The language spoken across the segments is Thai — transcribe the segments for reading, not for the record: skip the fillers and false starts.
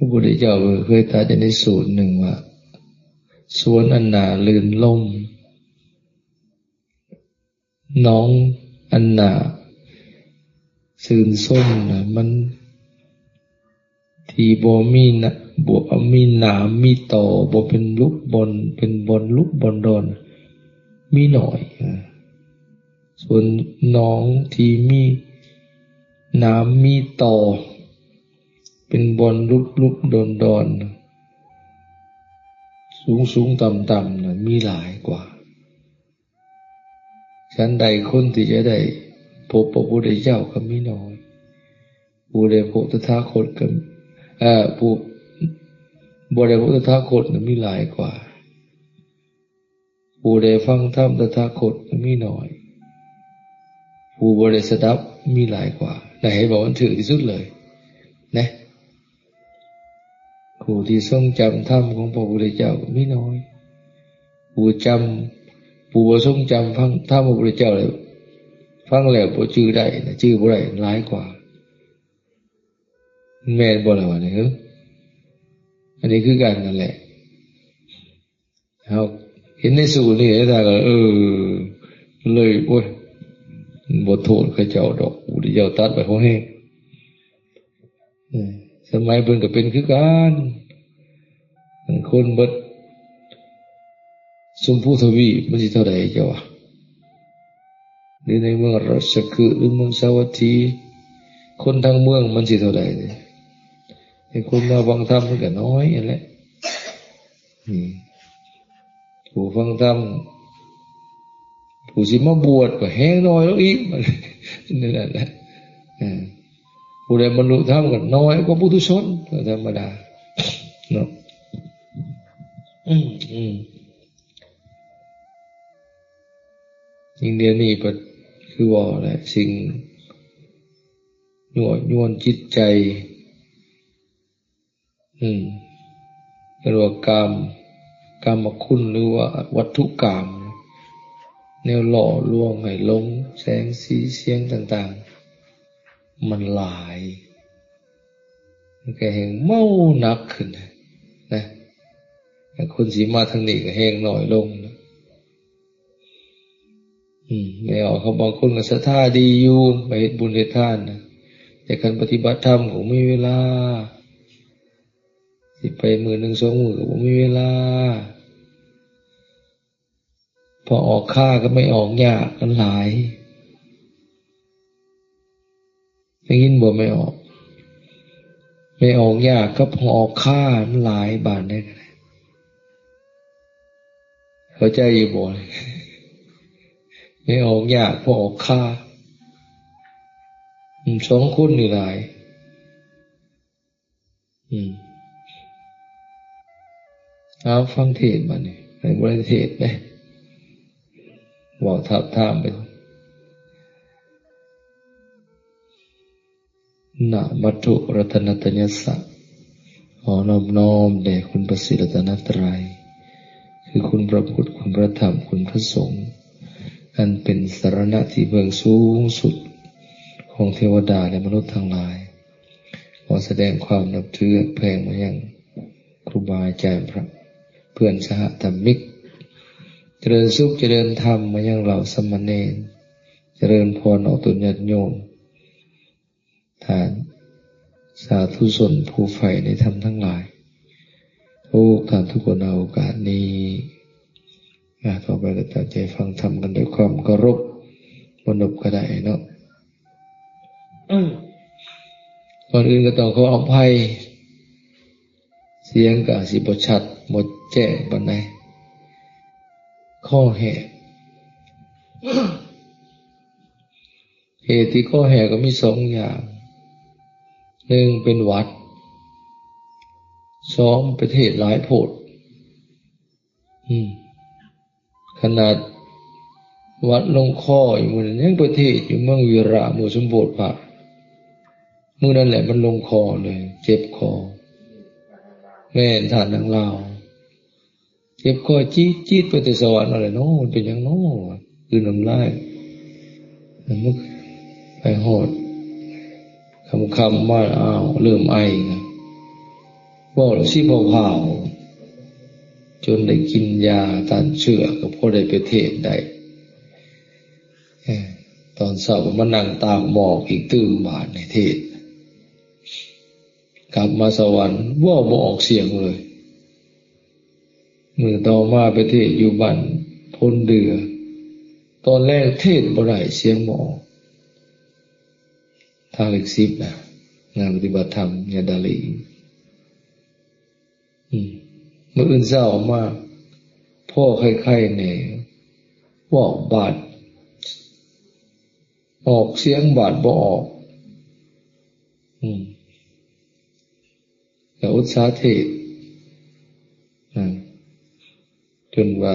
ระพุทธเจ้าเคยตรัสในสูตรหนึ่งว่าสวนอันหนาลื่นลมน้องอันหนาซื่นส้มนะมันที่บ่มีนะบ่มีหนามมีตอบ่เป็นลูกบอลเป็นบอลลูกบอลดอนมีหน่อยส่วนน้องที่มีหนามมีตอเป็นบอลลูกดอนดอนสูงต่ำนะมีหลายกว่าฉันใดคนที่จะได้พบพระพุทธเจ้าก็มีน้อยผู้ได้พบตถาคตก็ผู้บ่ได้พบตถาคตมีหลายกว่าผู้ได้ฟังธรรมตถาคตมีน้อยผู้บ่ได้สดับมีหลายกว่าแต่ให้บอกว่าถือที่สุดเลยนะผู้ที่ทรงจำธรรมของพระพุทธเจ้าก็มีน้อยผู้บ่ทรงจำฟังธรรมพระพุทธเจ้าเลยฟังแล้วบ่ชื่อได้นะชื่อบ่ได้หลายกว่าแม่นบ่ล่ะวะเนี่ยอันนี้คือกันนั่นแหละเอาเห็นในสูตรนี่แล้วก็เลยโอ้ยบ่โทษเขาเจ้าดอกพระพุทธเจ้าตัดไปเขาแห้งสมัยเพิ่นก็เป็นคือกันคนเบิดชมพูทวีปมันสิเท่าใดเจ้าวะหรือในเมืองราชคฤห์หรือเมืองสาวัตถีคนทั้งเมืองมันสิเท่าใดเนี่ยไอ้คนมาฟังธรรมมันก็น้อยนั่นแหละผู้ฟังธรรมผู้สิมาบวชก็แห้งน้อยแล้วอีกนั่นแหละผู้ใดบรรลุธรรมก็น้อยกว่าปุถุชนธรรมดาเนาะสิ่งเดียวนี้ก็คือว่าแหละสิ่งยั่วยวนจิตใจเรียกว่ากามคุณหรือว่าวัตถุกามแนวหล่อลวงให้หลงแสงสีเสียงต่างๆมันหลายมันก็แห่งเมาหนักขึ้นนะคนสีมาทางนี้ก็แห้งหน่อยลงนะไม่ออกเขาบางคนก็ศรัทธาดีอยู่ไปเฮ็ดบุญเฮ็ดทานนะแต่การปฏิบัติธรรมก็ไม่มีเวลาสิไปมื้อนึง2มื้อก็บ่มีเวลาพอออกค่าก็ไม่ออกยากกันหลายได้ยินบ่ไม่ออกยากก็พอออกค่ามันหลายบาทได้กันเข้าใจอยู่บ่ไม่ออกยากพอออกค่า2คนนี่หลายเอาฟังเทศน์มานี่ให้บ่ได้เทศน์เด้บอกทับทามไปนะมัตถุรัตนตยัสสะขอนอบน้อมแด่คุณพระศรีรัตนตรัยคือคุณพระพุทธคุณพระธรรมคุณพระสงฆ์อันเป็นสรณะที่เบื้องสูงสุดของเทวดาและมนุษย์ทั้งหลายขอแสดงความนับถือแผ่มายังครูบาอาจารย์พระเพื่อนสหธรรมิกเจริญสุขเจริญธรรมมายังเหล่าสมณเณรเจริญพรออกตนญาติโยมฐานสาธุชนผู้ใฝ่ในธรรมทั้งหลายทุกท่านทุกคนเอาโอกาสนี้ต่อไปก็ตั้งใจฟังธรรมกันด้วยความเคารพมนบก็ได้เนาะก่อนอื่นก็ต้องขออภัยเสียงก็สิบ่ชัดหมดแจ้งปานใดข้อแหกเหตุที่ข้อแหกก็มี2อย่าง1เป็นหวัด2ประเทศหลายโพดขนาดวัดลงคออยู่มื้อนั้นยังประเทศอยู่เมืองวีระหมู่สมโภชพระมื้อนั้นแหละมันลงคอเลยเจ็บคอแม่นท่านทางลาวเจ็บคอจี๊ดไปแต่สวรรค์อะไรเนาะมันเป็นหยังเนาะคือน้ำลายมันไปหอดคำมาอ้าวเริ่มไอนะ บอกแล้วสิเผาจนได้กินยาต้านเชื้อก็พอได้ไปเทศได้ตอนเช้าก็มานั่งตากหมอกอีกตื่นบาดในเทศกลับมาสวรรค์ว่าบ่ออกเสียงเลยมือต่อมาไปเทศอยู่บ้านพลเดือตอนแรกเทศบ่ได้เสียงบ่ออกทางเลข10นะงานปฏิบัติธรรมยาดาลีเมื่ออื่นเช้ามาพ่อไข้ๆเนี่ยว่าบาดออกเสียงบาดบ่ออกแต่อุตสาหเทศจนว่า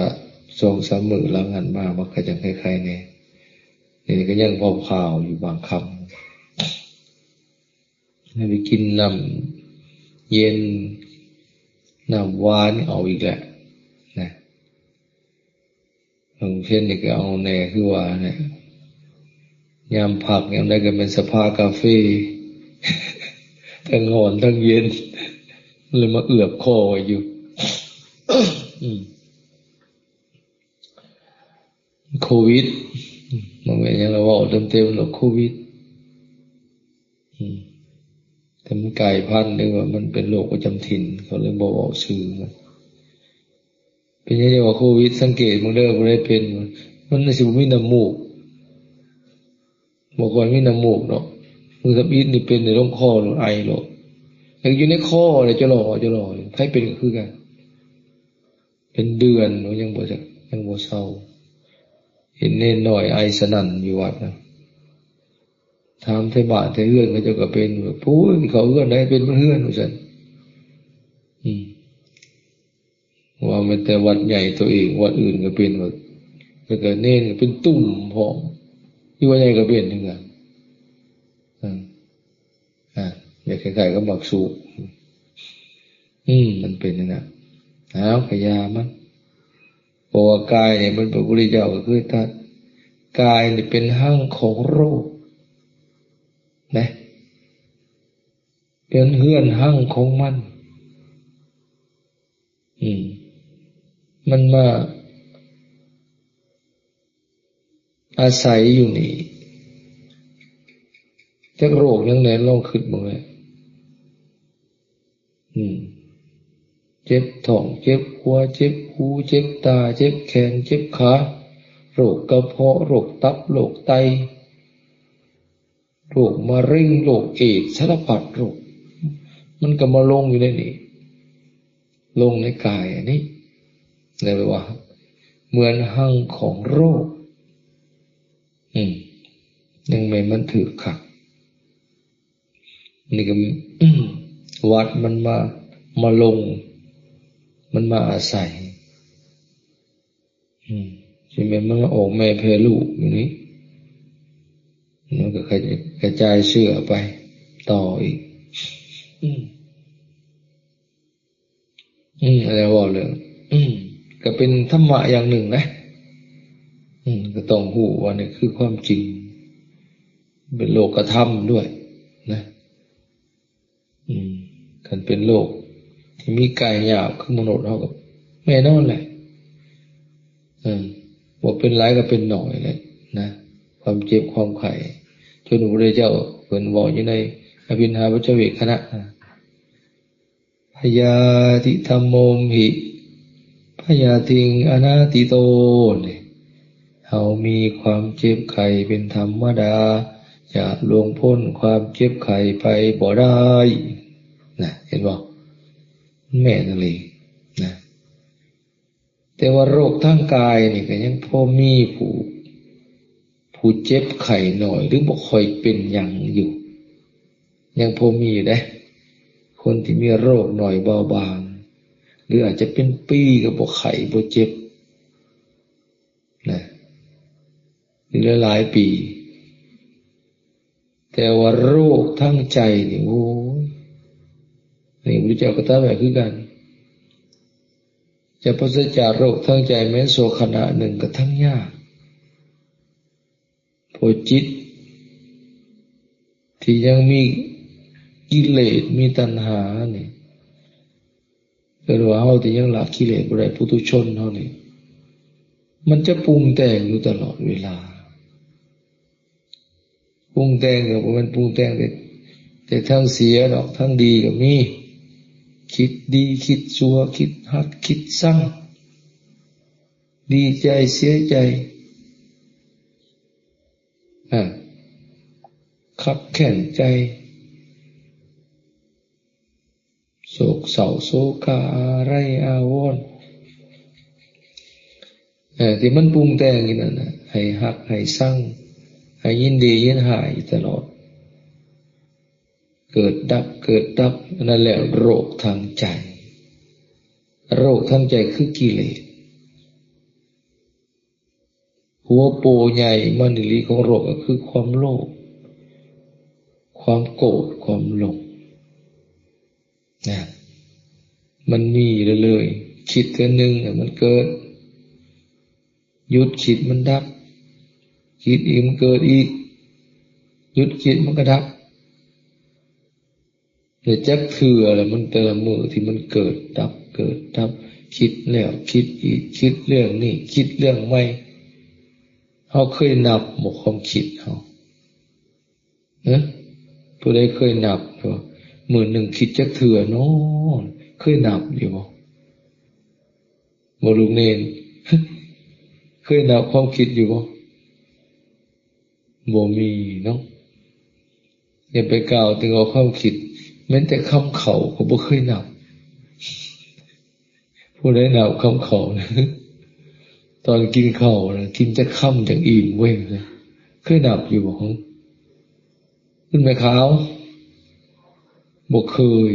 2-3 มื้อหลังหันมามันก็จังคล้ายๆเนี่ยนี่ก็ยังเผาๆอยู่บางคำให้ไปกินน้ำเย็นน้ำหวานเอาอีกแหละนะเช่นนี่ก็เอาแน่คือว่าเนี่ยยามผักยามใดก็เป็นสภากาแฟทั้งร้อนทั้งเย็นเลยมาเอือบคอไว้อยู่โควิดมันเป็นอย่างเราบอกเต็มๆหรอกโควิดแต่มันกลายพันธุ์หรือว่ามันเป็นโรคประจำถิ่นเขาเลยบอกชื่อเป็นยังไงว่าโควิดสังเกตมึงเด้อบ่ได้เป็นมันสิบ่มีน้ำมูกบ่ค่อยมีน้ำมูกเนาะมือกับอีดนี่เป็นในลงคอหรือไอหรอกแต่อยู่ในคอเนี่ยจะหล่อใครเป็นก็คือกันเป็นเดือนยังบ่เศร้าเห็นเน้นหน่อยไอสนั่นอยู่วัดนะถามไทบ้านไทเฮือนเขาเจ้าก็เป็นผู้เขาเฮือนได้เป็นเฮือนว่าซั่นว่ามันแต่วัดใหญ่ตัวเองวัดอื่นก็เป็นว่าแล้วก็เน้นก็เป็นตุ่มพร้อมที่ว่าใหญ่ก็เป็นเหมือนกันอย่าใครๆก็มักสูบมันเป็นนั่นน่ะพยามันเพราะว่ากายเนี่ยมันพระพุทธเจ้าก็คือตัดกายนี่เป็นหั่งของโรคนะเป็นเฮือนหั่งของมันมันมาอาศัยอยู่นี่จักโรคยังไหนลองคิดบ้างเลยเจ็บท้องเจ็บหัวเจ็บหูเจ็บตาเจ็บแขนเจ็บขาโรคกระเพาะโรคตับโรคไตโรคมะเร็งโรคเอดส์สารพัดโรคมันก็มาลงอยู่ในนี้ลงในกายอันนี้เรียกว่าเหมือนหั่งของโรคยังไม่มันถือขัดนี่ก็วัดมันมาลงมันมาอาศัยใช่ไหมมันออกแม่เพลูกอย่างนี้มันก็กระจายเชื้อไปต่ออีกอะไรว่าเลยก็เป็นธรรมะอย่างหนึ่งนะก็ต้องหูว่านี่คือความจริงเป็นโลกธรรมด้วยนะกันเป็นโลกที่มีกายหยาบคือมนุษย์เท่ากับแม่นอนแหละว่าเป็นหลายก็เป็นหน่อยเลยนะความเจ็บความไข้จนพระพุทธเจ้าเพิ่นบอกอยู่ในอภินหาปัจจเวกขณะพยาธิธัมโมหิพยาธิงอนาติโตเนี่ยเฮามีความเจ็บไข้เป็นธรรมดาจะล่วงพ้นความเจ็บไข้ไปบ่ได้นะเห็นบ่แม่นั่นเลยนะแต่ว่าโรคทางกายนี่ก็ยังพอมีผู้เจ็บไข้หน่อยหรือบ่ค่อยเป็นหยังอยู่ยังพอมีอยู่ได้คนที่มีโรคหน่อยเบาบางหรืออาจจะเป็นปีก็บ่ไข้บ่เจ็บนะหรือหลายปีแต่ว่าโรคทางใจนี่โอ้นี่พระเจ้าก็ตรัสไว้คือกันจะพ้นจากโรคทางใจแม้โศกขณะหนึ่งก็ทั้งยากพอจิตที่ยังมีกิเลสมีตัณหาเนี่ย เกิดว่าเฮาที่ยังละกิเลสบ่ได้ปุถุชนเฮานี่มันจะปรุงแต่งอยู่ตลอดเวลาปรุงแต่งก็บ่แม่นปรุงแต่งแต่ทั้งเสียดอกทั้งดีก็มีคิดดีคิดชั่วคิดฮักคิดสั่งดีใจเสียใจขับแข็งใจโศกเศร้าโศกาอะไรอาวรณ์ที่มันปรุงแต่งอยู่นั่นน่ะให้ฮักให้สั่งให้ยินดียินหายตลอดเกิดดับเกิดดับนั่นแหละโรคทางใจโรคทางใจคือกิเลสหัวโปใหญ่มันนิลีของโรคก็คือความโลภความโกรธความหลงนะมันมีเลยคิดเท่านึงมันเกิดหยุดคิดมันดับคิดอีกมันเกิดอีกหยุดคิดมันก็ดับแต่จักเถื่อแล้วมันแต่ละมือที่มันเกิดดับเกิดดับคิดแล้วคิดอีกคิดเรื่องนี้คิดเรื่องใหม่เฮาเคยนับหมดความคิดเฮาผู้ใดเคยนับว่ามื้อหนึ่งคิดจักเถื่อเนาะเคยนับอยู่บ่ลูกเนนเคยนับความคิดอยู่บ่มีเนาะอย่าไปกล่าวถึงเอาความคิดแม้แต่คำเขาก็บ่เคยนับผู้ใดนับคำเขาตอนกินข้าวนะกินจะค่ำจังอิ่มเว้ยเคยนับอยู่บ่ขึ้นไหมขาวบ่เคย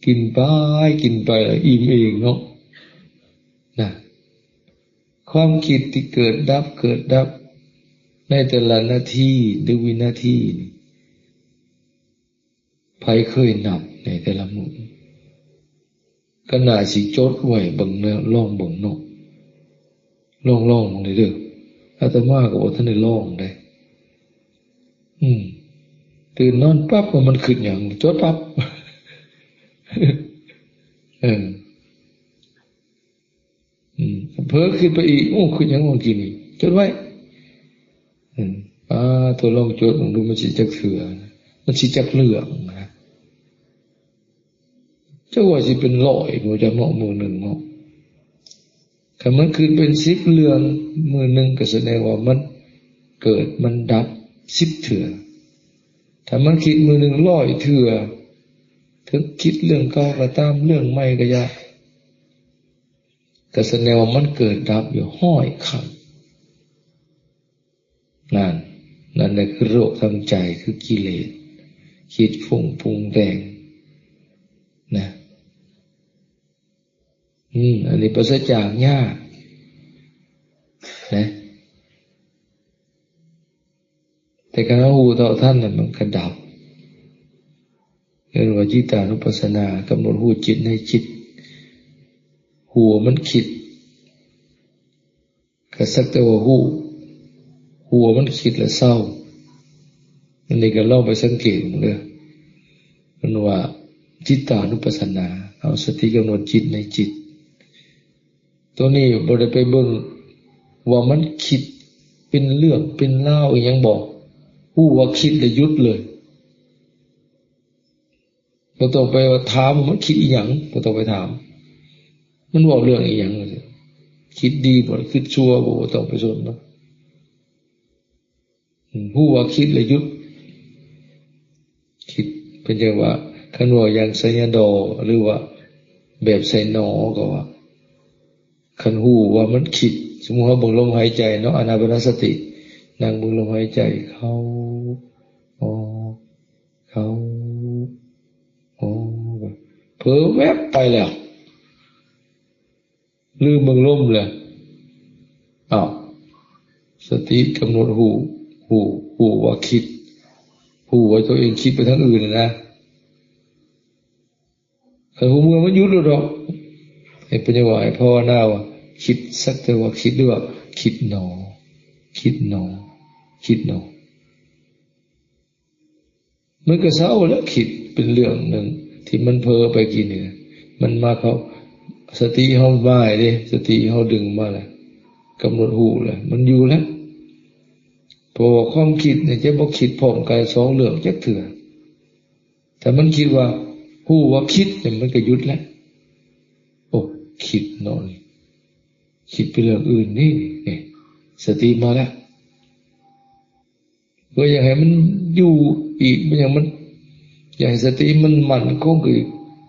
กินไปแล้วอิ่มเองเนาะนะความคิดที่เกิดดับในแต่ละนาทีหรือวินาทีไผเคยนับในแต่ละมื้อก็น่าสิจดไว้เบิ่งแล้วลองเบิ่งเนาะลองมึงได้เด้ออาตมาก็บ่ทันได้ลองได้ตื่นนอนปั๊บมันขึ้นหยังจดปั๊บเพ้อขึ้นไปอีกโอ้ขึ้นหยังเมื่อกี้นี่จดไว้ตัวลองจดมึงดูมันสิจักเถื่อมันสิจักเรื่องนะเจ้าว่าสิเป็น100บ่จักเนาะมื้อหนึงเนาะถ้ามันขึ้นเป็น10เรื่องมื้อหนึงก็แสดงว่ามันเกิดมันดับ10เถื่อถ้ามันคิดมื้อหนึง100เถื่อถึงคิดเรื่องเก่าก็ตามเรื่องใหม่ก็อย่าก็แสดงว่ามันเกิดดับอยู่100ครั้งนั่นแหละคือโรคทางใจคือกิเลสคิดฟุ้งปรุงแต่งนะอันนี้ปราศจากยากนะแต่การหูต่อท่านน่ะมันกระดับเรียกว่าจิตานุปัสสนากำหนดหูจิตในจิตหัวมันคิดก็สักแต่ว่าหัวมันคิดแล้วเศร้าอันนี้ก็ลองไปสังเกตมันเลยมันว่าจิตานุปัสสนาเอาสติกำหนดจิตในจิตตัวนี้บ่ได้ไปเบิ่งว่ามันคิดเป็นเรื่องเป็นเล่าอีหยังบอกฮู้ว่าคิดแล้วหยุดเลยบ่ต้องไปว่าถามมันคิดอีหยังบ่ต้องไปถามมันบอกเรื่องอีหยังคิดดีบ่คิดชั่วบ่ต้องไปสนเนาะฮู้ว่าคิดแล้วหยุดคิดเป็นจังว่าคันว่าอย่างสัญญาดอหรือว่าแบบใส่หนอก็ว่าคันฮู้ว่ามันคิดสมมุติว่าเบิ่งลมหายใจเนาะอานาปานสตินั่งเบิ่งลมหายใจเข้าออกเข้าออกเผลอแวบไปแล้วลืมเบิ่งลมเลยสติกำหนดหูว่าคิดหูว่าตัวเองคิดไปทางอื่นนะแต่หูเมื่อมันหยุดแล้วดอกให้เป็นจังหวะให้ภาวนาว่าคิดสักแต่ว่าคิดด้วยว่าคิดหนอมันก็เศร้าแล้วคิดเป็นเรื่องหนึ่งที่มันเพ้อไปกี่เนี่ย มันมาเขาสติเฮาบ่ายเด้สติเฮาดึงมาแล้วกำหนดหูแล้วมันอยู่แล้วเพราะว่าความคิดเนี่ยจะบ่คิดพร้อมกันสองเรื่องจักเทื่อแต่มันคิดว่าหูว่าคิดเนี่ยมันก็หยุดแล้วโอ้คิดนอนคิดไปเรื่องอื่นนี่สติมาแล้วก็อยากให้มันอยู่อีกอย่างมันอยากให้สติมันมั่นคงคือ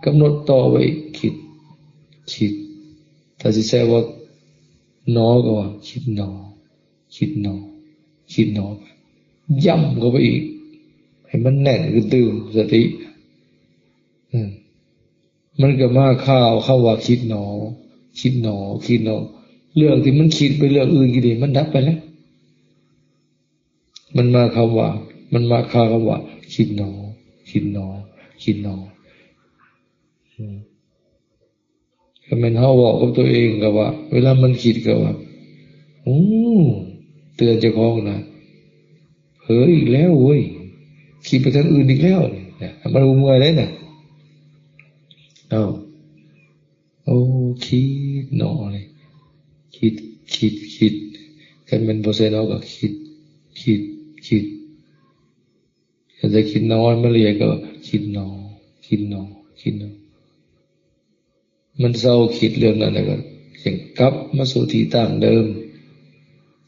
กำหนดต่อไว้คิดถ้าสิแท้ว่าหนอก็ว่าคิดหนอย้ำเข้าไปอีกให้มันแน่นคือตื่นสติมันก็มาเข้าว่าคิดหนอเรื่องที่มันคิดไปเรื่องอื่นกี่ดีมันดับไปแล้วมันมาคำว่าคิดหนอก็มันเฮาบอกกับตัวเองก็ว่าเวลามันคิดก็ว่าเตือนเจ้าของนะเฮ้ยอีกแล้วเว้ยคิดไปทางอื่นอีกแล้วเนี่ยมันเมื่อยเลยนะโอ้คิดหนอเลยคิดกันเป็นโปรเซสเอาก็คิดถ้าจะคิดน้อยมันเรียกก็คิดหนอมันเศร้าคิดเรื่องนั้นก็อย่างกลับมาสู่ที่ตั้งเดิม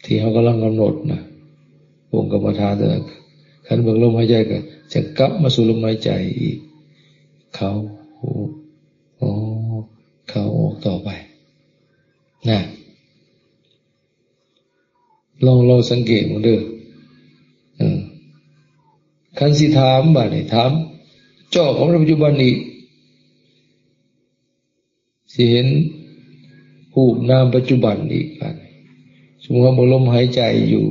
ที่เขากำลังกำหนดนะวงกรรมฐานแต่ขันเบิ่งลมหายใจก็จะกลับมาสู่ลมหายใจอีกเข้าออกต่อไปนะลองสังเกตมันเด้อคันสิถามบ่านี่ถามเจ้าของปัจจุบันนี้สิเห็นรูปนามปัจจุบันอีกบ่านี่สมมุติว่าลมหายใจอยู่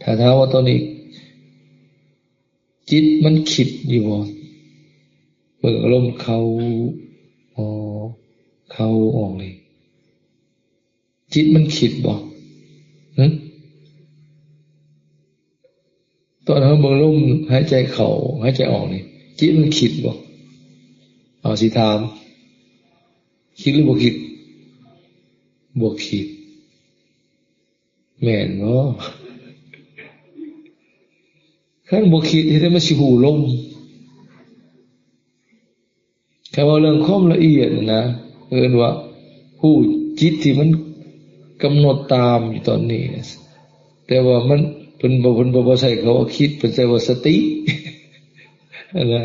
ถ้าถามว่าตอนนี้จิตมันคิดอยู่บ่เบิ่งลมเข้าออกเลยจิตมันคิดบ่ตอนเราเบิ่งลมหายใจเข้าหายใจออกนี่จิตมันคิดบ่เอาสิถามคิดหรือบ่คิดแม่นบ่คันบ่คิดเฮ็ดให้มันสิหูลมแค่ว่าเรื่องความละเอียดนะเอิ้นว่าหูจิตที่มันกำหนดตามอยู่ตอนนี้แต่ว่ามันเพิ่นบ่ใช่เขาว่าคิดเพิ่นใช้ว่าสตินะ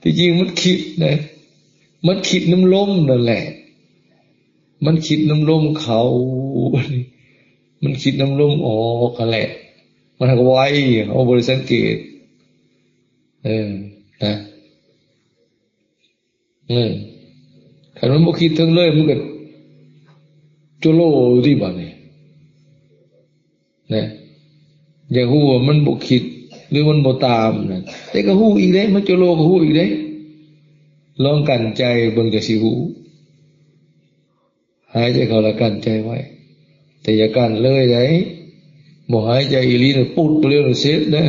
ที่จริงมันคิดนะมันคิดน้ำลมนั่นแหละมันคิดน้ำลมเขามันคิดน้ำลมออกนั่นแหละมันก็ไวเอาบ่ได้สังเกตนะคันมันบ่คิดทั้งเลยมันก็โจโลที่บ้านนี่นะอย่างฮู้ว่ามันบ่คิดหรือมันบ่ตามนะแต่ก็ฮู้อีกเด้มันโจโลก็ฮู้อีกเด้ลองกั้นใจเบิ่งจักสิฮู้หายใจเข้าแล้วกั้นใจไว้แต่อย่ากั้นเลยได้บ่หายใจอีหลีน่ะปุ๊ดไปเลยเสร็จนะ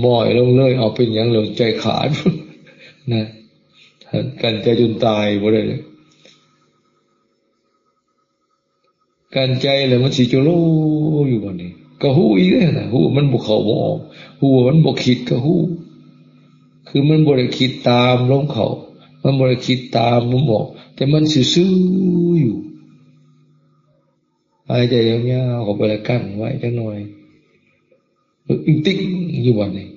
บ่อยลงเลยเอาเป็นหยังเลยใจขาดนะกั้นใจจนตายบ่ได้เลยการใจแล้วมันสิโจโลอยู่บัดนี้ก็ฮู้อีกแล้วนะฮู้มันบ่เข้าบ่ออกฮู้ว่ามันบ่คิดก็ฮู้คือมันบ่ได้คิดตามลมเข้ามันบ่ได้คิดตามลมออกแต่มันซื่อๆอยู่หายใจยาวๆเข้าไปแล้วกั้นไว้จักหน่อยอิงติ๊กอยู่บัดนี้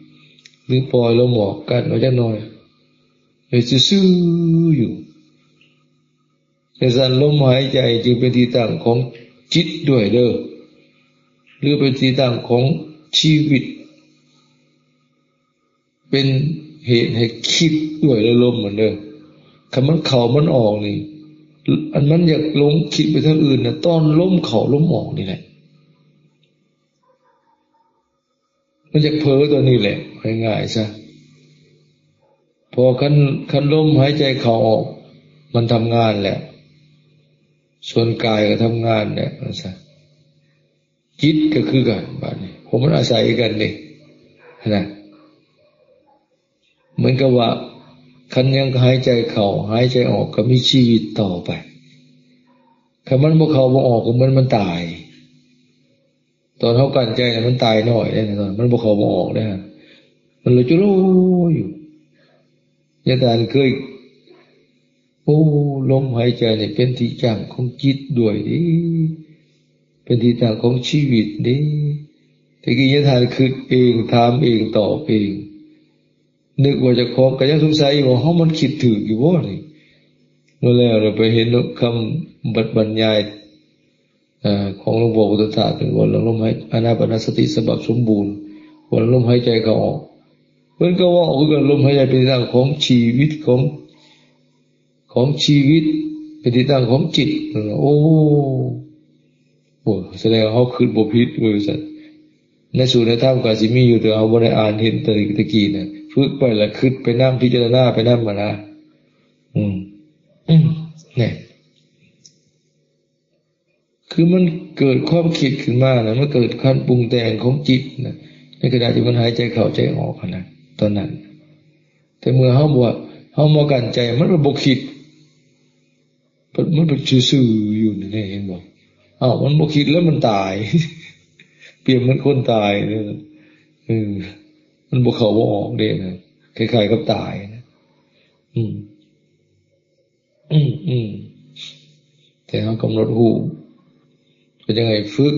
หรือปล่อยลมออกกั้นไว้จักหน่อยเลยซื่อๆอยู่ในสั่นลมหายใจจึงเป็นที่ตั้งของจิตด้วยเด้อหรือเป็นที่ตั้งของชีวิตเป็นเหตุให้คิดด้วยลมเหมือนเดิมคำมันเข้ามันออกนี่อันมันอยากลงคิดไปทางอื่นนะตอนลมเข้าลมออกนี่แหละมันอยากเพ้อตัวนี้แหละง่ายๆซะพอคันลมหายใจเข้าออกมันทำงานแหละส่วนกายก็ทำงานเนี่ยจิตก็คือกันบ้านนี้ผมมันอาศัยกันนี่นะเหมือนกับว่า คันยังหายใจเข้าหายใจออกก็มีชีวิตต่อไปคันมันบ่เข้าบ่ออกก็เหมือนมันตายตอนเฮากั้นใจน่ะมันตายน้อยเด้ตอนมันบ่เข้าบ่ออกเด้ฮะมันเลยจุโลอยู่อาจารย์เคยโอ้ลมหายใจนี่เป็นที่ตั้งของจิตด้วยดิเป็นที่ตั้งของชีวิตดิแต่กี้อาจารย์คิดเองถามเองตอบเองนึกว่าเจ้าของก็ยังสงสัยอยู่ว่าเฮามันคิดถูกอยู่บ่นี่เมื่อแล้วเราไปเห็นคำบรรยายของหลวงพ่อพุทธทาสเป็นว่าลมหายอานาปานสติสบับสมบูรณ์ว่าลมหายใจเข้าออกเพิ่นก็ว่าคือลมหายใจเป็นที่ตั้งของชีวิตของชีวิตเป็นที่ตั้งของจิตโอ้แสดงว่าเฮาคิดบ่ผิดเว้ยซั่นในสูตรในธรรมก็สิมีอยู่แต่เอาบ่ได้อ่านเห็นตะกี้น่ะฝึกไปแล้วคิดไปนำพิจารณาไปนำมานะเนี่ยคือมันเกิดความคิดขึ้นมานะมันเกิดการปรุงแต่งของจิตนะในขณะที่มันหายใจเข้าใจออกนะตอนนั้นแต่เมื่อเฮาบ่เฮาบ่กั้นใจมันบ่คิดมันซื่อๆอยู่นี่เห็นบ่มันบ่คิดแล้วมันตายเปรียบเหมือนคนตายเนี่ยมันบ่เข้าบ่ออกเด้นะคล้ายๆกับตายนะแต่เฮากำหนดรู้เป็นยังไงฝึก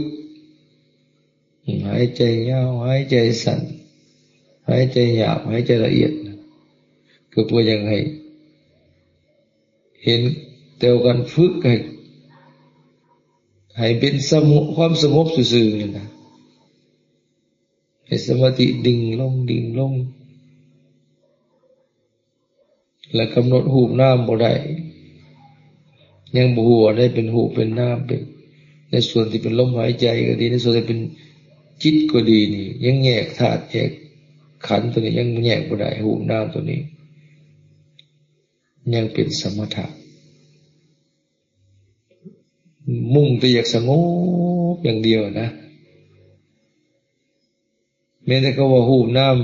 หายใจยาวหายใจสั้นหายใจหยาบหายใจละเอียดก็เพื่อยังไงเห็นแต่กันฝึกให้เป็นความสงบซื่อๆนี่นะให้สมาธิดิ่งลงแล้วกำหนดรูปนามบ่ได้ยังบ่ฮู้ว่าได้เป็นรูปเป็นนามเป็นในส่วนที่เป็นลมหายใจก็ดีในส่วนที่เป็นจิตก็ดีนี่ยังแยกธาตุแยกขันธ์ตัวนี้ยังแยกบ่ได้รูปนามตัวนี้ยังเป็นสมถะมุ่งแต่อยากสงบอย่างเดียวนะแม้แต่ก็ว่ารูปนาม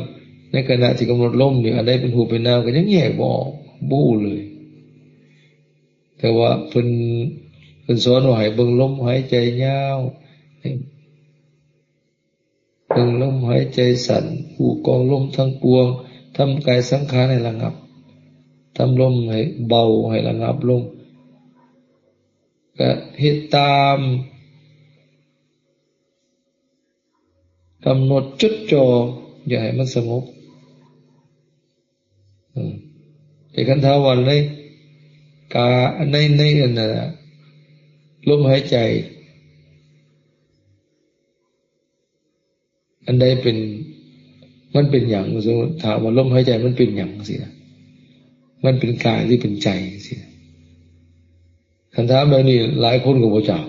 ในขณะที่กำหนดลมนี่อันใดเป็นรูปเป็นนามก็ยังแยกบ่ออกบู้เลยแต่ว่าเพิ่นสอนว่าให้เบิ่งลมหายใจยาวเบิ่งลมหายใจสั้นผู้กองลมทั้งปวงทำกายสังขารให้ระงับทำลมให้เบาให้ระงับลงก็เฮ็ดตามกำหนดจดจ่ออย่าให้มันสงบแต่คันถาวันในในนั่นน่ะลมหายใจอันใดเป็นมันเป็นหยังสมมุติถามว่าลมหายใจมันเป็นหยังสินะมันเป็นกายหรือเป็นใจสินะคันถามแบบนี้หลายคนก็บ่จัก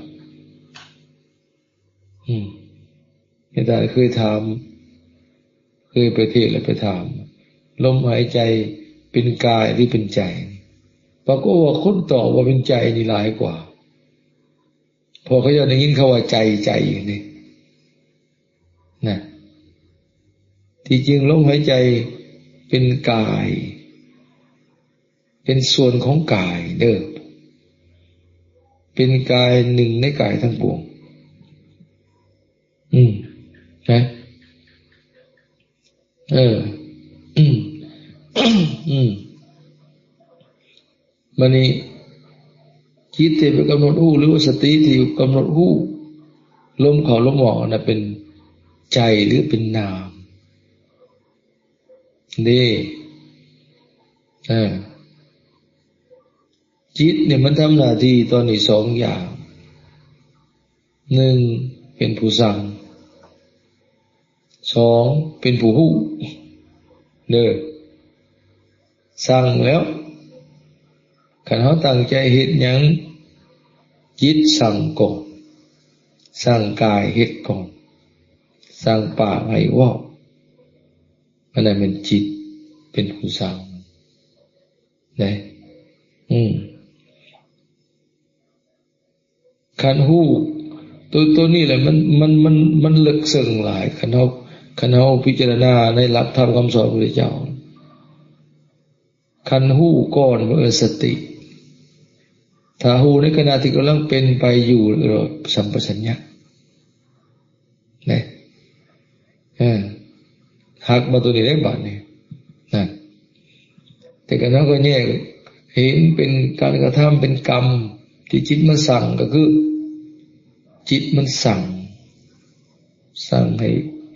อาจารย์เคยถามเคยไปเทศน์แล้วไปถามลมหายใจเป็นกายหรือเป็นใจปรากฏว่าคนตอบว่าเป็นใจนี่หลายกว่าพอเขาจะได้ยินเขาว่าใจนี่นะที่จริงลมหายใจเป็นกายเป็นส่วนของกายเด้อเป็นกายหนึ่งในกายทั้งปวงนะมันนี่จิตที่ไปกำหนดรู้หรือว่าสติที่กำหนดรู้ลมเข้าลมออกนะเป็นใจหรือเป็นนามนี่จิตเนี่ยมันทำหน้าที่ตอนนี้สองอย่างหนึ่งเป็นผู้สั่งสองเป็นผู้รู้เด้อสั่งแล้วคันเฮาตั้งใจเฮ็ดหยังจิตสั่งก่อนสั่งกายเฮ็ดก่อนสั่งปากให้เว้าอันนั้นเป็นจิตเป็นผู้สั่งได้คันฮู้ตัวนี้แหละมันลึกซึ้งหลายคันเฮาพิจารณาในหลักธรรมคำสอนพระพุทธเจ้า คันหู้ก่อนเมื่อสติถ้าหู้ในขณะที่กำลังเป็นไปอยู่สัมปชัญญะนะหักมาตัวนี้ได้บาดนี่นะแต่กันนั้นก็แยกเห็นเป็นการกระทำเป็นกรรมที่จิตมันสั่งก็คือจิตมันสั่งให้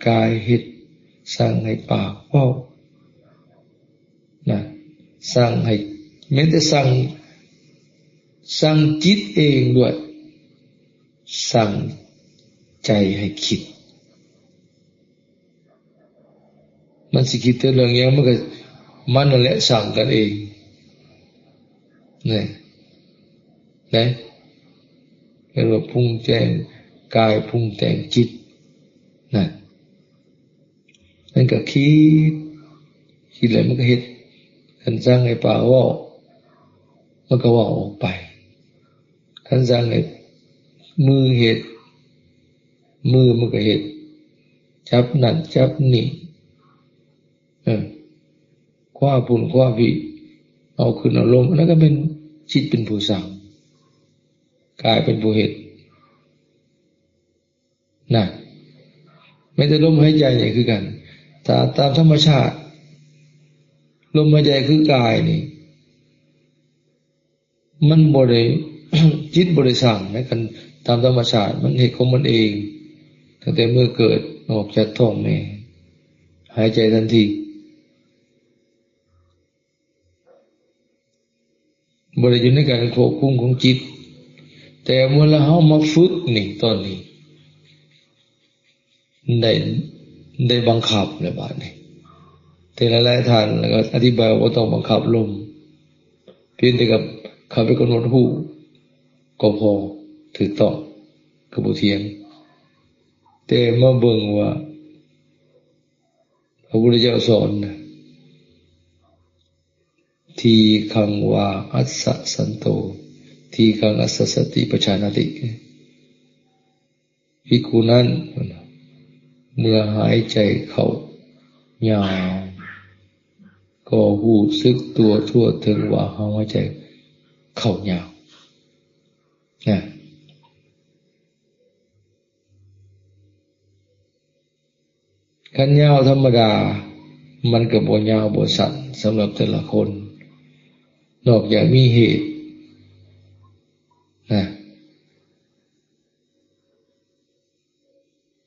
กายเฮ็ดสั่งให้ปากเว้านะสั่งให้แม้แต่สั่งจิตเองด้วยสั่งใจให้คิดมันสิคิดแต่เรื่องอย่างมันก็มันนั่นแหละสั่งกันเองนี่เรียกว่าปรุงแต่งกายปรุงแต่งจิตนั่นก็คิดแล้วมันก็เฮ็ดคันสั่งให้ปากเว้ามันก็เว้าออกไปคันสั่งให้มือเฮ็ดมือมันก็เฮ็ดจับนั่นจับนี่คว้าปุ่นคว้าวิเอาขึ้นเอาลงแล้วก็เป็นจิตเป็นผู้สั่งกายเป็นผู้เฮ็ดไม่แต่ลมหายใจนี่คือกันตามธรรมชาติลมหายใจคือกายนี่มันบ่ได้ จิตบ่ได้สั่งนะกันตามธรรมชาติมันเฮ็ดของมันเองตั้งแต่เมื่อเกิดออกจากท้องแม่หายใจทันทีบ่ได้อยู่ในการควบคุมของจิตแต่เมื่อเรามาฝึกนี่ตอนนี้ได้บังคับเลยบาดนี้แต่หลายๆท่านแล้วก็อธิบายว่าต้องบังคับลมเพียงแต่กับเข้าไปกำหนดหูก็พอถูกต้องก็บ่เถียงแต่มาเบิ่งว่าพระพุทธเจ้าสอนนะทีขังวาอัสสะสันโตทีขังอัสสะสติปัฏฐานาติภิกขุนั้นเมื่อหายใจเข้ายาวก็รู้สึกตัวทั่วถึงว่าหายใจเข้ายาวคันยาวธรรมดามันก็บ่ยาวบ่สั้นสำหรับแต่ละคนนอกจากมีเหตุ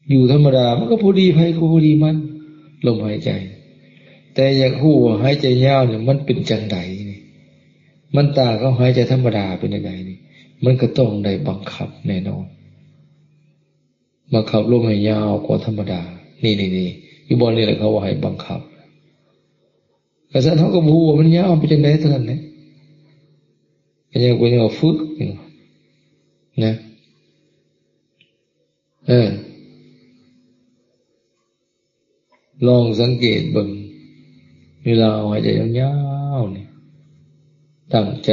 อยู่ธรรมดามันก็พอดีไผก็พอดีมันลมหายใจแต่อยากรู้ว่าหายใจยาวเนี่ยมันเป็นจังไดนี่มันต่างกับหายใจธรรมดาเป็นจังไดนี่มันก็ต้องได้บังคับแน่นอนบังคับลมให้ยาวกว่าธรรมดานี่อยู่บ่นี่แหละเขาว่าให้บังคับกระสันเฮาก็บ่ฮู้ว่ามันยาวเป็นจังได๋เท่านั้นแหละก็ยังฝึกนะลองสังเกตเบิ่งเวลาหายใจยาวๆนี่ตั้งใจ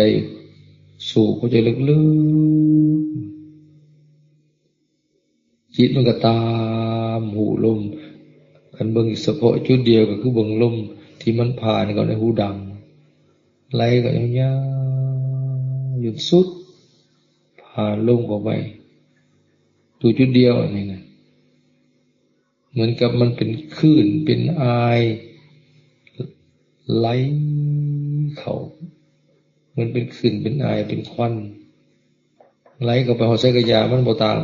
สูบเข้าใจลึกๆจิตมันก็ตามหูลมคันเบิ่งเฉพาะจุดเดียวก็คือเบิ่งลมที่มันผ่านเข้าในหูดังไหลก็ยาวๆหยุดสุดผ่านลมเข้าไปตัวจุดเดียวนี่นะเหมือนกับมันเป็นคลื่นเป็นอายไหลเข้ามันเป็นคลื่นเป็นอายเป็นควันไหลเข้าไปหัวใจกระยามันบ่ต่าง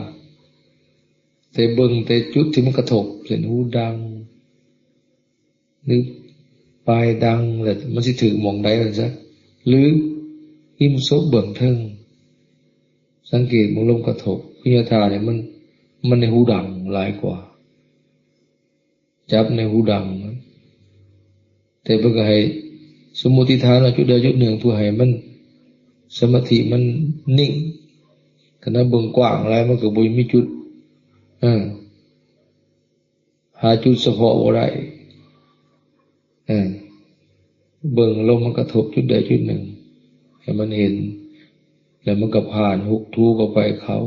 แต่เบิ่งแต่จุดที่มันกระทบเส้นหูดังหรือปลายดังแล้วมันสิถึงหม่องใดซั่นซะหรือหิมศพเบื้องเทิงสังเกตมันลมกระทบวิญญาณเนี่ยมันในหูดังหลายกว่าจับในหูดังแต่เพื่อให้สมมุติฐานจุดใดจุดหนึ่งเพื่อให้มันสมาธิมันนิ่งขณะเบิ่งกว้างหลายมันก็บ่มีจุดหาจุดเฉพาะบ่ได้เบิ่งลมมันกระทบจุดใดจุดหนึ่งให้มันเห็นแล้วมันก็ผ่านหุกทูเข้าไปเขา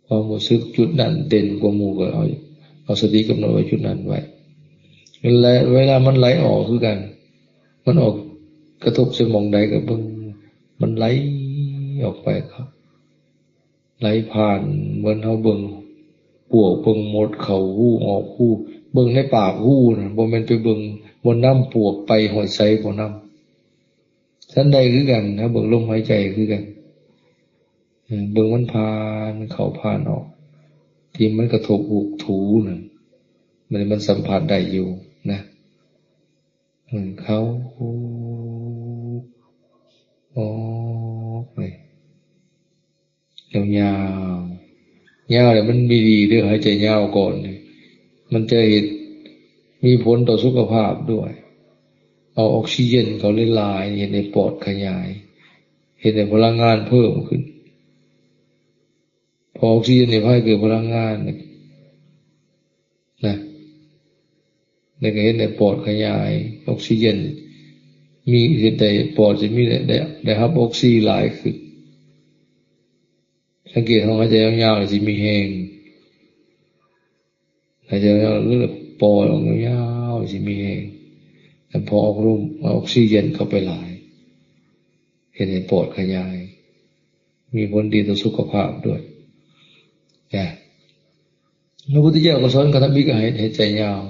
ความรู้สึกจุดนั้นเด่นกว่าหมู่ก็เอาสติกำหนดไว้จุดนั้นไว้เวลามันไหลออกคือกัน มันออกกระทบสมองใดก็เบิ่งมันไหลออกไปครับไหลผ่านเหมือนเฮาเบิ่งปวกเบิ่งมดเข้าหูออกหูเบิ่งในปากหูน่ะบ่แม่นไปเบิ่งบนน้ำปวกไปหอยไสบ่น้ำชั้นใดคือกันนะเบิ่งลมหายใจคือกันเบิ่งมันผ่านเข้าผ่านออกที่มันกระทบหูถูน่ะมันสัมผัสได้อยู่นะเขาออกไปยาวๆยาวเนี่ยมันมีดีด้วยหายใจยาวก่อนมันจะเห็นมีผลต่อสุขภาพด้วยเอาออกซิเจนเขาละลายเห็นในปอดขยายเห็นในพลังงานเพิ่มขึ้นพอออกซิเจนในภายเกิดพลังงานนะในก็เห็นในปอดขยายออกซิเจนมีเห็นในปอดจะมีได้รับออกซิหลายขึ้นสังเกตเขาหายใจยาวๆจะมีแห้งหายใจยาวๆเลือดปอดออกยาวๆจะมีแห้งแต่พอออกลมออกซิเจนเข้าไปหลายเห็นในปอดขยายมีผลดีต่อสุขภาพด้วยพระพุทธเจ้าก็สอนกระทำบิกหายใจยาว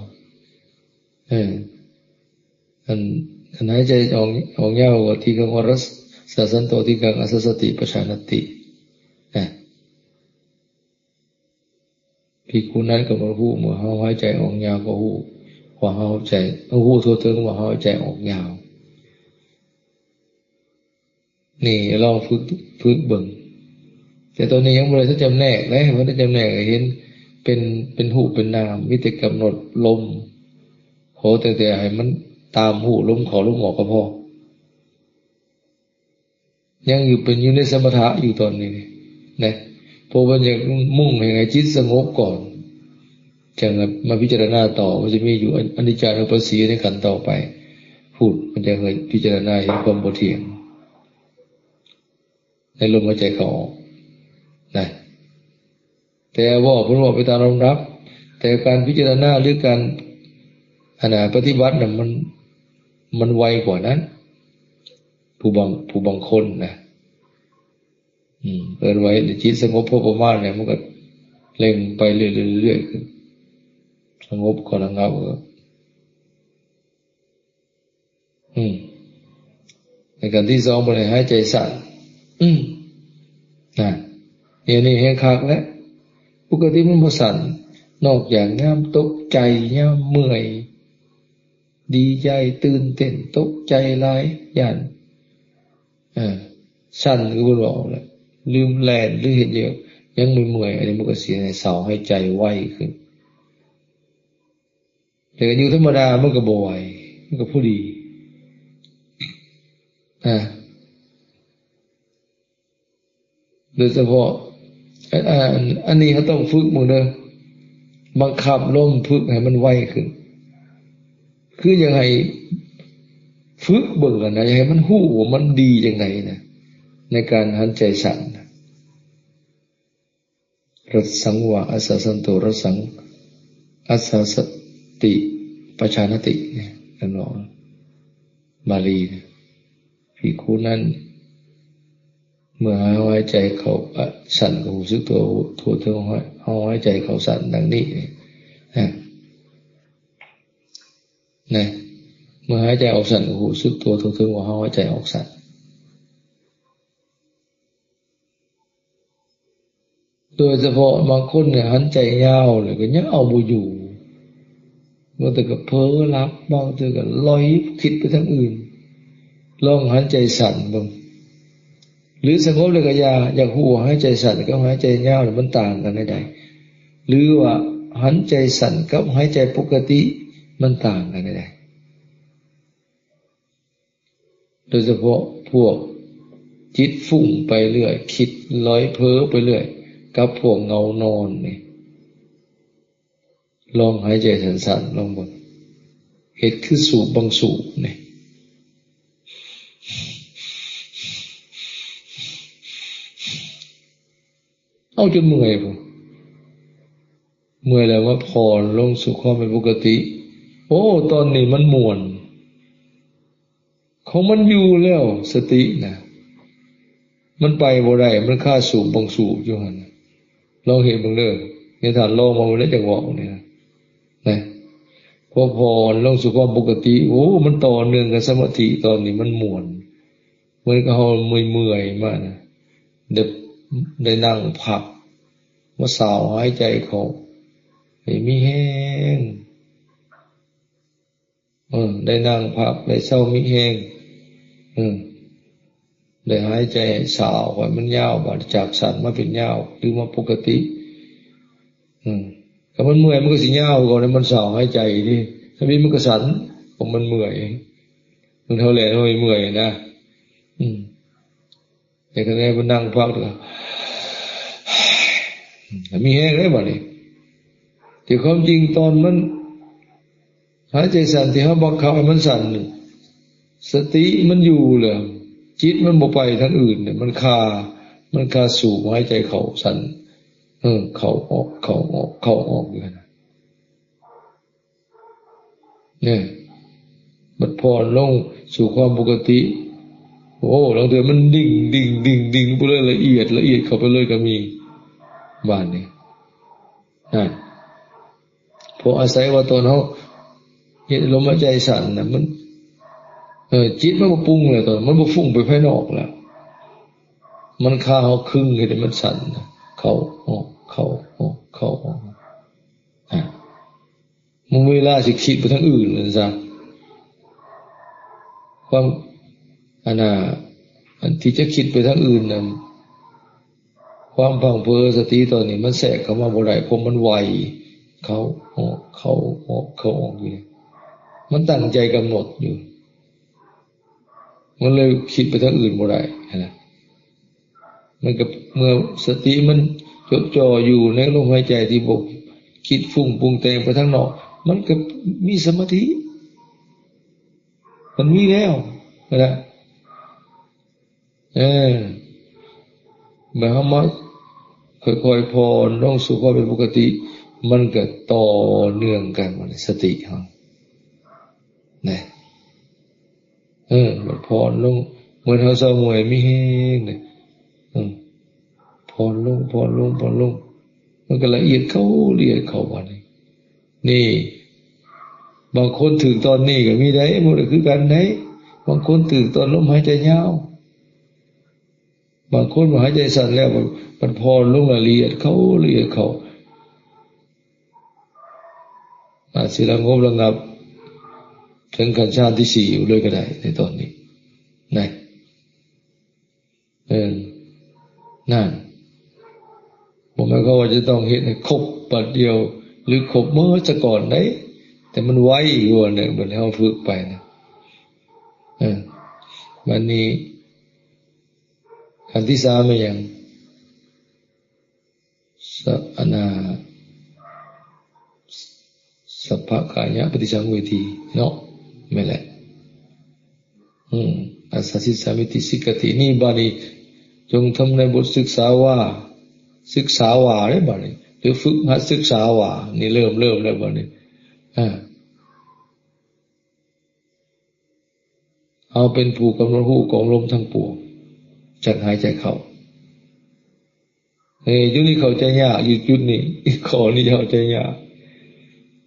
อันหายใจออกยาวกว่าที่กังวรสสันโตที่กังอสสติปชานติภิกขุนั้นก็มาพูดเมื่อหายใจออกยาวก็หูว่าหายใจหูทั่วถึงว่าหายใจออกยาวนี่ลองฝึกเบิ่งแต่ตอนนี้ยังไม่ได้จำแนกนะไม่ได้จำแนกเห็นเป็นหูเป็นนามวิธีกำหนดลมขอแต่ให้มันตามหูลมขอลมออกก็พอยังอยู่ในสมถะอยู่ตอนนี้นะพอมันอยากมุ่งให้จิตสงบก่อนจะมาพิจารณาต่อมันจะมีอยู่อนิจจานุปัสสีในขันธ์ต่อไปพูดมันจะเคยพิจารณาเห็นความบ่เที่ยงในลมหายใจเข้าออกนะแต่ว่าผมบอกไปตามลำดับแต่การพิจารณาหรือการปฏิบัติน่ะมันไวกว่านั้นผู้บางคนนะเกินไว้จิตสงบพอประมาณเนี่ยมันก็เล่งไปเรื่อยๆขึ้นสงบก็ระงับในการที่สองบริหายใจสั่นนี่แห้งคักแล้วปกติมันบ่สั่นนอกจากย่ามตกใจย่ามเมื่อยดีใจตื่นเต้นตกใจหลายอย่างสั่นก็บ่บอกแล้วลืมแลนหรือเห็นเยอะยังไม่เมื่อยอันนี้มันก็เสียในเสาให้ใจไวขึ้นแต่อยู่ธรรมดามันก็บ่ไหวมันก็ผู้ดีโดยเฉพาะอันนี้เขาต้องฝึกมึงเด้อบังคับลมฝึกให้มันไวขึ้นคือยังไงฝึกเบิ่งกันนะยังไงมันหู้ว่ามันดียังไงนะในการหายใจสั่นรัสสังวาอัสสสันโตรัสสังอัสสติปชานติเนี่ยนั่นหรอบาลีนะภิกขุนั้นเมื่อหายใจเข้าสั่นก็รู้สึกตัวทั่วถึงหายใจเข้าสั่นดังนี้นะเมื่อหายใจออกสั่นก็รู้สึกตัวทั่วถึงว่าหายใจออกสั่นโดยเฉพาะบางคนเนี่ยหันใจยาวเลยก็ยังเอาบ่อยู่บางทีก็เพ้อรับบางทีก็ลอยคิดไปทางอื่นลองหันใจสั่นบ้างหรือสงบเลยก็อยากหูหายใจสั่นกับหายใจยาวมันต่างกันได้หรือว่าหันใจสั่นกับหายใจปกติมันต่างกันได้โดยเฉพาะพวกจิตฟุ้งไปเรื่อยคิดลอยเพ้อไปเรื่อยกับพวกเงานอนนี่ลองหายใจสั่นๆลองบ่เฮ็ดคือสูบบางสูบนี่เอาจนเมื่อยผมเมื่อยแล้วว่าพอลงสู่ความเป็นปกติโอ้ตอนนี้มันม่วน ของมันอยู่แล้วสตินะมันไปบ่ได้มันค่าสูบบังสูบอยู่หั่นลองเห็นเบิ่งเด้อเนี่ยถ้าลองมาบ่ได้จังหวะเนี่ยนะพอลงสู่ความปกติโอ้มันต่อเนื่องกับสมาธิตอนนี้มันม่วนเหมือนกับเฮาเมื่อยๆมานะได้นั่งพักว่าสาวหายใจเขาให้มีแห้งได้นั่งพักได้เศร้ามีแห้งได้หายใจสาวไว้มันยาวบัดจากสั้นมาเป็นยาวหรือมาปกติถ้ามันเมื่อยมันก็สิยาวก่อนแล้วมันสาวหายใจดิถ้ามีมันก็สั้นผมมันเมื่อยมันเท่าแหล่มันเมื่อยนะแต่ก็ได้มันนั่งพักแล้วมีแห้งได้บ่นี่ที่ความจริงตอนมันหายใจสั่นที่เขาบังคับให้มันสั่นสติมันอยู่เลยจิตมันบ่ไปทางอื่นเนี่ยมันคาสูบหายใจเข้าสั่นเข้าออกเข้าออกเข้าออกอยู่นะเนี่ยมันพอลงสู่ความปกติโอ้แล้วเดี๋ยวมันดิ่งไปเลยละเอียดเข้าไปเลยก็มีบ้านนี้พออาศัยว่าตอนเขาเห็นลมหายใจสั่นน่ะมันจิตมันบ่ปรุงเลยตอนมันบ่ฟุ้งไปภายนอกแล้วมันคาเฮาครึ่งให้มันสั่นเข้าออกเข้าออกเข้าออกมันเวลาสิคิดไปทางอื่นเลยซะความอันที่จะคิดไปทางอื่นน่ะความพังเพ้อสติตอนนี้มันแทรกเข้ามาบ่ได้เพราะมันไวเข้าออกเข้าออกเข้าออกอยู่มันตั้งใจกำหนดอยู่มันเลยคิดไปทางอื่นบ่ได้นะมันก็เมื่อสติมันจดจ่ออยู่ในลมหายใจที่บ่คิดฟุ้งปรุงแต่งไปทางนอกมันก็มีสมาธิมันมีแล้วนะแบบว่าค่อยๆพอลงสู่ความเป็นปกติมันก็ต่อเนื่องกันมันสติเฮานะมันพอลงเหมือนเฮาเศร้ามวยมีแฮงเนี่ยพอลงมันก็ละเอียดเข้าบัดนี้นี่บางคนถึงตอนนี้ก็มีได้บ่ได้คือกันไหนบางคนถึงตอนลมหายใจยาวบางคนหายใจสั้นแล้วมันพอลงละเอียดเข้าอาจสิระงับถึงขั้นฌานที่ 4อยู่เลยก็ได้ในตอนนี้นะนั่นผมหมายความว่าจะต้องเฮ็ดให้ครบปัดเดียวหรือครบเมื่อซะก่อนได้แต่มันไวอยู่เนี่ยเหมือนเฮาฝึกไปนะวันนี้ขั้นที่ 3เป็นหยังสัพพกายะปฏิสังเวทีเนาะไม่แหละอาสาสิสามิติสิกตินี่บาลีจงทำในบทศึกษาว่าได้บาลีหรือฝึกหัดศึกษาว่านี่เริ่มแล้วบาลีเอาเป็นผู้กำหนดรูปของลมทั้งปวงจากหายใจเข้ายุคนี้เข้าใจยากยุคนี้ข้อนี้เข้าใจยาก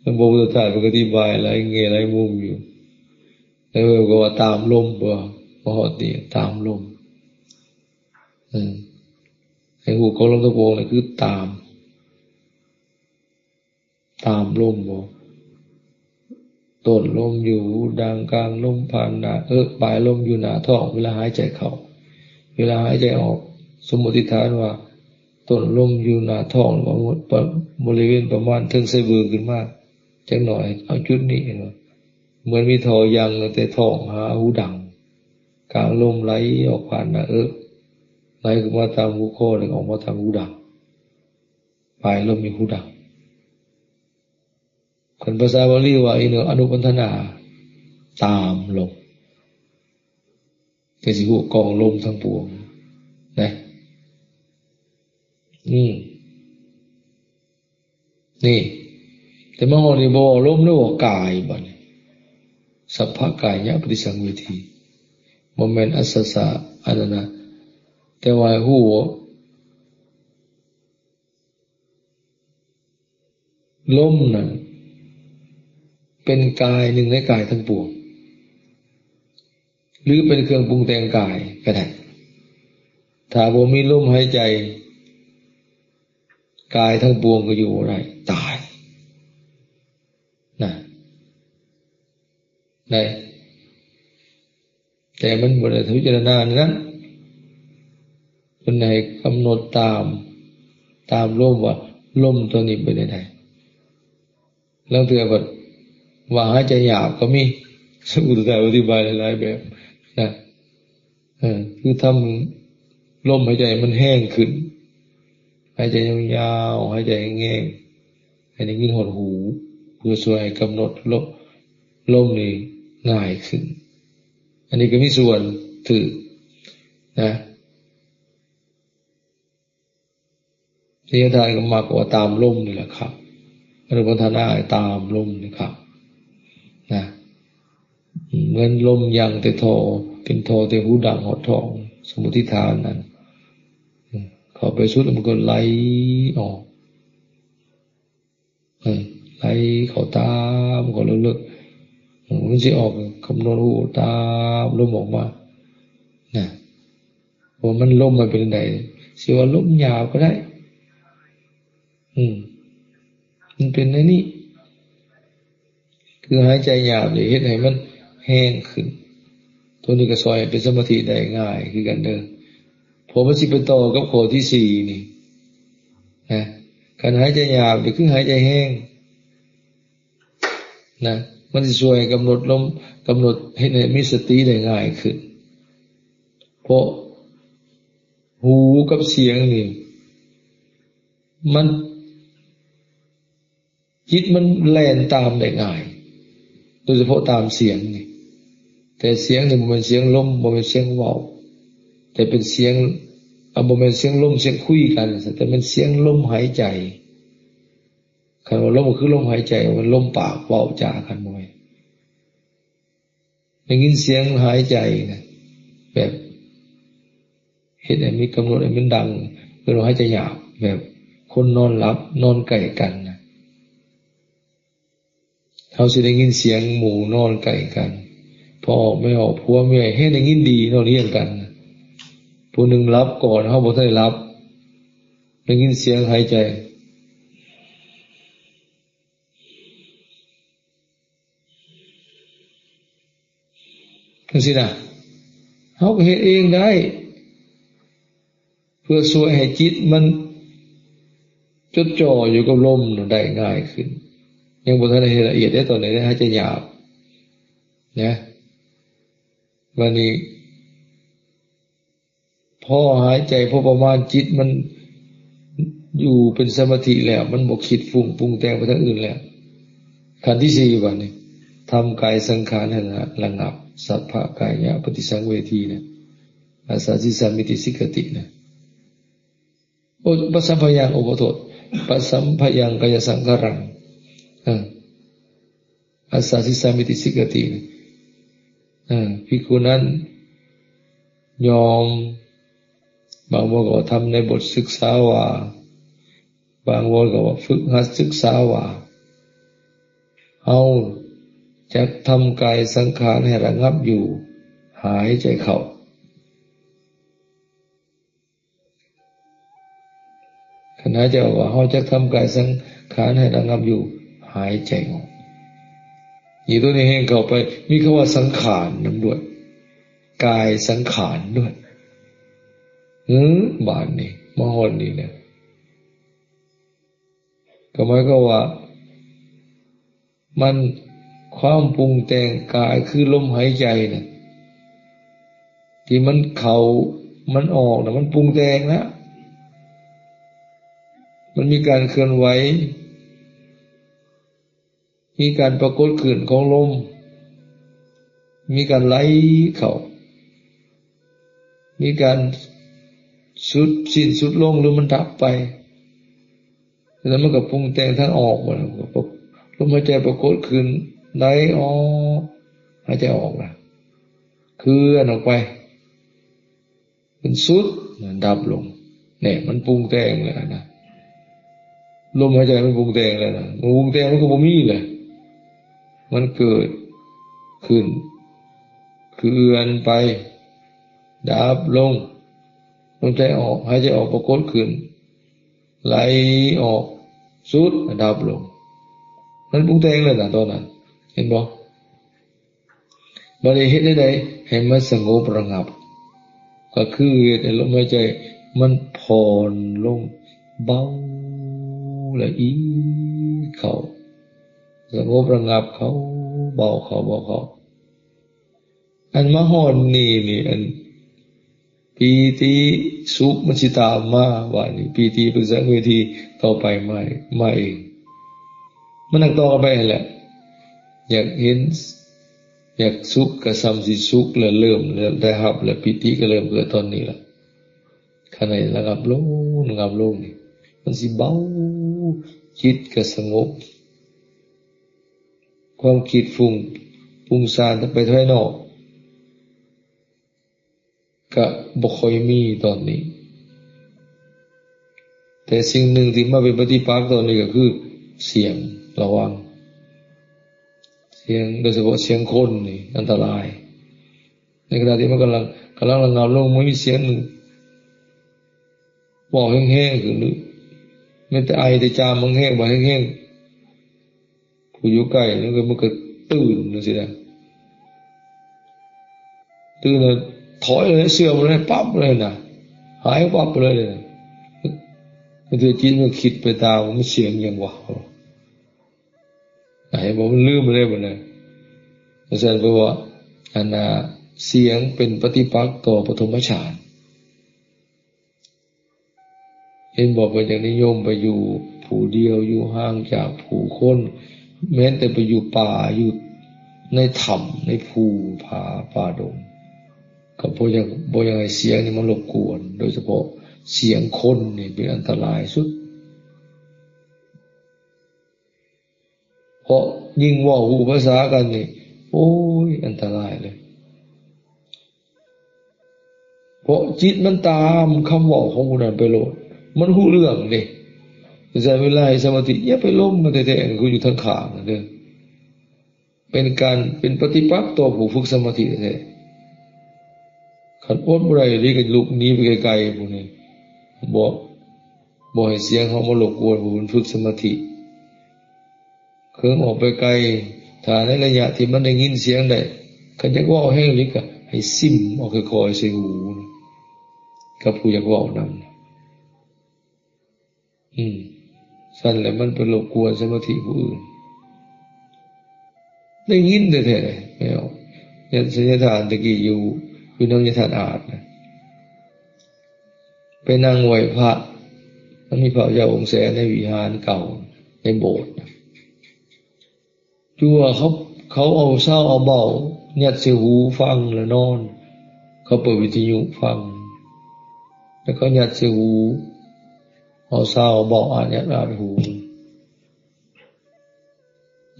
พระพุทธเจ้าอธิบายหลายแง่หลายมุมอยู่แล้วก็ว่าตามลมบ่พอดีตามลมให้หูของลมทั้งปวงนี่คือตามลมบ่ต้นลมอยู่ดังกลางลมผ่านหน้าปลายลมอยู่หน้าท้องเวลาหายใจเข้าเวลาหายใจออกสมมติฐานว่าต้นลมอยู่หน้าท้องบริเวณประมาณถึงไส้เบือขึ้นมาจักหน่อยเอาจุดนี้เหมือนมีท่อยางแต่ท้องหาหูดังกลางลมไหลออกผ่านหน้าไหลขึ้นมาตามหูคอแล้วออกมาทางหูดังปลายลมมีหูดังคนภาษาบาลีว่าอนุปัฏฐนาตามลมแต่สิหูกองลมทั้งปวงนะนี่แต่มาฮอนี่บ่ลมหรือว่ากายบัดนี้สัพพกายะปฏิสังเวที บ่แม่นอัสสะอันนั้นนะแต่ว่าฮู้ลมนั่นเป็นกายหนึ่งในกายทั้งปวงหรือเป็นเครื่องปรุงแต่งกายก็ได้ถ้าบ่มีลมหายใจกายทั้งปวงก็อยู่บ่ได้ตายนะได้แต่มันบ่ได้พิจารณานั้นมันให้กำหนดตามลมว่าลมตัวนี้เป็นยังไงแล้วเถื่อว่าหายใจหยาบก็มีสมุทรอธิบายหลายแบบนะคือทำลมหายใจมันแห้งขึ้นหายใจยาวๆหายใจแง่งให้ได้ยินหดหูเพื่อช่วยกำหนดลมนี่ง่ายขึ้นอันนี้ก็มีส่วนถือนะที่ทานก็มากกว่าตามลมนี่แหละครับอนุปัฏฐานาตามลมนี่ครับนะเหมือนลมยังแต่โทเป็นโทแต่หูดังหดทองสมุทิฐานนั้นเข้าไปสุดมันก็ไหลออกไหลเข้าตามก็เลิกมันจะออกคำนวณหูตามลมออกมานะว่ามันลมมันเป็นไงสิว่าลมยาวก็ได้มันเป็นในนี้คือหายใจหยาบเลยเฮ็ดให้มันแห้งขึ้นตัวนี้ก็ซอยเป็นสมาธิได้ง่ายคือกันเด้อพอมันสิไปต่อกับข้อที่สี่นี่นะการหายใจหยาบหรือคือหายใจแห้งนะมันจะช่วยกำหนดลมกำหนดให้มีสติได้ง่ายขึ้นเพราะหูกับเสียงนี่มันจิตมันแล่นตามได้ง่ายโดยเฉพาะตามเสียงนี่แต่เสียงนี่มันเป็นเสียงลมมันเป็นเสียงเว้าแต่เป็นเสียงมันเป็นเสียงลมเสียงคุยกันแต่เป็นเสียงลมหายใจคำว่าลมคือลมหายใจมันลมปากเว้าจากันบ่อยได้ยินเสียงหายใจนะแบบเฮ็ดให้มีกำหนดให้มันดังคือเราหายใจหยาบแบบคนนอนหลับนอนใกล้กันนะเขาสิได้ยินเสียงหมู่นอนใกล้กันพอออกไม่ออกผัวเมียให้ได้ยินดีนอนเรียงกันผู้หนึ่งรับก่อนเขาบ่ทันได้รับได้ยินเสียงหายใจจังซี่นะเขาก็เฮ็ดเองได้เพื่อช่วยให้จิตมันจดจ่ออยู่กับลมได้ง่ายขึ้นยังบ่ทันได้ละเอียดได้ตอนไหนได้หายใจหยาบนะวันนี้พอหายใจพอประมาณจิตมันอยู่เป็นสมาธิแล้วมันบ่คิดฟุ้งปรุงแต่งไปทางอื่นแล้วขั้นที่สี่วันนี้ทำกายสังขารให้ระงับสัพพะกายะปฏิสังเวทีนะอาสาสิสามิติสิกตินะปัสสัมภยังโอปโทษปัสสัมภยังกายสังขารังอาสาสิสามิติสิกติภิกขุนั้นยอมบางวรก็ทำในบทศึกษาว่าบางวรก็ว่าฝึกหัดศึกษาว่าเอาจะทำกายสังขารให้ระงับอยู่หายใจเข้าขณะจะว่าเขาจะทำกายสังขารให้ระงับอยู่หายใจออกอีตัวนี้ให้เข้าไปมีคำว่าสังขารนั่นด้วยกายสังขารด้วยบาทนี่มหอนนี่เนี่ยก็หมายก็ว่ามันความปรุงแต่งกายคือลมหายใจนะที่มันเข้ามันออกนะมันปรุงแต่งนะมันมีการเคลื่อนไหวมีการปรากฏขึ้นของลมมีการไหลเข้ามีการสุดสิ้นสุดลงหรือมันดับไปแล้วมันก็ปรุงแต่งทั้งออกหมดลมหายใจปรากฏขึ้นไหลออกหายใจออกนะ เคลื่อนออกไปเป็นสุดมันดับลงเนี่ยมันปรุงแต่งแล้วนะลมหายใจมันปรุงแต่งแล้วนะมันปรุงแต่งมันก็บ่มีเลยมันเกิดขึ้นเคลื่อนไปดับลงลมใจออกหายใจออกปรากฏขึ้นไหลออกสุดดับลงมันปรุงแต่งเลยนะตอนนั้นเห็นบ่บริเหตุใดให้มันสงบระงับก็คือลมหายใจมันผ่อนลงเบาละเอียดเข้าสงบระงับเขาเบาเขาเบาเขาอันมหอนนี่อันปีติสุขมันสิตามมาว่านี่ปีติเป็นสังเวทีต่อไปไม่เองมันนั่งต่อไปแหละอยากเห็นอยากสุขก็ซ้ำสิสุขแล้วเริ่มแล้วได้รับแล้วปีติก็เริ่มเกิดตอนนี้ล่ะขณะระงับลงนี่มันสิเบาจิตก็สงบความคิดฟุ้งซ่านไปภายนอกก็บ่ค่อยมีตอนนี้แต่สิ่งหนึ่งที่มาเป็นปฏิปักษ์ตอนนี้ก็คือเสียงระวังเสียงโดยเฉพาะเสียงคนนี่อันตรายในขณะที่มันกำลังระงับลงไม่มีเสียงหนึ่งบอกแห้งๆคือไม่แต่ไอแต่จามมันแห้งบอกแห้งๆผู้อยู่ใกล้แล้วมันก็ตื่นนะสินะตื่นแล้วถอยเลยเสื่อมเลยปั๊บเลยนะหายปั๊บเลยนะมันจะจิตมันคิดไปตามมันเสียงอย่างวะไหนบอกมันลืมไปเลยหมดเลยอาจารย์บอกว่าอันน่ะเสียงเป็นปฏิปักษ์ต่อปฐมฌานเห็นบอกว่าอย่างนิยมไปอยู่ผู้เดียวอยู่ห่างจากผู้คนแม้แต่ไปอยู่ป่าอยู่ในถ้ำในภูป่าดงก็บ่อยากให้เสียงนี่มันรบกวนโดยเฉพาะเสียงคนนี่เป็นอันตรายสุดเพราะยิ่งว่าหูภาษากันนี่โอ้ยอันตรายเลยเพราะจิตมันตามคำว่าของผู้นั้นไปโลดมันหูเรื่องนี่ใจเวลาสมาธิอย่าไปล้มมันแท้ๆกูอยู่ทางข้างนั่นเด้อเป็นปฏิปักษ์ต่อผู้ฝึกสมาธิแท้ขันอดบ่ได้นี่ก็ลุกหนีไปไกลๆพวกนี้บ่ให้เสียงเขามารบกวนผู้ฝึกสมาธิเครื่องออกไปไกลถ้าในระยะที่มันได้ยินเสียงได้คันอยากเว้าแห้งลิกก็ให้ซิมออกค่อยๆใส่หูกับผู้อยากเว้านำสั่นแหละมันเป็นรบกวนสมาธิผู้อื่นได้ยินแท้ๆไม่เอาอย่างสัญญาทานตะกี้อยู่นั่งยทานอาจนะไปนั่งไหว้พระมันมีพระเจ้าองค์แสนในวิหารเก่าในโบสถ์จั่วเขาเอาเศร้าเอาเบายัดใส่หูฟังแล้วนอนเขาเปิดวิทยุฟังแล้วก็ยัดใส่หูเอาเศร้าเอาเบายัดอาดหู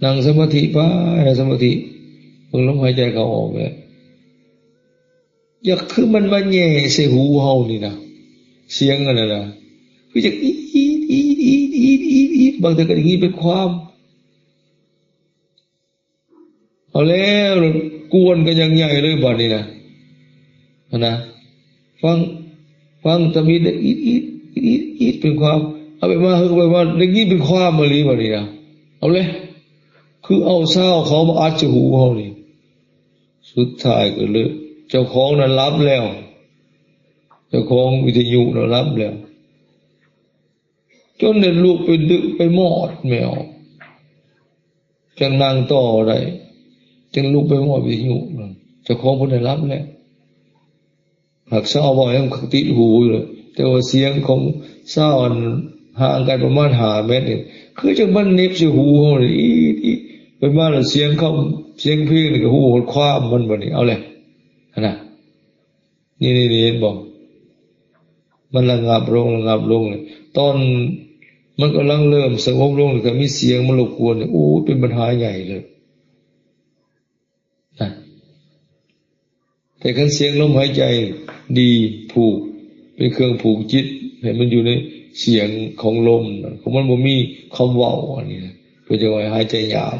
นั่งสมาธิไปสมาธิเพิ่งลมหายใจเข้าออกเลยอยากคือมันมาแย่ใส่หูเฮานี่นะเสียงอะไรนะคือจะอีบางทีก็อย่างนี้เป็นความเอาแล้วกวนกันยังใหญ่เลยบ่นี้นะฟังตะมีได้อีเป็นความเอาไปมาอย่างนี้เป็นความมาลีบ่นี้นะเอาเลยคือเอาเศร้าเขามาอัดใส่หูเฮานี่สุดท้ายก็เลยเจ้าของนั้นรับแล้วเจ้าของวิทยุนั้นรับแล้วจนเนี่ยลูกไปดึกไปมอดแมวจังนั่งต่อได้จังลูกไปมอดวิทยุเจ้าของคนนั้นรับแล้วหักเศร้าบ่อยให้มันติดหูเลยแต่ว่าเสียงของเศร้าห่างกันประมาณ5 เมตรนี่คือจังมันเน็บใส่หูเฮานี่ไปมาแล้วเสียงเพลงนี่ก็หูหดความมันบ่นี่เอาเลยนะนี่เห็นบอกมันระงับลงเลยตอนมันกำลังเริ่มสงบลงก็มีเสียงมารบกวนโอ้เป็นปัญหาใหญ่เลยนะ แต่คันเสียงลมหายใจดีผูกเป็นเครื่องผูกจิตให้มันอยู่ในเสียงของลมของมันบ่มีคำเว้าอันนี้นะเพื่อจะให้หายใจหยาบ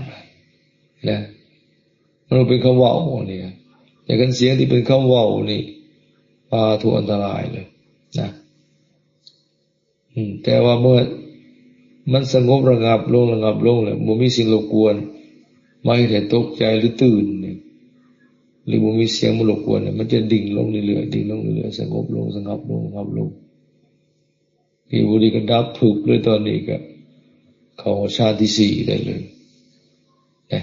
นะมันเป็นคำเว้าอันนี้แต่คันเสียงที่เป็นคำเว้านี่พาทุกอันตรายเลยนะแต่ว่าเมื่อมันสงบระงับลงแล้วบ่มีสิ่งรบกวนไม่ให้ตกใจหรือตื่นหรือบ่มีเสียงมารบกวนมันจะดิ่งลงเรื่อยๆดิ่งลงเรื่อยๆสงบลงสงบลงที่บุรีก็ดับถูกเลยตอนนี้ก็เข้าฌานที่ 4ได้เลยนะ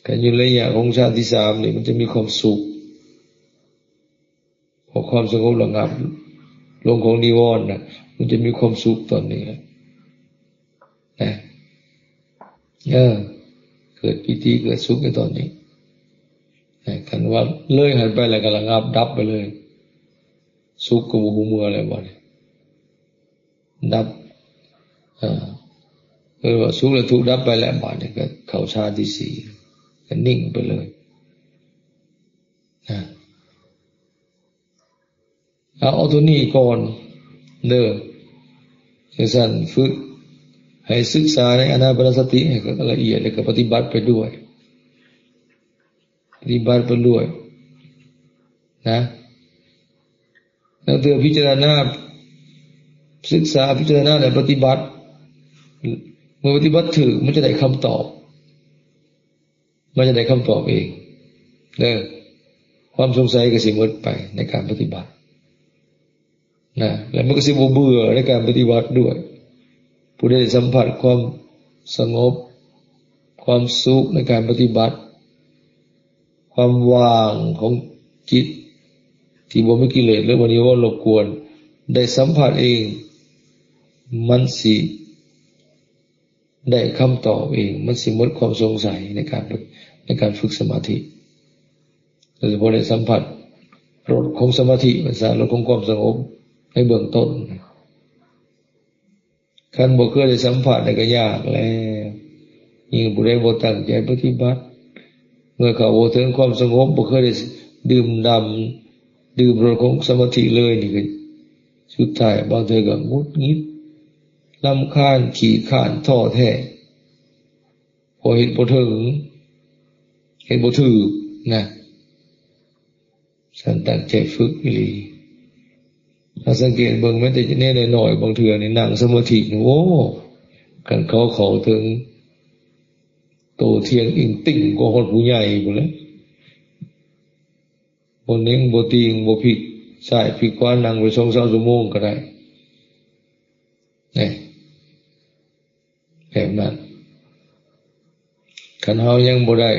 การอยู่ระยะของฌานที่ 3นี่มันจะมีความสุขพอความสงบระงับลงของนิวรณ์น่ะมันจะมีความสุขตอนนี้นะเกิดปิติเกิดสุขในตอนนี้คันว่าเลยหันไปแล้วก็ระงับดับไปเลยสุขกับบ่ฮู้เมื่ออะไรบ่เนี่ยดับว่าสุขและทุกข์ดับไปแล้วบาดนี้ก็เข้าฌานที่ 4ก็นิ่งไปเลยเอาตัวนี้ก่อนเด้อสั่นฝึกให้ศึกษาในอานาปานสติให้ละเอียดแล้วก็ปฏิบัติไปด้วยนะแล้วเธอพิจารณาศึกษาพิจารณาและปฏิบัติเมื่อปฏิบัติถึงมันจะได้คำตอบเองเด้อความสงสัยก็สิหมดไปในการปฏิบัตินะแล้วมันก็สิบ่เบื่อในการปฏิบัติด้วยผู้ได้สัมผัสความสงบความสุขในการปฏิบัติความว่างของจิตที่บ่มีกิเลสหรือบ่มีว่ารบกวนได้สัมผัสเองมันสิได้คำตอบเองมันสิหมดความสงสัยในการฝึกสมาธิโดยเฉพาะได้สัมผัสรสของสมาธิมันสารรสของความสงบในเบื้องต้นคันบ่เคยได้สัมผัสได้ก็ยากแล้วยิ่งผู้ใดบ่ตั้งใจปฏิบัติเมื่อเขาบ่ถึงความสงบบ่เคยได้ดื่มรสของสมาธิเลยนี่ก็สุดท้ายบางเทื่อก็งุดงิดรำคาญขี้คร้านท้อแท้พอเห็นบ่ถึงเห็นบ่ถูกนะฉันตั้งใจฝึกอีหลีถ้าสังเกตเบิ่งแม้แต่แน่ๆน้อยบางเทื่อนี่นั่งสมาธิโอ้กันเขาถึงโตเทียงอิงติ่งกว่าคนผู้ใหญ่พุ่นแหละบ่เน่งบ่ติงบ่พลิกซ้ายพลิกขวานั่งไป 2-3 ชั่วโมงก็ได้แบบนั้นคันเฮายังบ่ได้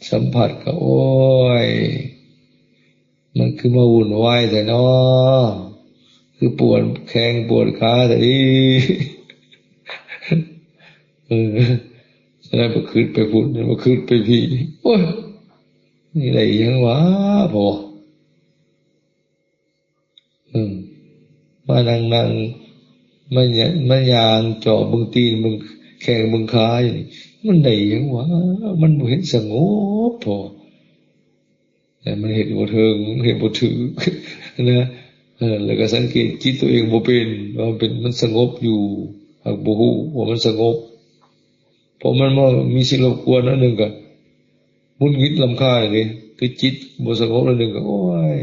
สัมผัสก็โอ้ยมันคือมาวุ่นวายแต่น้อคือปวดแข้งปวดขาแต่จะได้บ่คิดไปพุ่นบ่คิดไปพี่โอ้ยนี่ได้ยังวะพอมานั่งมันยางจ่อบึงตีนมึงแข้งมึงขาอยู่นี่มันได้ยังวะมันบ่เห็นสงบพอแต่มันเห็นบ่ถึงเห็นบ่ถือนะแล้วก็สังเกตจิตตัวเองบ่เป็นว่ามันสงบอยู่หากบ่ฮู้ว่ามันสงบพอมันมีสิ่งรบกวนอันนึงก็มุนงิดรำคาญนี่คือจิตบ่สงบอันนึงก็โอ้ย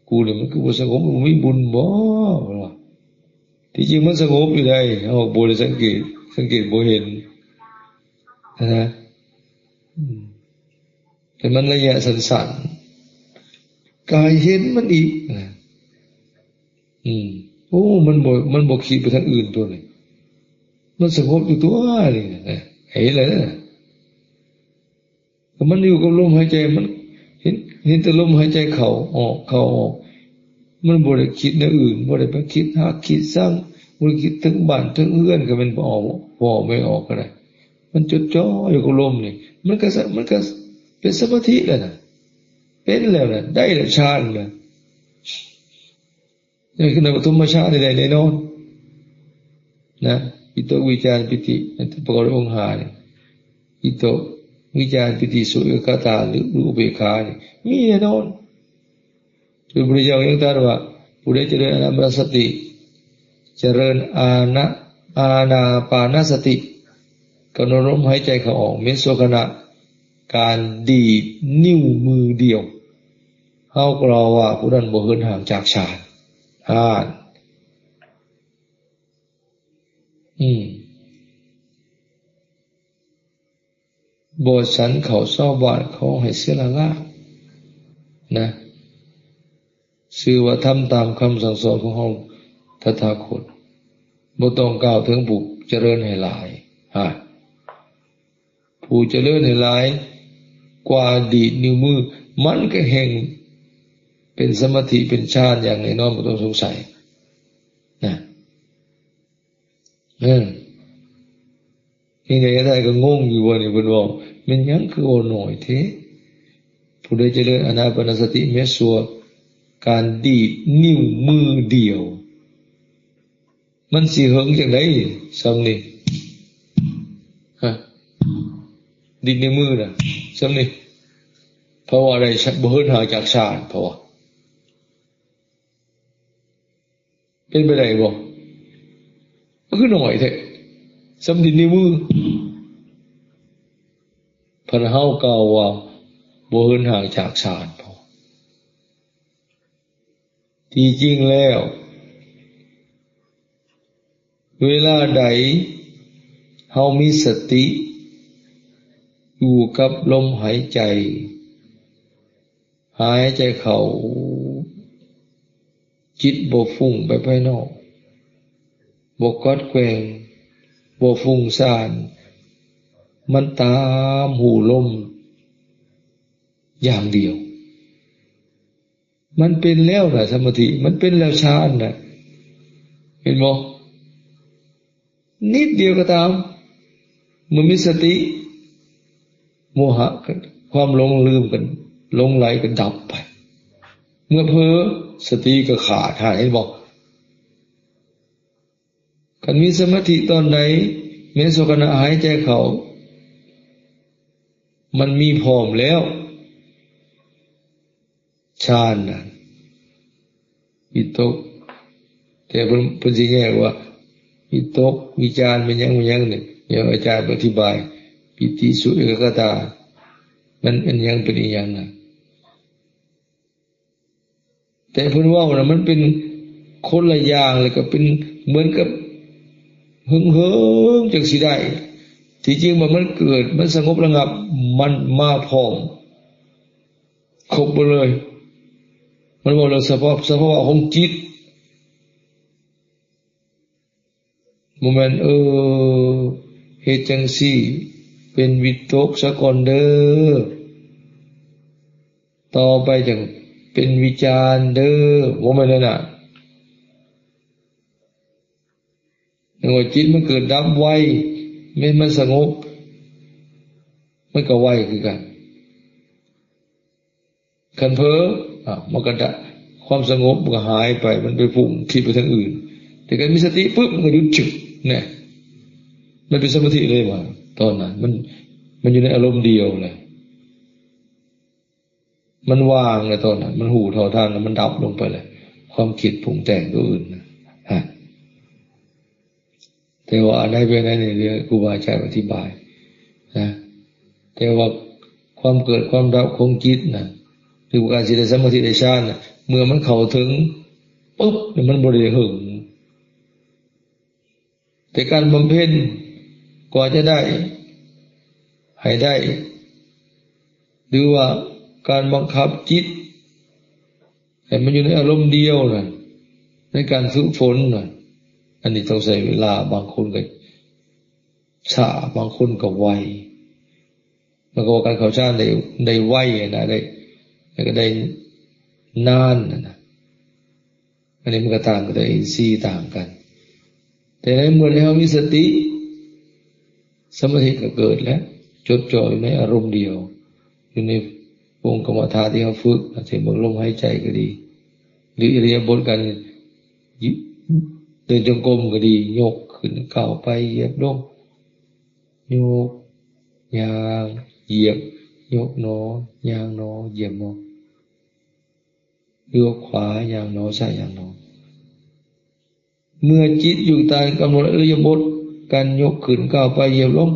กูนี่มันคือบ่สงบมันมีบุญบ่ที่จริงมันสงบอยู่ได้เฮาบ่ได้สังเกตบ่เห็นนะแต่มันระยะสั้นๆกายเห็นมันอีกโอ้มันบ่คิดไปทางอื่นตัวนี้มันสงบอยู่ตัวนี่เห็นเลยนะมันอยู่กับลมหายใจมันเห็นแต่ลมหายใจเข้าออกมันบ่ได้คิดในอื่นบ่ได้ไปคิดหาคิดสร้างบ่ได้คิดถึงบ้านถึงเรือนก็เป็นบ่ไม่ออกก็ได้มันจดจ่ออยู่กับลมนี่มันก็เป็นสมาธิแล้วนะเป็นแล้วนะได้แล้วฌานแล้วนี่คือในปฐมฌานได้แน่นอนนะอิโตวิจารปิติประกอบด้วยองค์5เนี่ยอิโต วิจารปิติสุขเอกตาหรืออุเบกขานี่มีแน่นอนพระพุทธเจ้ายังตรัสว่าผู้ใดเจริญอานาปานสติเจริญอานาปานสติกำหนดลมหายใจเข้าออกเมโสขณะการดีดนิ้วมือเดียวเฮากล่าวว่าผู้นั้นบ่เหินห่างจากฌานบ่ฉันเขาเศร้าบ้านเขาให้เสียละล่านะชื่อว่าทำตามคำสั่งสอนของเฮาตถาคตบ่ต้องกล่าวถึงผู้เจริญให้หลายผู้เจริญให้หลายกว่าดีดนิ้วมือมันก็แห่งเป็นสมาธิเป็นฌานอย่างแน่นอนบ่ต้องสงสัยนะยังไงได้ก็งงอยู่ว่านี่เพิ่นว่ามันยังคือว่าน้อยแท้ผู้ใดเจริญอานาปานสติแม้สัวการดีดนิ้วมือเดียวมันสิเหิงจังได๋ซ้ำนี่ดีดนิ้วมือน่ะซ้ำนี่เพราะว่าได้บ่เหินห่างจากฌานเพราะว่าเป็นไปได้บ่มันคือน้อยแท้สำดินนิ้วมือพันเฮากล่าวว่าบ่เหินห่างจากฌานพอที่จริงแล้วเวลาใดเฮามีสติอยู่กับลมหายใจหายใจเข้าจิตบ่ฟุ้งไปภายนอกบ่กอดแกว่งบ่ฟุ้งซ่านมันตามหูลมอย่างเดียวมันเป็นแล้วนะสมาธิมันเป็นแล้วฌานนะเห็นบ่นิดเดียวก็ตามเมื่อมีสติโมหะความหลงลืมกันหลงไหลกันดับไปเมื่อเพ้อสติก็ขาดหายเห็นบ่การมีสมาธิตอนไหนเมโสขณะหายใจเข้ามันมีพร้อมแล้วฌานน่ะวิตกแต่เพิ่นสิแยกว่าวิตกวิจารเป็นหยังนี่อย่างอาจารย์อธิบายปิติสุขเอกตามันเป็นหยังเป็นอีหยังน่ะแต่เพิ่นว่ามันเป็นคนละอย่างเลยก็เป็นเหมือนกับหึงจังสิได้ที่จริงมันเกิดมันสงบระงับมันมาพร้อมครบหมดเลยมันบอกเราสภาวะของจิตโมเมนต์เฮ็ดจังซี่เป็นวิตกซะก่อนเด้อต่อไปจังเป็นวิจารเด้อโมเมนต์นั่นน่ะว่าจิตมันเกิดดับไวมันสงบมันก็ไวคือกันคันเพ้อมันก็ได้ความสงบมันก็หายไปมันไปฟุ้งคิดไปทางอื่นแต่การมีสติปุ๊บมันก็หยุดจึกเนี่ยมันเป็นสมาธิเลยว่าตอนนั้นมันอยู่ในอารมณ์เดียวเลยมันว่างเลยตอนนั้นมันหูเท่าทางแล้วมันดับลงไปเลยความคิดปรุงแต่งตัวอื่นแต่ว่าอะไรเป็นอะไรในเรื่องครูบาอาจารย์อธิบายนะแต่ว่าความเกิดความดับของจิตนะคือการสิได้สมาธิได้ฌานนะเมื่อมันเข้าถึงปุ๊บมันบ่ได้หึงแต่การบำเพ็ญกว่าจะได้ให้ได้หรือว่าการบังคับจิตให้มันอยู่ในอารมณ์เดียวนะในการฝึกฝนนะอันนี้ต้องใช้เวลาบางคนก็ช้าบางคนก็ไวแล้วก็การเข้าฌานได้ไวนะได้แล้วก็ได้นานนะอันนี้มันก็ต่างกันแต่อินทรีย์ต่างกันแต่ในเมื่อเรามีสติสมาธิก็เกิดแล้วจดจ่ออยู่ในอารมณ์เดียวอยู่ในวงกรรมฐานที่เราฝึกเช่นลมหายใจก็ดีหรืออิริยาบถการเดินจงกรมก็ดียกขึ้นก้าวไปเหยียบลงโยกย่าง เหยียบยกหนอย่างหนอเหยียบหนอยกขวาอย่างหนอซ้ายอย่างหนอเมื่อจิตอยู่ใต้กำหนดอิริยาบถการยกขึ้นก้าวไปเหยียบลง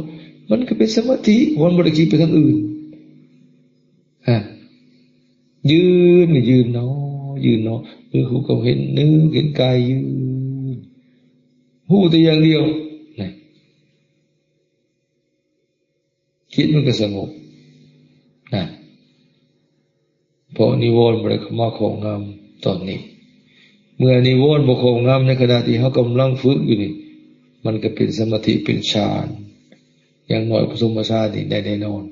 มันก็เป็นสมาธิมันบ่ได้คิดไปทางอื่นยืนยืนหนอยืนหนอคือหูก็เห็นเนื้อเห็นกายยืนหูแต่อย่างเดียวนะคิดมันก็สงบนะเพราะนิวรณ์บ่ได้เข้ามาครอบงำตอนนี้เมื่อนิวรณ์บ่ครอบงำในขณะที่เขากำลังฝึกอยู่นี่มันก็เป็นสมาธิเป็นฌานอย่างน้อยปฐมฌานนี่ได้แน่นอน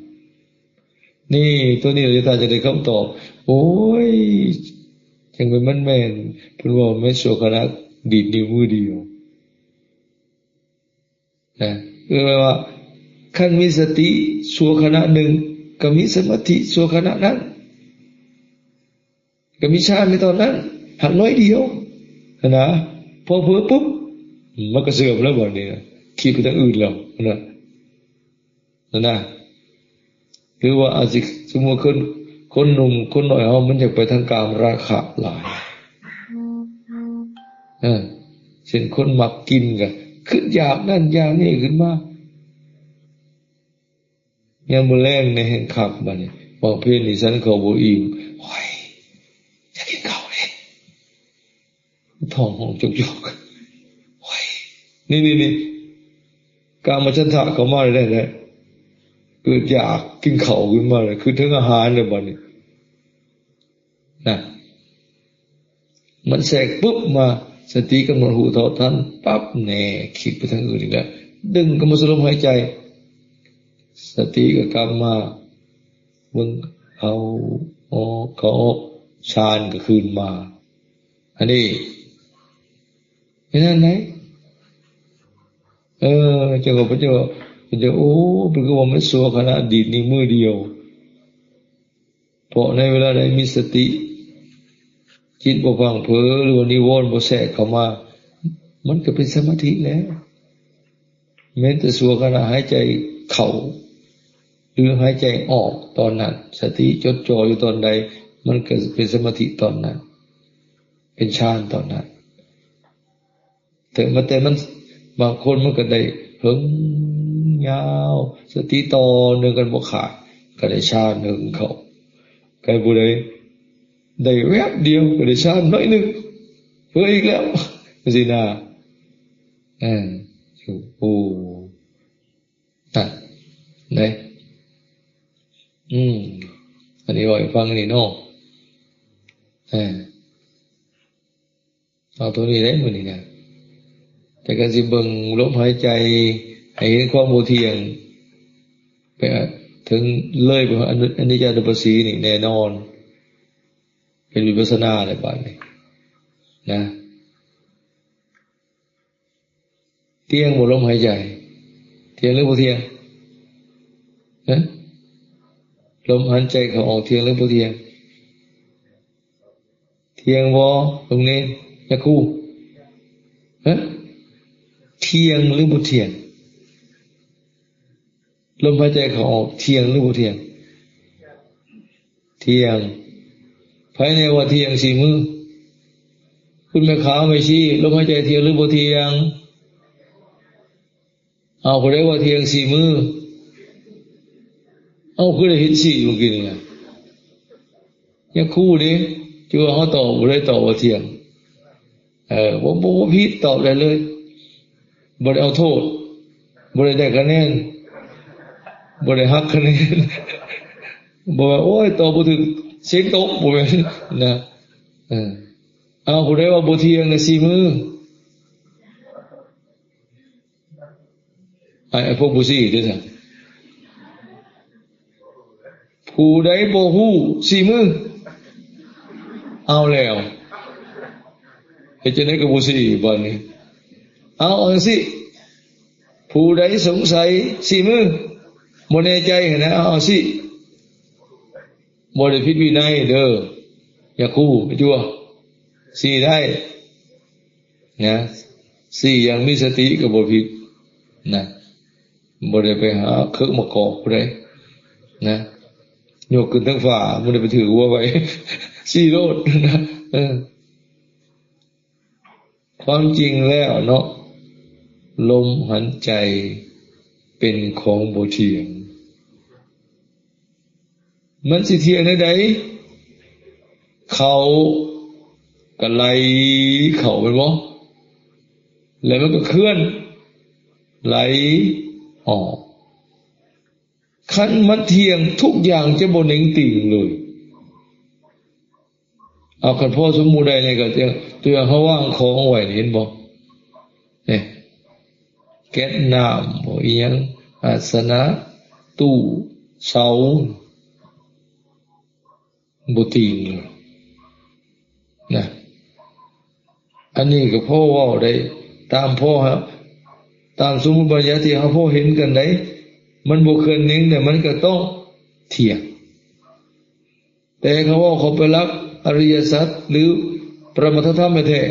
นี่ตัวนี้เราจะได้คำตอบโอ้ยจังเป็นมันแม่นเพิ่นว่าไม่ชั่วขณะดีดนิ้วมือเดียวนะคือว่าขั้นมีสติชั่วขณะหนึ่งก็มีสมาธิชั่วขณะนั้นก็มีฌานในตอนนั้นหักน้อยเดียวนะพอเผลอปุ๊บมันก็เสื่อมแล้วบ่เนี่ยคิดไปทางอื่นแล้วนะหรือว่าอาจจะสมมุติคนหนุ่มคนน้อยเฮามันอยากไปทางกามราคะหลายเช่นคนมักกินก็คืออยากนั่นอยากนี่ขึ้นมายามมื้อแลงในแห่งคักบัดนี้บางเพลนี่ฉันเขาบ่อิ่มโอ้ยจะกินข้าวเด้ท้องห้องจุกๆโอ้ยนี่กามฉันทะเข้ามาได้แหละเกิดอยากกินข้าวขึ้นมาเลยคือถึงอาหารเลยบัดนี้นะมันแทรกปุ๊บมาสติกำหนดหูเท่าทันปั๊บแน่คิดไปทางอื่นอีกแล้วดึงกำหนดลมหายใจสติก็กลับมาเบิ่งเอาออกเขาออกฌานก็คืนมาอันนี้เห็นไหมจังหวะพระเจ้าโอ้เป็นก็ว่าไม่สัวขณะดีดนิ้วมือเดียวเพราะในเวลาใดมีสติจิตบ่พังเผลอหรือว่านิวรณ์บ่แทรกเข้ามามันก็เป็นสมาธิแล้วแม้แต่สัวขณะหายใจเข้าหรือหายใจออกตอนนั้นสติจดจ่ออยู่ตอนใดมันก็เป็นสมาธิตอนนั้นเป็นฌานตอนนั้นแต่มันบางคนมันก็ได้เหิงยาวสติต่อเนื่องกันบ่ขาดก็ได้ฌานหนึ่งเขาใครผู้ใดได้แวบเดียวก็ได้ฌานน้อยหนึ่งเพิ่มอีกแล้วสินะโอ้ตัดได้อันนี้ว่าให้ฟังนี่เนาะเอาตัวนี้ได้มื้อนี้นะแต่การสิเบิ่งลมหายใจให้เห็นความบ่เที่ยงไปถึงเลยไปอนิจจานุปัสสีนี่แน่นอนเป็นวิปัสสนาอะไรบัดนี้นะเที่ยงบ่ลมหายใจเที่ยงหรือบ่เที่ยงลมหายใจเข้าออกเที่ยงหรือบ่เที่ยงเที่ยงบ่ตรงนี้นะครูเที่ยงหรือบ่เที่ยงลมหายใจเข้าออกเที่ยงหรือบ่เที่ยงเที่ยงภายในว่าเที่ยงสี่มือคุณแม่ขาวไม่ชี้ลมหายใจเที่ยงหรือบ่เที่ยงเอาคนได้ว่าเที่ยงสี่มือเอาคือได้เห็นสี่เมื่อกี้นี่ไงยังคู่นี้ที่ว่าเขาตอบบ่ได้ตอบว่าเที่ยงบ่ผิดตอบได้เลยบ่ได้เอาโทษบ่ได้คะแนนบ่ได้หักคะแนนบ่ว่าโอ้ยตอบบ่ถึงเสียงตกบ่แม่นนะเอาผู้ใดว่าบ่เที่ยงน่ะสี่มือไอ้พวกบ่ซี่ด้วยซั่นผู้ใดบ่ฮู้สี่มือเอาแล้วเฮ็ดจังได๋ก็บ่ซี่บัดนี้เอาจังซี่ผู้ใดสงสัยสี่มือบ่แน่ใจนะเอาสิบ่ได้ผิดวินัยเด้ออย่าคู่จั่วสี่ได้นะสี่อย่างมีสติก็บ่ผิดนะบ่ได้ไปหาเครื่องมากอกผู้ใด นะโยกขึ้นทั้งฝ่ามันได้ไปถือหัวไว้ซี่โลดนะความจริงแล้วเนาะลมหายใจเป็นของบ่เที่ยงมันสิเที่ยงได้ใดเขาก็ไหลเข้าไปบ่แล้วมันก็เคลื่อนไหลออกคันมันเที่ยงทุกอย่างจะบ่เน่งติ่งเลยเอาคันพ่อสมมุติใดเนี่ยก็ตัวเขาว่างของไว้เห็นบ่เนี่ยแก๊สน้ำบ่อีหยังอาสนะตู้เสาบ่ติ่งเลยนะอันนี้ก็พ่อเว้าได้ตามพ่อครับตามสมมุติบัญญัติที่เขาพ่อเห็นกันได้มันบ่เคลื่อนนิ่งแต่มันก็ต้องเที่ยงแต่เขาว่าเขาไปรับอริยสัจหรือประมัตถธรรมแท้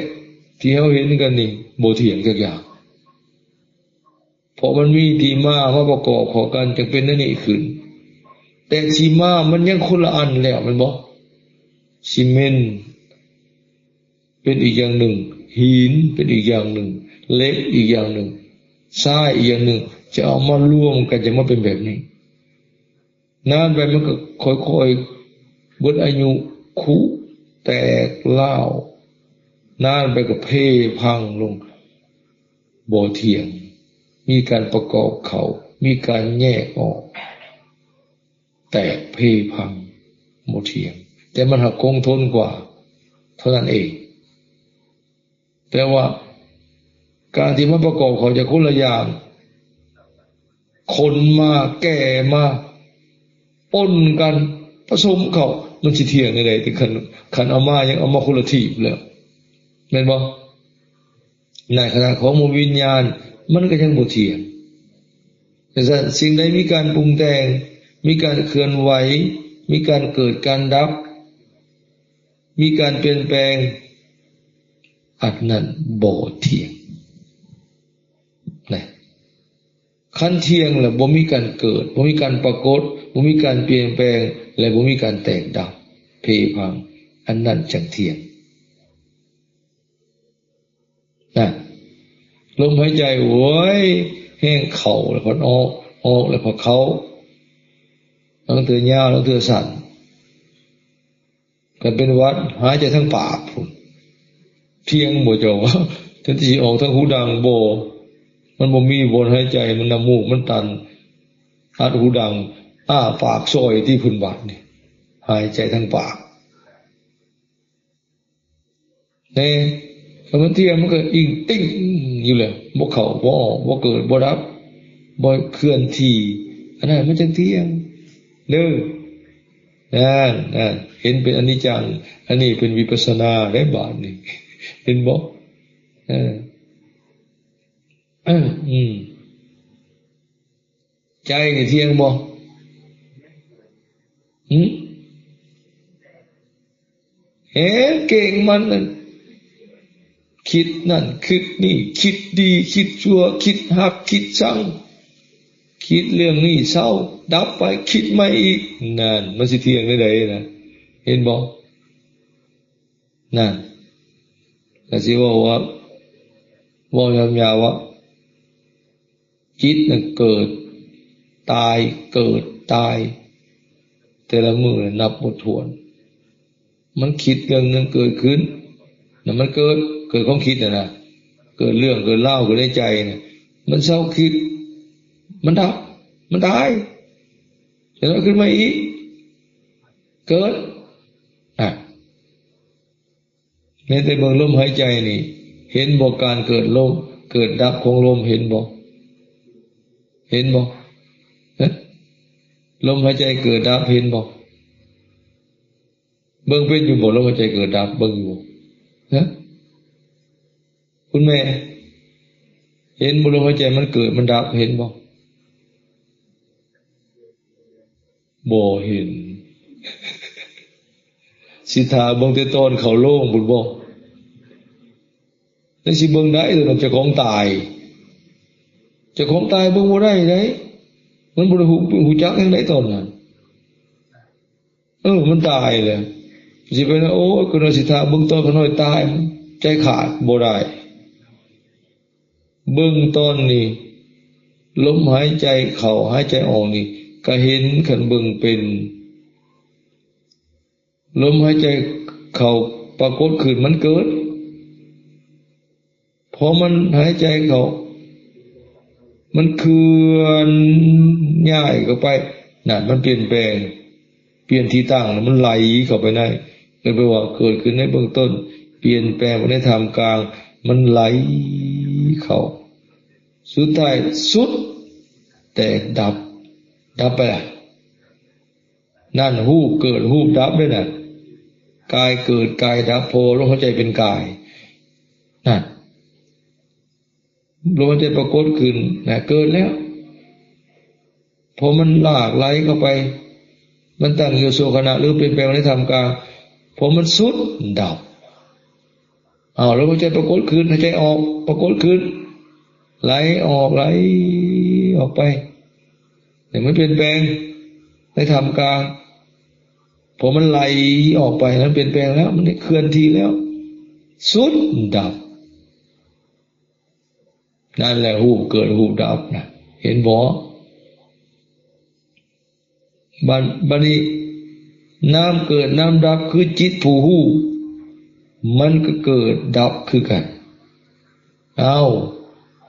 ที่เขาเห็นกันนี่บ่เที่ยงสักอย่างเพราะมันมีที่มาประกอบเข้ากันจึงเป็นนั่นนี่ขึ้นแต่ที่มามันยังคนละอันแล้วมันบ่ซีเมนต์เป็นอีกอย่างหนึ่งหินเป็นอีกอย่างหนึ่งเหล็กอีกอย่างหนึ่งทรายอีกอย่างหนึ่งจะเอามารวมกันจะมาเป็นแบบนี้นานไปมันก็ค่อยๆบดอายุคุแตกเล่านานไปก็เพพังลงบ่เที่ยงมีการประกอบเขามีการแยกออกแตกเพพังบ่เที่ยงแต่มันหักคงทนกว่าเท่านั้นเองแต่ว่าการที่มันประกอบเขาจะคนละอย่างคนมาแก่มาปนกันผสมเขามันสิเที่ยงได้แต่คันเอามายังเอามาคนละทีแล้วแม่นบ่ในขณะของวิญญาณมันก็ยังบ่เที่ยงแต่สิ่งใดมีการปรุงแต่งมีการเคลื่อนไหวมีการเกิดการดับมีการเปลี่ยนแปลงอันนั้นบ่เที่ยงนะคันเที่ยงแล้วบ่มีการเกิดบ่มีการปรากฏบ่มีการเปลี่ยนแปลงและบ่มีการแตกดับเพพังอันนั้นจังเที่ยงนะลมหายใจโว้ยแห้งเข่าแล้วพอออกแล้วพอเขาต้องเตือนยาวต้องเตือนสั่นกันเป็นวัดหายใจทั้งปากเที่ยงบ่จว่าทันทีออกทั้งหูดังบ่มันบ่มีบนหายใจมันน้ำมูกมันตันอัดหูดังปากซอยที่พื้นบาดนี่หายใจทั้งปากเนี่ยมันเที่ยงมันก็อิงติ้งอยู่เลยบ่เข้าบ่ออกบ่เกิดบ่ดับบ่เคลื่อนที่อันนั้นมันจังเที่ยงเด้อนั่นเห็นเป็นอนิจจังอันนี้เป็นวิปัสสนาได้บาดนี่เห็นบ่ใจนี่เที่ยงบ่เห็นเก่งมันนั่นคิดนั่นคิดนี่คิดดีคิดชั่วคิดหักคิดชังคิดเรื่องนี้เศร้าดับไปคิดใหม่อีกนั่นมันสิเที่ยงได้นะเห็นบ่นั่นก็สิว่ายาวๆว่าจิตน่ะเกิดตายเกิดตายแต่ละมื้อนับบ่ถ้วนมันคิดเรื่องนึงเกิดขึ้นน่ะมันเกิดความคิดนะเกิดเรื่องเกิดเล่าเกิดในใจเนี่ยมันเศร้าคิดมันดับมันตายแล้วขึ้นมาอีกเกิดแม้แต่เบิ่งลมหายใจนี่เห็นบ่การเกิดลมเกิดดับของลมเห็นบ่ลมหายใจเกิดดับเห็นบ่เบิ่งเป็นอยู่บ่ลมหายใจเกิดดับเบิ่งอยู่คุณแม่เห็นบ่ลมหายใจมันเกิดมันดับเห็นบ่เห็นสิทาเบิ่งแต่ตอนเขาโล่งบุญบ่แล้วสิเบิ่งได้ตัวนั้นเจ้าของตายเบิ่งบ่ได้เด้มันบ่ได้หูจักจังได๋ตอนนั้น มันตายเลยสิไปนะโอ้คุณสิทาเบื้องต้นขน้อยตายใจขาดบ่ได้เบื้องต้นนี่ลมหายใจเข้าหายใจออกนี่ก็เห็นขันเบิ่งเป็นลมหายใจเข้าปรากฏขึ้นมันเกิดพอมันหายใจเข้ามันเคลื่อนย้ายเข้าไปนั่นมันเปลี่ยนแปลงเปลี่ยนที่ตั้งมันไหลเข้าไปในเลยแปลว่าเกิดขึ้นในเบื้องต้นเปลี่ยนแปลงในท่ามกลางมันไหลเข้าสุดท้ายสุดแต่ดับไปล่ะนั่นรูปเกิดรูปดับด้วยน่ะกายเกิดกายดับโพลมหายใจเป็นกายนั่นลมหายใจปรากฏขึ้นนะเกิดแล้วพอมันลากไหลเข้าไปมันตั้งอยู่โสขณะหรือเปลี่ยนแปลงในธรรมกลางพอมันสุดดับลมหายใจปรากฏขึ้นหายใจออกปรากฏขึ้นไหลออกไหลออกไปแต่ไม่เปลี่ยนแปลงในธรรมกลางพอมันไหลออกไปนั้นเปลี่ยนแปลงแล้วมันเคลื่อนที่แล้วสุดดับนั่นแหละรูปเกิดรูปดับนะเห็นบ่บัดนี้น้ำเกิดน้ำดับคือจิตผู้รู้มันก็เกิดดับคือกัน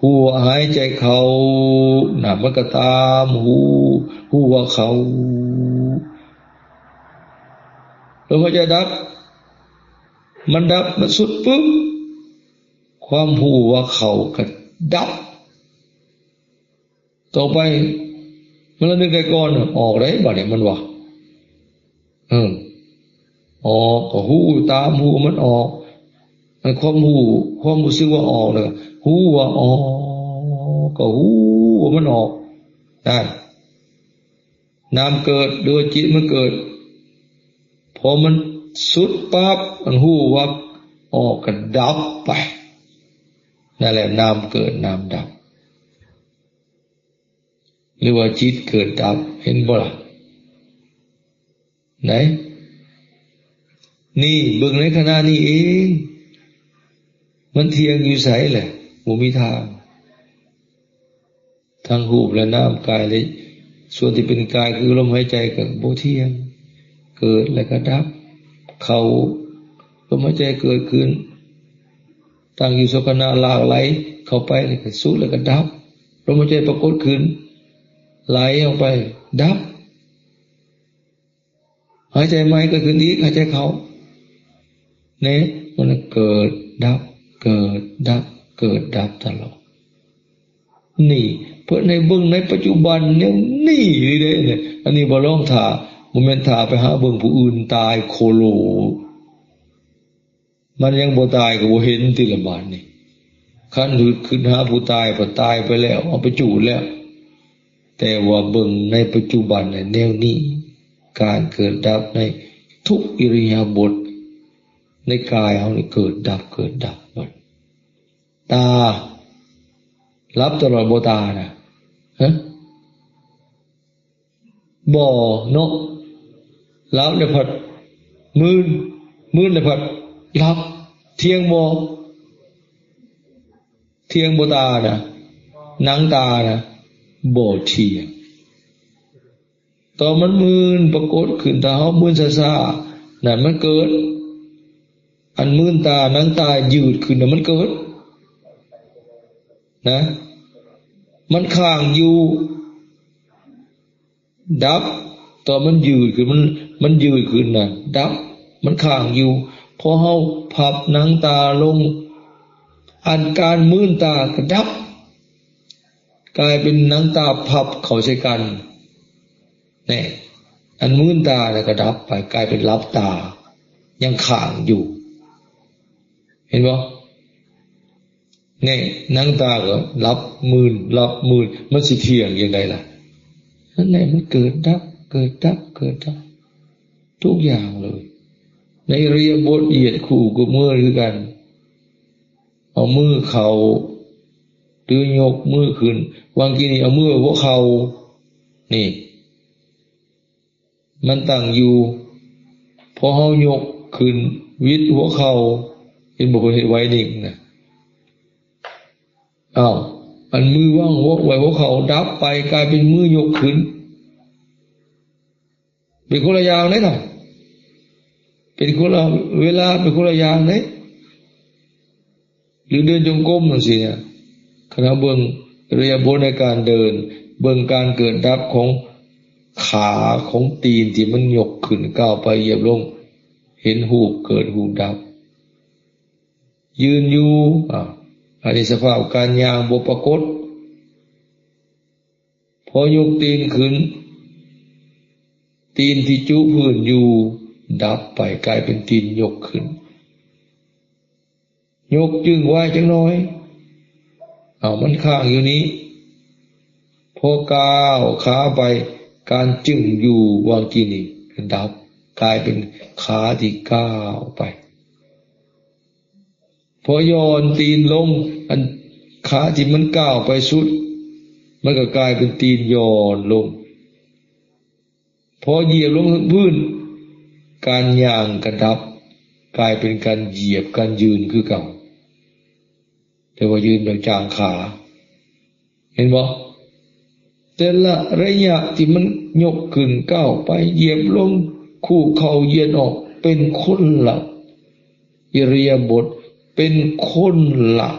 หูหายใจเข้าน่ะมันก็ตามหูว่าเขาลมหายใจดับมันดับมันสุดปุ๊บความหูว่าเขาก็ดับต่อไปมันนึกได้ก่อนออกได้บ่เนี่ยมันว่าออกก็หูตามหูมันออกมันความรู้สึกว่าออกเลยหูว่าออกก็หูว่ามันออกได้นามเกิดโดยจิตมันเกิดพอมันสุดปั๊บมันหูว่าออกก็ดับไปนั่นแหละนามเกิดนามดับหรือว่าจิตเกิดดับเห็นบ่ล่ะไหนนี่เบิ่งในขณะนี้เองมันเที่ยงอยู่ไสแหละบ่มีทางทั้งรูปและนามกายเลยส่วนที่เป็นกายคือลมหายใจก็บ่เที่ยงเกิดแล้วก็ดับเข้าลมหายใจเกิดขึ้นตั้งอยู่สขณะหลากไหลเข้าไปแล้วก็สุดแล้วก็ดับลมหายใจปรากฏขึ้นไหลออกไปดับหายใจใหม่ก็ขึ้นอีกหายใจเข้าเนี่ยมันเกิดดับเกิดดับเกิดดับตลอดนี่เพื่อในเบื้องในปัจจุบันเนี่ยนี่เลยเนี่ยอันนี้บ่ลองถ่าบ่แม่นถ่าไปหาเบื้องผู้อื่นตายโคโลมันยังบ่ตายก็บ่เห็นติละบาดนี่คันขึ้นหาผู้ตายก็ตายไปแล้วเอาไปจูดแล้วแต่ว่าเบิ่งในปัจจุบันในแนวนี้การเกิดดับในทุกอิริยาบถในกายเขาเนี่ยเกิดดับเกิดดับหมดตารับตลอดบ่ตานะบ่เนาะรับเลยพัดมือเลยพัดรับเที่ยงบ่ตานะหนังตานะบ่เที่ยงตอนมันมืนปรากฏขึ้นตาเขามืนซ่าๆนั่นมันเกิดอันมืนตาหนังตายืดขึ้นน่ะมันเกิดนะมันค้างอยู่ดับตอนมันยืดขึ้นมันยืดขึ้นน่ะดับมันค้างอยู่พอเฮาพับหนังตาลงอันการมืนตาก็ดับกลายเป็นหนังตาพับเข้าใส่กันนี่อันมืนตาแล้วก็ดับไปกลายเป็นลับตายังค้างอยู่เห็นบ่นี่หนังตาก็รับมืนมันสิเที่ยงยังไงล่ะนั่นแหละมันเกิดดับทุกอย่างเลยในอิริยาบถเหยียดคู่กับมือคือกันเอามือเข่าหรือยกมือขึ้นวางกี้นี่เอามือหัวเข่านี่มันตั้งอยู่ พอเฮายกขึ้นวิดหัวเข่าเห็นบอกคนเห็นไว้นิ่งนะอ้าวอันมือว่างหัวไว้หัวเข่าดับไปกลายเป็นมือยกขึ้นเป็นคนละอย่างเลยนะเป็นคนละเวลาเป็นคนละอย่างเลยหรือเดินจงกรมนั่นสิเนี่ยคณะเบิ่งเรียบทในการเดินเบิ่งการเกิดดับของขาของตีนที่มันยกขึ้นก้าวไปเหยียบลงเห็นหูเกิดหูดับยืนอยู่อันนี้สภาพการย่างบ่ปรากฏพอยกตีนขึ้นตีนที่จุพื้นอยู่ดับไปกลายเป็นตีนยกขึ้นยกจึงไว้จังน้อยมันข้างอยู่นี้พอก้าวขาไปการจึงอยู่วางกินี่ดับกลายเป็นขาที่ก้าวไปพอย้อนตีนลงอันขาที่มันก้าวไปสุดมันก็กลายเป็นตีนย้อนลงพอเหยียบลงพื้นการย่างกระดับกลายเป็นการเหยียบการยืนคือเก่าแต่ว่ายืนแบบจางขาเห็นบ่แต่ละระยะที่มันยกขึ้นก้าวไปเหยียบลงคู่เข่าเหยียดออกเป็นคนละอิริยาบถเป็นคนละ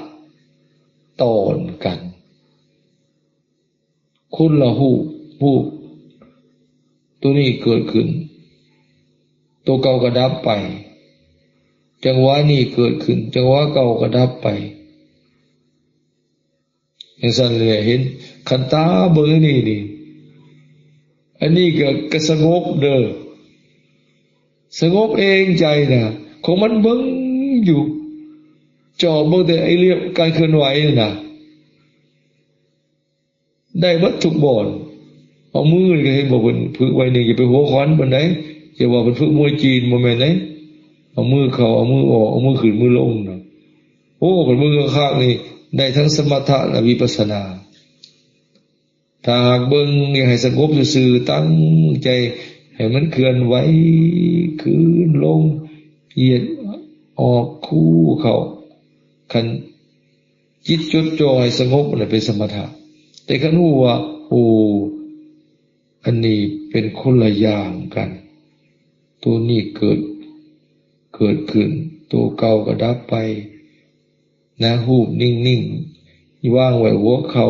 ตอนกันคนละหูตัวนี้เกิดขึ้นตัวเก่าก็ดับไปจังหวะนี้เกิดขึ้นจังหวะเก่าก็ดับไปอย่างนั้นเลยเห็นขันตาเบิ่งนี่อันนี้ก็สงบเด้อสงบเองใจนะของมันเบิ่งอยู่จ่อเบิ่งแต่ไอ้เรื่องการเคลื่อนไหวน่ะได้วัตถุบ่อนเอามือก็เห็นบอกเป็นฝึกไว้นี่อย่าไปหัวขวัญบนไหนอย่าว่าเป็นฝึกมวยจีนโมเมนต์ไหนเอามือเข้าเอามือออกเอามือขึ้นมือลงนะโอ้เป็นมือข้างนี่ได้ทั้งสมถะและวิปัสสนาถ้าหากเบิ่งอยากให้สงบซื่อๆตั้งใจให้มันเคลื่อนไหวขึ้นลงเหยียดออกคู่เข้าคันจิตจดจ่อให้สงบนั่นเป็นสมถะแต่คันรู้ว่าโอ้อันนี้เป็นคนละอย่างกันตัวนี้เกิดขึ้นตัวเก่าก็ดับไปนะหูบนิ่งๆว่างไว้หัวเข่า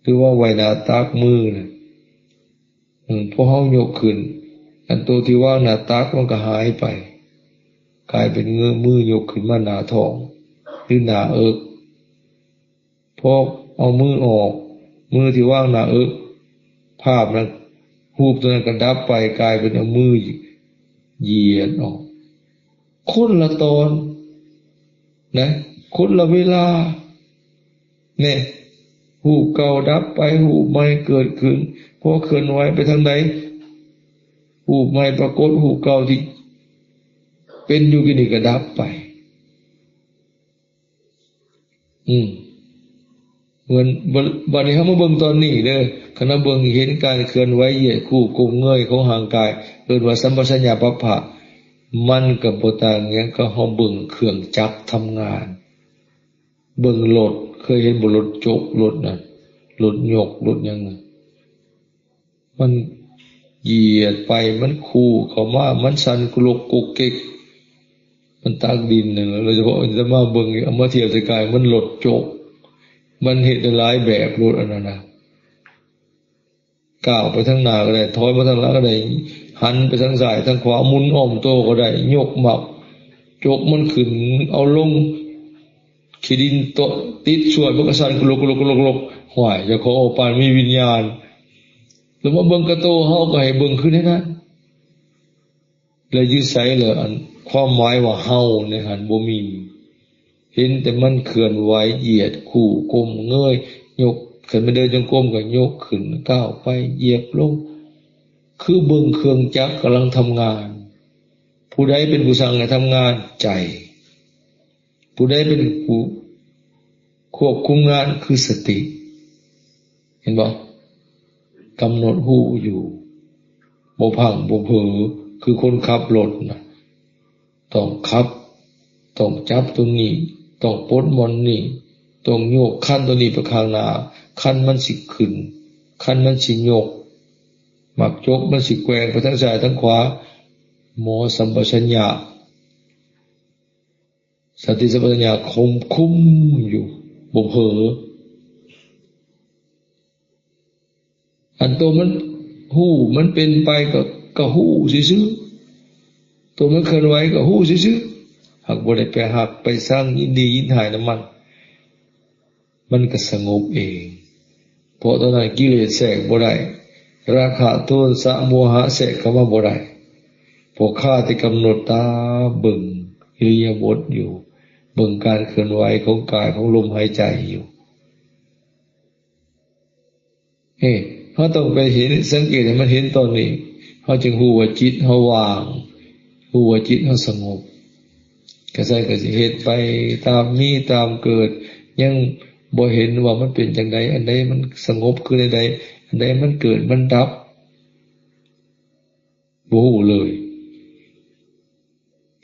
หรือว่าไว้หน้าตักมือนะพอเฮายกขึ้นอันตัวที่ว่างหน้าตักมันก็หายไปกลายเป็นเงื้อมือยกขึ้นมาหน้าท้องหรือหน้าเอิกพอเอามือออกมือที่ว่างหน้าเอิกภาพนั้นหูบตัวนั้นก็ดับไปกลายเป็นเอามือเหยียดออกคนละตอนนะคนละเวลาเนี่ยหูเก่าดับไปหูใหม่เกิดขึ้นพอเคลื่อนไหวไปทางไหนหูใหม่ปรากฏหูเก่าที่เป็นอยู่กินก็ดับไปเหมือนวันนี้เขามาเบิ่งตอนนี้เด้อคณะเบิ่งเห็นการเคลื่อนไหวเหยียดคู่กลมเงยของห่างกายเกิดว่าสัมปชัญญะปัปพะมันกับบ่ต่างอย่างก็เฮาเบิ่งเครื่องจักรทำงานเบิ่งรถเคยเห็นบ่รถจกรถน่ะรถยกรถหยังน่ะมันเหยียดไปมันคู่เข้ามามันสั่นกุลกกุกเก๊กมันตากดินนึงโดยเฉพาะจะมาเบิ่งเอามาเทียบสกายมันรถจกมันเฮ็ดได้หลายแบบรถอันนั้นน่ะก้าวไปทางหน้าก็ได้ถอยมาทางหลังก็ได้หันไปทางซ้ายทางขวาหมุนอ้อมโตก็ได้ยกมับจกมันขึ้นเอาลงขี้ดินโตติดช่วยมันก็สั่นกุลกห้วยเจ้าของปานมีวิญญาณแล้วมาเบิ่งกระโตเฮาก็ให้เบิ่งขึ้นให้นั้นแล้วยึดใส่เลยอันความหมายว่าเฮาในหันบ่มีเห็นแต่มันเคลื่อนไหวเหยียดคู่ก้มเงยยกขึ้นมาเดินจงกรมก็ยกขึ้นก้าวไปเหยียบลงคือเบิ่งเครื่องจักรกำลังทำงานผู้ใดเป็นผู้สั่งให้ทำงานใจผู้ใดเป็นผู้ควบคุมงานคือสติเห็นบ่กำหนดหูอยู่บ่พังบ่เผลอ คือคนขับรถนะต้องขับต้องจับตัวนี้ต้องปลดมอนนี่ต้องโยกคันตัวนี้ไปข้างหน้าคันมันสิขึ้นคันมันสิโยกหมักจกมันสิแกว่งไปทั้งซ้ายทั้งขวาหมอสัมปชัญญะสติสัมปชัญญะคุ้มอยู่บ่เผลออันตัวมันหู้มันเป็นไปก็หู้ซื่อๆตัวมันเคลื่อนไหวก็หู้ซื่อๆหากบ่ได้ไปหักไปสร้างยินดียินหายน้ำมันก็สงบเองเพราะตอนนั้นกิเลสแทรกบ่ได้ราคะโทสะโมหะแทรกเข้ามาบ่ได้พอข้าที่กำหนดตาเบิ่งอิริยาบถอยู่เบิ่งการเคลื่อนไหวของกายของลมหายใจอยู่เขาต้องไปเห็นสังเกตให้มันเห็นตอนนี้เขาจึงรู้ว่าจิตเขาว่างรู้ว่าจิตเขาสงบก็ใช่ก็สิเฮ็ดไปตามมีตามเกิดยังบ่เห็นว่ามันเป็นจังไดอันใดมันสงบคืออันใดอันใดมันเกิดมันดับบ่รู้เลย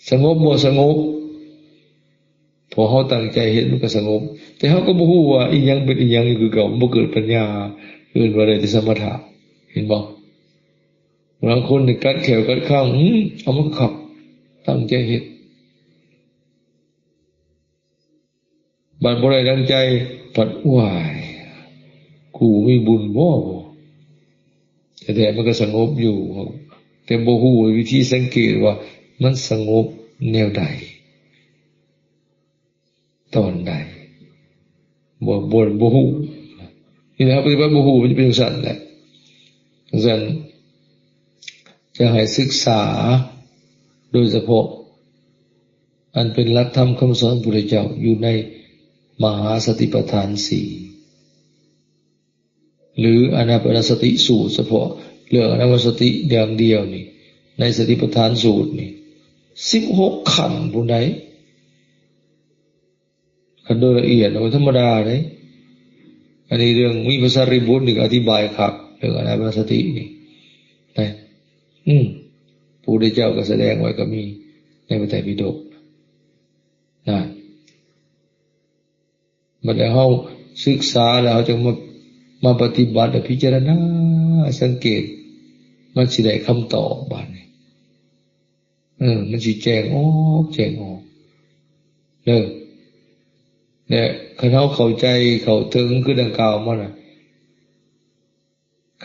สงบบ่สงบพอเขาตั้งใจเห็นมันก็สงบแต่เขาก็บ่รู้ว่าอีหยังเป็นอีหยังคือเก่าบ่เกิดปัญญาเอื่นว่าได้แต่สมถะเห็นบ่บางคนนี่กัดแขวกัดข้างเอามันขับตั้งใจเห็นบัดบ่ได้ดังใจปัดว้ายกูมีบุญบ่แต่มันก็สงบอยู่แต่บ่ฮู้วิธีสังเกตว่ามันสงบแนวใดตอนใดบ่ฮู้นี่นะครับปฏิบัติบ่ฮู้มันจะเป็นจังซั่นแหละจังซั่นจะให้ศึกษาโดยเฉพาะอันเป็นหลักธรรมคำสอนพระพุทธเจ้าอยู่ในมหาสติปัฏฐาน4หรืออานาปานสติสูตรเฉพาะเรื่องอานาปานสติอย่างเดียวนี่ในสติปัฏฐานสูตรนี่16ขั้นผู้ใดขั้นโดยละเอียดธรรมดาเด้อันนี้เรื่องมีภาษาริบุตรนี่อธิบายครับเรื่องอานาปานสตินี่นะพระพุทธเจ้าก็แสดงไว้ก็มีในพระไตรปิฎกนะบัดนี้เฮาศึกษาแล้วจึงมาปฏิบัติพิจารณาสังเกตมันสิได้คำตอบบัดนี้มันสิแจ้งออกเนี่ยคันเฮาเข้าใจเข้าถึงคือดังกล่าวมาน่ะ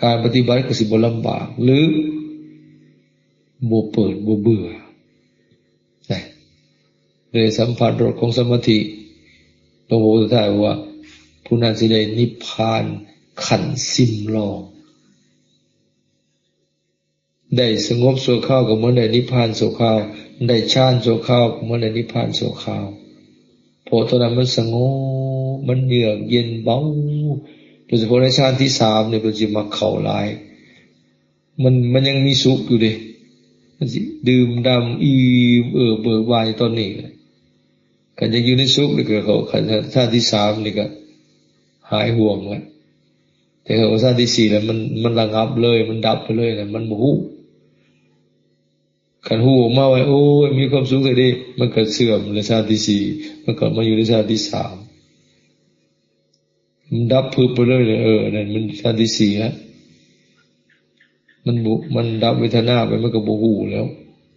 การปฏิบัติก็สิบ่ลำบากหรือบ่เปิดบ่เบื่อเลยสัมผัสรสของสมาธิหลวงพ่อสุดท้ายว่าผู้นั้นสิได้นิพพานขันสิมลองได้สงบชั่วคราวก็เหมือนได้นิพพานชั่วคราวได้ฌานชั่วคราวก็เหมือนได้นิพพานชั่วคราวเพราะตอนนั้นมันสงบมันเยือกเย็นเบาโดยเฉพาะในฌานที่3เนี่ยมันสิมาเข้าหลายมันยังมีสุขอยู่ดิมันสิดื่มด่ำอิ่มเบิกบานตอนนี้กันยังอยู่ในสุขนี่ก็เขาฌานที่3นี่ก็หายห่วงแล้วแต่ฌานที่4แล้วมันระงับเลยมันดับไปเลยนะมันบ่ฮู้คันฮู้ออกมาว่าโอ้ยมีความสุขได้มันก็เสื่อมในฌานที่4มันก็มาอยู่ในฌานที่3มันดับพึบไปเลยนั่นมันฌานที่4ฮะมันดับเวทนาไปมันก็บ่ฮู้แล้ว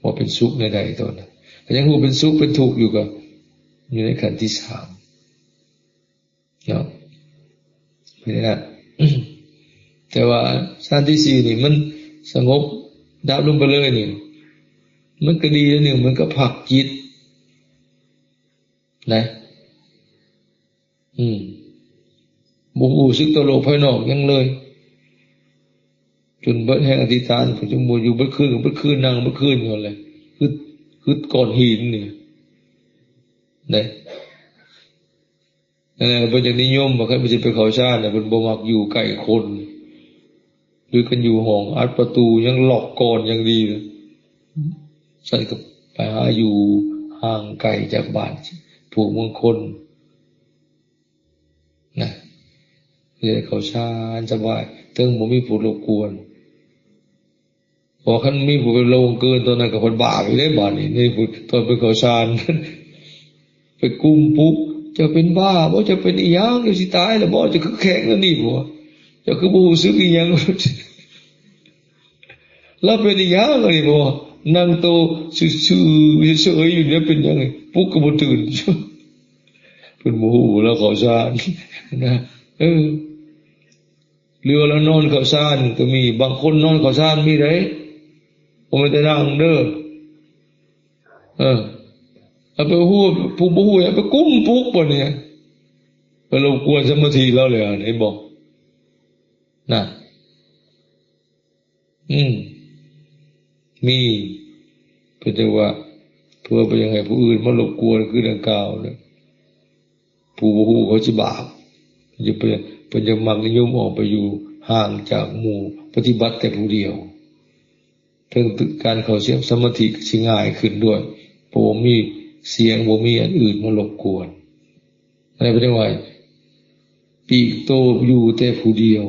ว่าเป็นสุขในใดตอนนั้นก็ยังฮู้เป็นสุขเป็นทุกข์อยู่ก็อยู่ในขันธ์ที่3เนาะนี่นะแต่ว่าฌานที่4นี่มันสงบดับลงไปเลยนี่มันก็ดีแล้วนึงมันก็ผักจิตนะบ่รู้สึกต่อโลกภายนอกยังเลยจนเบิดแห่งอธิษฐานผมจะมัวอยู่เบิดคืนนั่งเบิดคืนอยู่เลยคือก้อนหินนี่นะนั่นแหละเพิ่นจังนิยมว่าใครบ่สิไปเข้าฌานน่ะเพิ่นบ่มักอยู่ใกล้คนหรือกันอยู่ห้องอัดประตูยังล็อกก่อนอย่างดีใส่กับไปหาอยู่ห่างไกลจากบ้านผู้มงคลนะเรียกเข้าฌานสบายถึงบ่มีผู้รบกวน พอขั้นมีผู้ไปลงเกินตอนนั้นกับคนบาปอยู่ได้บาปนี่ผู้ตอนไปเขาชานไปกุมปุ๊บจะเป็นบ้าบ่จะเป็นอีหยังจะสิตายแล้วบ่จะคือแข็งแล้วนี่บ่จะคือบ่รู้สึกอีหยังแล้วเป็นอีหยังนี่บ่นั่งโตซื่อๆเฉยๆอยู่เนี่ยเป็นยังไงปุ๊บก็บ่ตื่นเป็นโมโหแล้วเขาชานนะเรือแล้วนอนเขาชานก็มีบางคนนอนเขาชานมีได้ผมไม่ได้นั่งเด้อเอาไปหูผู้บ่ฮู้ไปกุ้มปุ๊กบ่เนี่ยไปรบกวนสมาธิแล้วเลยไหนบอกน่ะมีเพื่อจะว่าเพื่อไปยังไงผู้อื่นมารบกวนคือดังกล่าวเนี่ยผู้บ่ฮู้เขาสิบาปจะเป็นจะมักนิยมออกไปอยู่ห่างจากหมู่ปฏิบัติแต่ผู้เดียวถึงการเข้าเสียสมาธิสิง่ายขึ้นด้วยเพราะมีเสียงบ่มีอันอื่นมารบกวนอะไรเป็นยังไงปีกโตอยู่แต่ผู้เดียว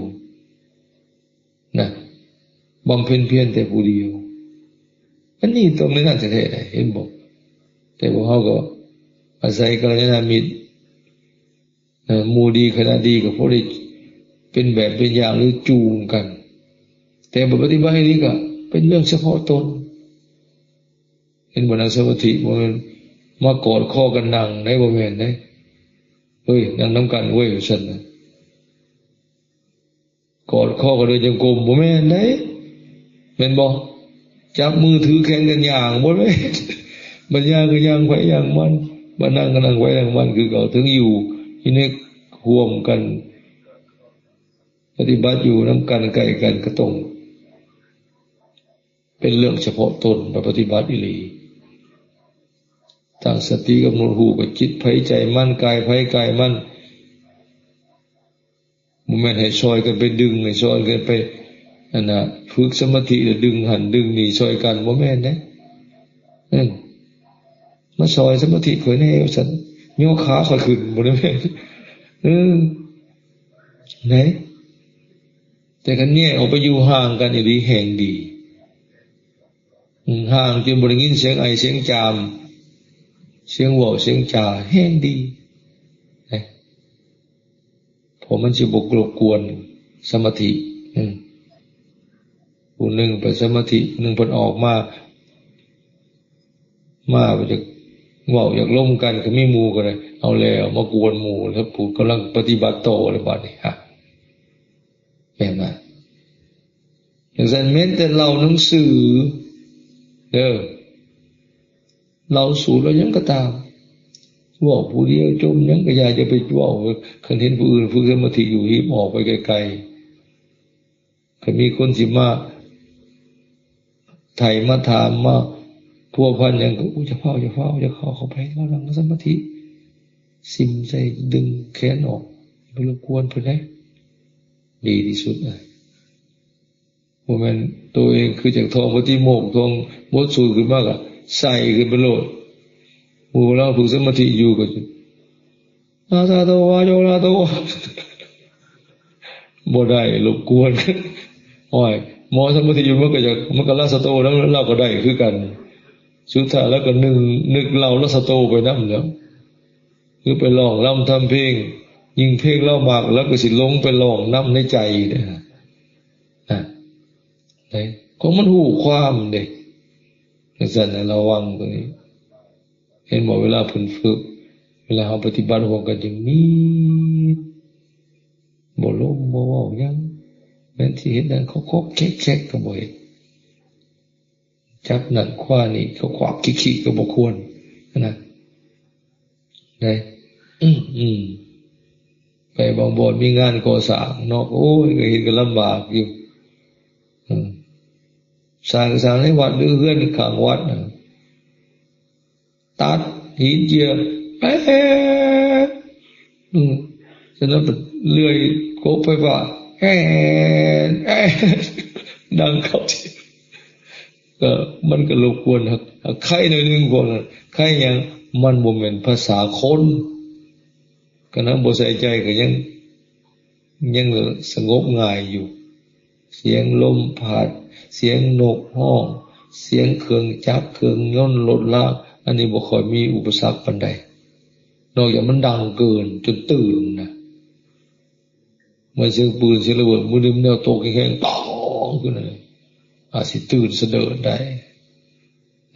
นะบำเพ็ญเพียรแต่ผู้เดียวอันนี้ตรงนี้น่าจะแท้เห็นบอกแต่พวกเขาก็อาศัยกัลยาณมิตรหมู่ดีคณะดีก็เพราะได้เป็นแบบเป็นอย่างหรือจูงกันแต่ปฏิบัตินี้ก็เป็นเรื่องเฉพาะตนเห็นบนนั่งสมาธิมันมากอดข้อกันนั่งในบริเวณไหนเฮ้ยนั่งน้ำกันเว้ยฉันนะกอดข้อกันโดยจงกรมบ่แม่นไหนเป็นบ่จับมือถือแขนกันอย่างบ่แม่นบัญญาก็อย่างไว้อย่างมันบ่นั่งก็นั่งไว้อย่างมันคือเขาถึงอยู่ที่นี่ห่วมกันปฏิบัติอยู่น้ำกันใกล้กันก็ต้องเป็นเรื่องเฉพาะตนปฏิบัติอิลีตั้งสติกำหนดหูกับจิตไผใจมั่นกายไผกายมั่นบ่แม่นให้ซอยกันไปดึงให้ซอยกันไปนั่นน่ะฝึกสมาธิแล้วดึงหันดึงนี่ซอยกันบ่แม่นนะมาซอยสมาธิข่อยแน่ฉันย่อขาข่อยขึ้นบ่ได้แม่นไหนแต่กันเนี่ยออกไปอยู่ห่างกันอีหลีแห่งดีห่างจนบ่ได้ยินเสียงไอเสียงจามเสียงเว้าเสียงจาแห้งดีผมมันสิบ่รบกวนสมาธิผู้หนึ่งไปสมาธิหนึ่งเพิ่นออกมาจะเว้าอยากล้มกันก็มีหมู่กันเลยเอาแล้วมากวนหมู่แล้วผู้กำลังปฏิบัติต่อเลยบัดนี้ฮะแม่นบ่อย่างนั้นแม้แต่เราหนังสือเราสู่แล้วยังก็ตามว่าผู้เดียวจมยังก็อยากจะไปว่าคันเห็นผู้อื่นฝึกสมาธิอยู่หิบออกไปไกลๆก็มีคนสิมาไถ่มาถามมาพัวพันอย่างก็จะเฝ้าเข้าไปแล้วนั่งสมาธิซิมใจดึงแขนออกไปรบกวนเพิ่นได้ดีที่สุดเลยโมเมนต์ตัวเองคือจากทองปฏิโมกข์ทองมดสูงขึ้นมากอะใส่ขึ้นไปโลดหมู่เราฝึกสมาธิอยู่ก็อาตาโตวาโยนาโตบ่ได้รบกวนโอ้ยหมอสมาธิอยู่มันก็ละสโตแล้วเราก็ได้คือกันสุดท้ายแล้วก็นึกเราละสโตไปนำแล้วคือไปร้องรำทำเพลงยิ่งเพลงเล่ามากแล้วก็สิลงไปร้องนำในใจเนี่ยของมันหูความเด็กสั่นระวังตรงนี้เห็นบอกเวลาฝึกเวลาเราปฏิบัติหัวกันอย่างนี้บ่ล้มบ่ว่ายังแม้ที่เห็นนั่นเขาคบแคกก็บ่เห็นจับนั่นคว้านี่เขาขวากขี้ก็บ่ควรนะได้ไปบางบ่อนมีงานก่อสร้างนอกโอ้ยก็เห็นก็ลำบากอยู่สร้างในวัดหรือเฮือนข้างวัดตัดหินเจียฉะนั้นเลื่อยโคบไฟฟ้าดังเข้าที่ก็มันก็รบกวนใครหน่อยนึงก่อนใครยังมันบ่แม่นภาษาคนก็นั้นบ่ใส่ใจก็ยังสงบง่ายอยู่เสียงลมพัด เสียงนกฮ้องเสียงเครื่องจักรเครื่องยนต์รถลากอันนี้บ่ค่อยมีอุปสรรคปานใดนอกจากมันดังเกินจนตื่นนะเมื่อเสียงปืนเสียงระเบิดมือดึงแนวตกแข็งๆปองขึ้นเลยอาจสิตื่นเสด็จได้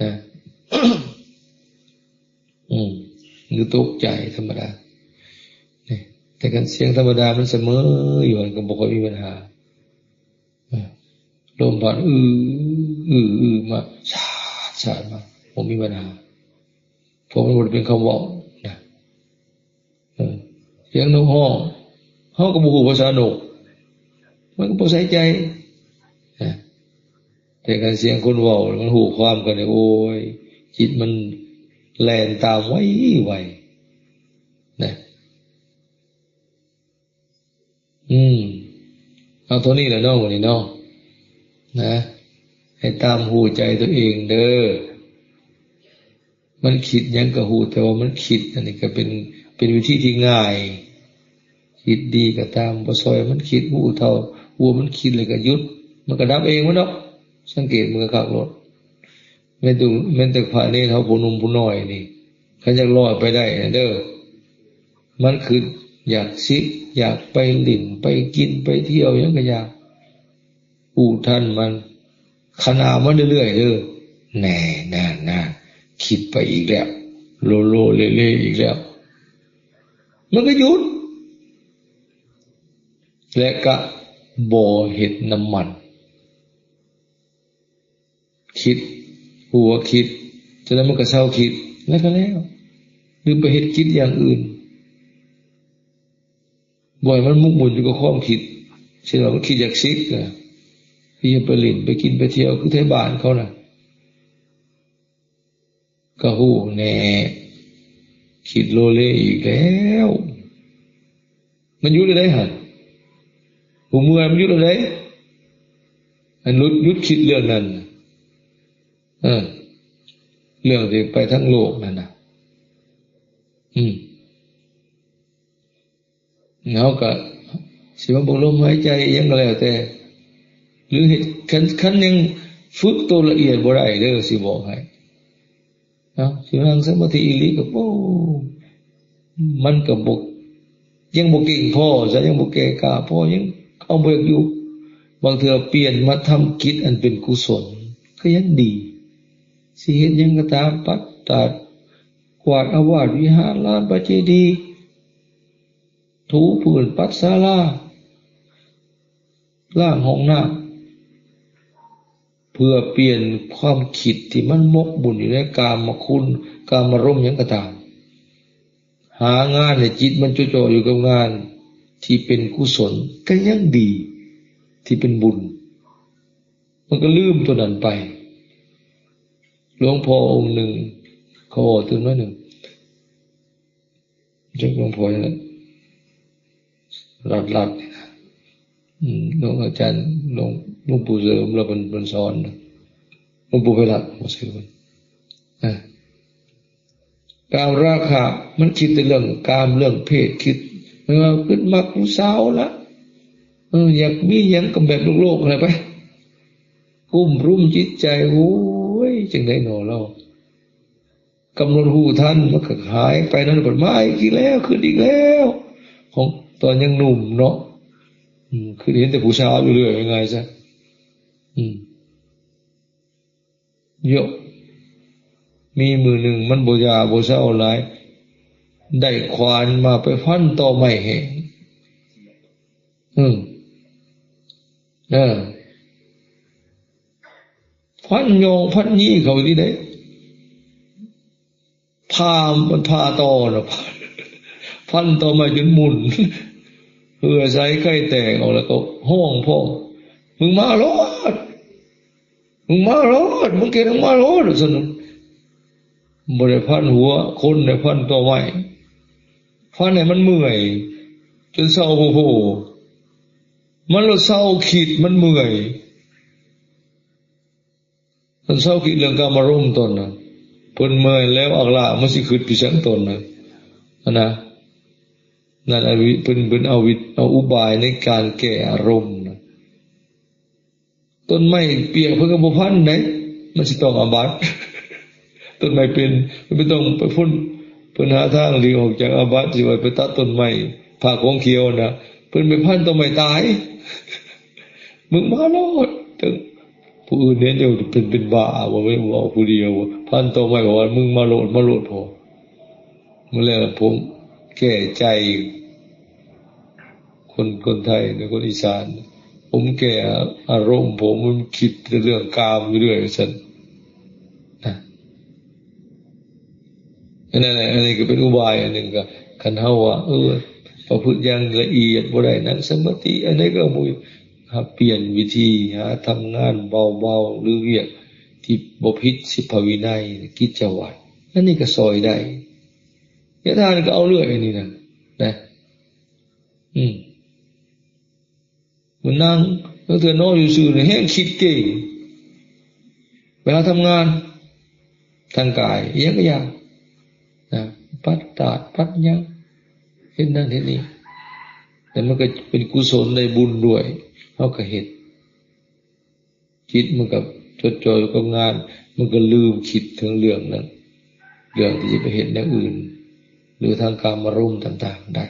นะหรือตกใจธรรมดาแต่การเสียงธรรมดามันเสมออยู่ก็บ่ค่อยมีปัญหาลมผ่านมาชามาผมมีปัญหาผมมันบ่ได้เป็นคำเว้านะเสียงนกฮ้องเฮาก็บ่ฮู้ภาษานกมันก็บ่ใส่ใจนะแต่การเสียงคนเว้ามันฮู้ความกันเนี่ยโอ้ยจิตมันแล่นตามไวนะเอาตัวนี้แหละน้องวันนี้น้องนะให้ตามหูใจตัวเองเด้อมันคิดยังก็หูแต่ว่ามันคิดอันนี้ก็เป็นวิธีที่ง่ายคิดดีก็ตามบ่ซอยมันคิดหูเท่าหัวมันคิดเลยก็หยุดมันก็ดับเองมันเนาะสังเกตมือข้างรถแม่นแต่พระนี่เขาผู้หนุ่มผู้น้อยนี่เขาจะรอดไปได้เด้อมันคืออยากซิกอยากไปหลิ่นไปกินไปเที่ยวยังก็อยากท่านมันขนามันเรื่อยๆแน่น่าคิดไปอีกแล้วโลเล่อีกแล้วมันก็หยุดและก็บ่อเห็ดน้ำมันคิดหัวคิดฉะนั้นมันก็เศร้าคิดแล้วก็แล้วหรือไปเห็ดคิดอย่างอื่นบ่อยมันมุกมุ่นอยู่กับความคิดเช่นว่ามันคิดอยากซิกนะที่จะไปเล่นไปกินไปเที่ยวคือไทยบ้านเขาน่ะก็หู้แน่คิดโลเลอีกแล้วมันยุดได้หันหูเมื่อยมันยุดได้อันยุดคิดเรื่องนั้นเรื่องที่ไปทั้งโลกนั่นนะเขาก็สิมาบอกลมหายใจยังก็แล้วแต่หรือเหตุคันยังฝึกตัวละเอียดบ่ได้เด้อสิบอกให้สินั่งสมาธิอีหลีก็โอ้มันก็บ่ยังบ่เก่งพอซะยังบ่แก่กล้าพอยังเอาบ่อยู่บางเทื่อเปลี่ยนมาทำกิจอันเป็นกุศลก็ยังดีสิเฮ็ดหยังก็ตามปัดตาดกวาดอาวาสวิหารลานพระเจดีย์ถูพื้นปัดศาลาล้างห้องน้ำเพื่อเปลี่ยนความคิดที่มันมกบุญอยู่ในกามคุณกามารมณ์ยังก็ตามหางานให้จิตมันจ่ออยู่กับงานที่เป็นกุศลก็ยังดีที่เป็นบุญมันก็ลืมตัวนั้นไปหลวงพ่อองค์หนึ่งเขาบอกถึงน้อยหนึ่งจากหลวงพ่อนั่นรัดหลวงอาจารย์หลวงปู่เสริมเราเป็นสอนหลวงปู่ไปรัดมาซื้อมันกามราคะมันคิดแต่เรื่องกามเรื่องเพศคิดไม่ว่าขึ้นมักผู้สาวละอยากมีอย่างกับแบบโลกอะไรไปกุ้มรุ่มจิตใจโอ้ยจังได้หนอเรากำหนดหูท่านมันก็หายไปนั่นผลไม้อีกแล้วขึ้นอีกแล้วของตอนยังหนุ่มเนาะคือเห็นแต่ผู้ชายอยู่เรื่อยยังไงซะเยอะมีมือหนึ่งมันโบยาโบเศร้าหลายได้ควานมาไปฟันต่อไม้แห้งฟันโยงฟันยี่เขาที่ไหนมันพาต่อนะฟันต่อมาจนหมุนเพื่อใช้ไข่แตกออกแล้วก็ห้องพ่อมึงมารอดมึงเก่งมารอดสนุกบริพันหัวคนในพันต่อไม้ฟันไหนมันเมื่อยจนเศร้าโผล่มันเราเศร้าขีดมันเมื่อยมันเศร้าขีดเรื่องการมารมตนนะเพิ่นเมื่อยแล้วอักละมันสิขึ้นไปสังตนนะนั่นเพิ่นเอาอุบายในการแก้อารมณ์นะ ต้นไม้เปียกเพิ่นก็บ่พันไหนมันสิต้องอาบัติต้นไม้เป็นไม่ต้องไปพุ่นเพิ่นหาทางหลีกออกจากอาบัติสิว่าไปตัดต้นไม้ผ้าของเขียวนะเพิ่นไปพันต้นไม้ตายมึงมาโลดถึงผู้อื่นเนี่ยเดี๋ยวเป็นบ้าว่าไม่บอกผู้เดียวพันต้นไม้บอกว่ามึงมาโลดพอเมื่อแล้วผมแก้ใจคนไทยในคนอีสานผมแก่อารมณ์ผมมันคิดเรื่องกามอยู่เรื่อยฉันนะนั่นแหละอันนี้ก็เป็นอุบายอันหนึ่งก็คันเฮาว่าประพฤติอย่างละเอียดบ่ได้นั่งสมาธิอันนี้ก็มุหาเปลี่ยนวิธีหาทำงานเบาๆหรือเรียกที่บ่ผิดศีลวินัยกิจวัตรอันนี้ก็ซอยได้ยะทานก็เอาเรื่อยอันนี้นะมันนั่งแล้วเธอนอนอยู่ซื่อๆแห้งคิดเก่งเวลาทำงานทางกายยังก็อย่างนะปัดตาดปัดยังเห็นนั่นเห็นนี่แต่มันก็เป็นกุศลในบุญด้วยเขาก็เห็นคิดมันกับจดจ่ออยู่กับงานมันก็ลืมคิดถึงเรื่องนั้นเรื่องที่จะไปเห็นอย่างอื่นหรือทางการมารมณ์ต่างๆได้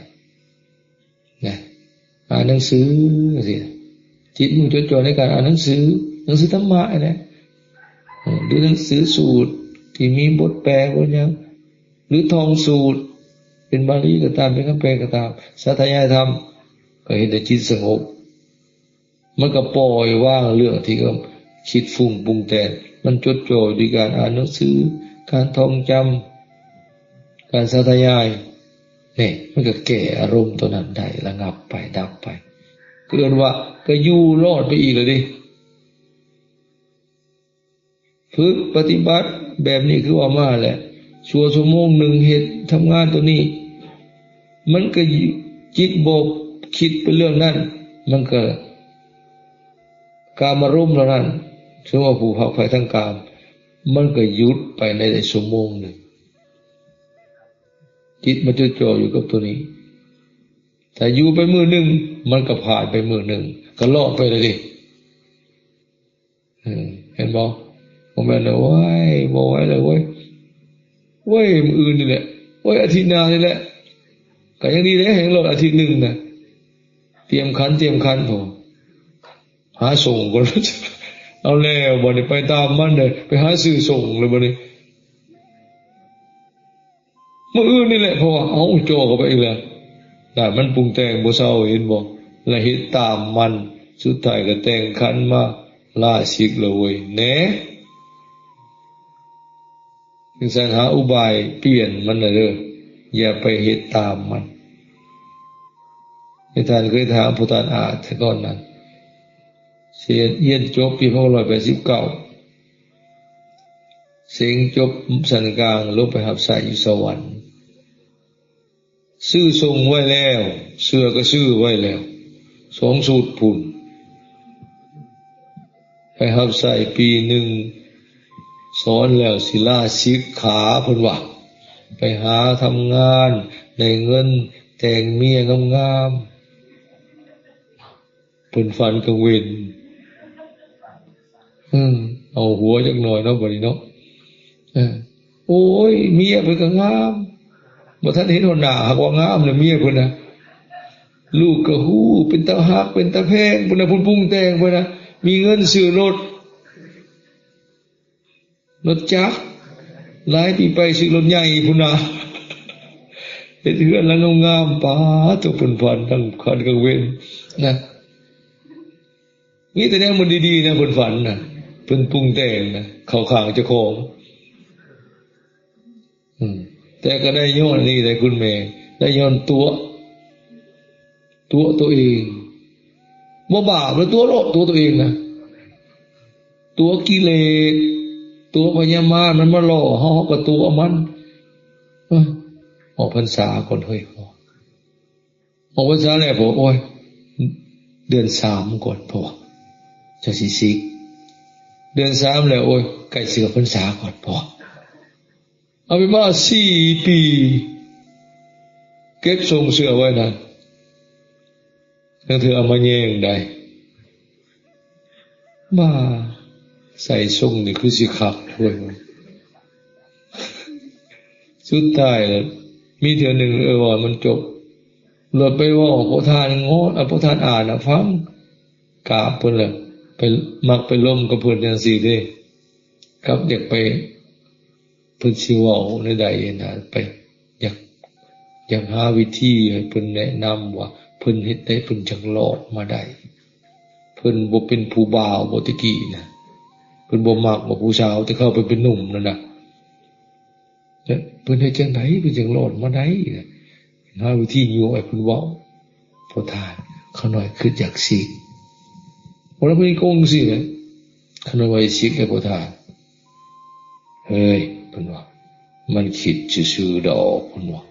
นะอ่านหนังสือสิจิตมันจดจ่อในการอ่านหนังสือธรรมะนะดูหนังสือสูตรที่มีบทแปลบทยังหรือท่องสูตรเป็นบาลีก็ตามเป็นคำแปลก็ตามสาธยายธรรมก็เห็นแต่จิตสงบมันก็ปล่อยว่างเรื่องที่ก็คิดฟุ้งปรุงแต่งมันจดจ่อด้วยการอ่านหนังสือการท่องจำการสาธยายนี่มันก็แก้อารมณ์ตัวนั้นได้ระงับไปดับไปเกินว่าก็อยู่รอดไปอีกเลยดิฝึกปฏิบัติแบบนี้คือว่ามาแหละชั่วโมงหนึ่งเหตุทำงานตัวนี้มันก็จิตโบกคิดไปเรื่องนั้นมันก็การมารมณ์แล้วนั้นซึ่งว่าผู้พักไฟทั้งกามมันก็หยุดไปในชั่วโมงหนึ่งจิตมันจะจ่ออยู่กับตัวนี้แต่อยู่ไปมือหนึ่งมันก็ผ่านไปมือหนึ่งก็ล่อไปเลยดิเห็นบอกผมแม่เลยว้ายบอกไว้เลยเว้ยมืออื่นนี่แหละอาทิตย์หน้านี่แหละก็ยังดีเลยเห็นรถอาทิตย์หนึ่งนะเตรียมคันพอหาส่งก่อนเอาแล้วบ่ได้ไปตามมันเลยไปหาซื้อส่งเลยบ่ได้มืออื่นนี่แหละเพราะว่าเอาโจเข้าไปอีกแล้วแต่มันปรุงแต่งบ่เศร้าเห็นบ่ละเฮ็ดตามมันสุดท้ายก็แต่งคันมาล่าสิกเลยเว้ยแหน่จึงสรรหาอุบายเปลี่ยนมันน่ะเด้ออย่าไปเฮ็ดตามมันท่านเคยถามพุทธานอาแต่ก่อนนั้นเรียนจบปี2589เสียงจบสันกลางลงไปหับใส่อยู่สวรรค์ซื้อทรงไว้แล้วเสื้อก็ซื้อไว้แล้ว2 สูตรพุ่นไปหับใส่ปีหนึ่งสอนแล้วศิลาสิกขาเพิ่นว่าไปหาทำงานได้เงินแต่งเมียงามๆเพิ่นฝันกลางเว้นเอาหัวจักหน่อยเนาะบัดนี้เนาะโอ้ยเมียเพิ่นก็งามบ่ทันเห็นหน้าหากว่างามเลยเมียเพิ่นน่ะลูกก็ฮู้เป็นตาฮักเป็นตาแพงเพิ่นน่ะพุ่นปรุงแต่งเพิ่นน่ะมีเงินซื้อรถจักรหลายปีไปซื้อรถใหญ่พุ่นน่ะเฮ็ดเรือนหลังงามๆป๋าตัวเพิ่นฝันทั้งคันกลางเว้นนะนี่แต่แนวมันดีๆนะเพิ่นฝันน่ะเพิ่นปรุงแต่งนะเข้าข้างเจ้าของแต่ก็ได้ย้อนนี่ได้คุณแม่ได้ย้อนตัวเองบ่บาปแล้วตัวโลภตัวเองนะตัวกิเลสตัวพยามารมันมาหล่อเฮาก็ตัวมันออกพรรษาก่อนเฮ้ยออกพรรษาแล้วพอโอ้ยเดือน3ก่อนพอจะสิเดือน3แล้วโอ้ยใกล้สิเข้าพรรษาก่อนพอเอาไปมา4 ปีเก็บทรงเสื้อไว้นะทั้งเธอเอามาแย่งได้ บ้าใส่ทรงนี่คือสิคักด้วยสุดท้ายแล้วมีเถื่อหนึ่งว่ามันจบหลดไปว่าพระทานงอพระทานอ่านฟังกราบเพิ่นเลยไปมักไปล้มกับเพิ่นจังซี่เด้กับอยากไปเพิ่นสิเว้าในใดนะไปอยากหาวิธีให้เพิ่นแนะนำว่าเพิ่นเฮ็ดได้เพิ่นจังรอดมาได้เพิ่นบ่เป็นผู้บ่าวบ่ตะกี้นะเพิ่นบ่มักบ่ผู้สาวที่เข้าไปเป็นหนุ่มนั่นน่ะเพิ่นเฮ็ดจังไดเพิ่นจังรอดมาได้หาวิธีอยู่ให้เพิ่นเว้าพอทานเขาน้อยคืออยากสิบ่แล้วเพิ่นโกงสิแหละเขาน้อยว่าสิให้พอทานเฮ้ยเพิ่นว่ามันคิดซื่อๆดอกเพิ่นว่า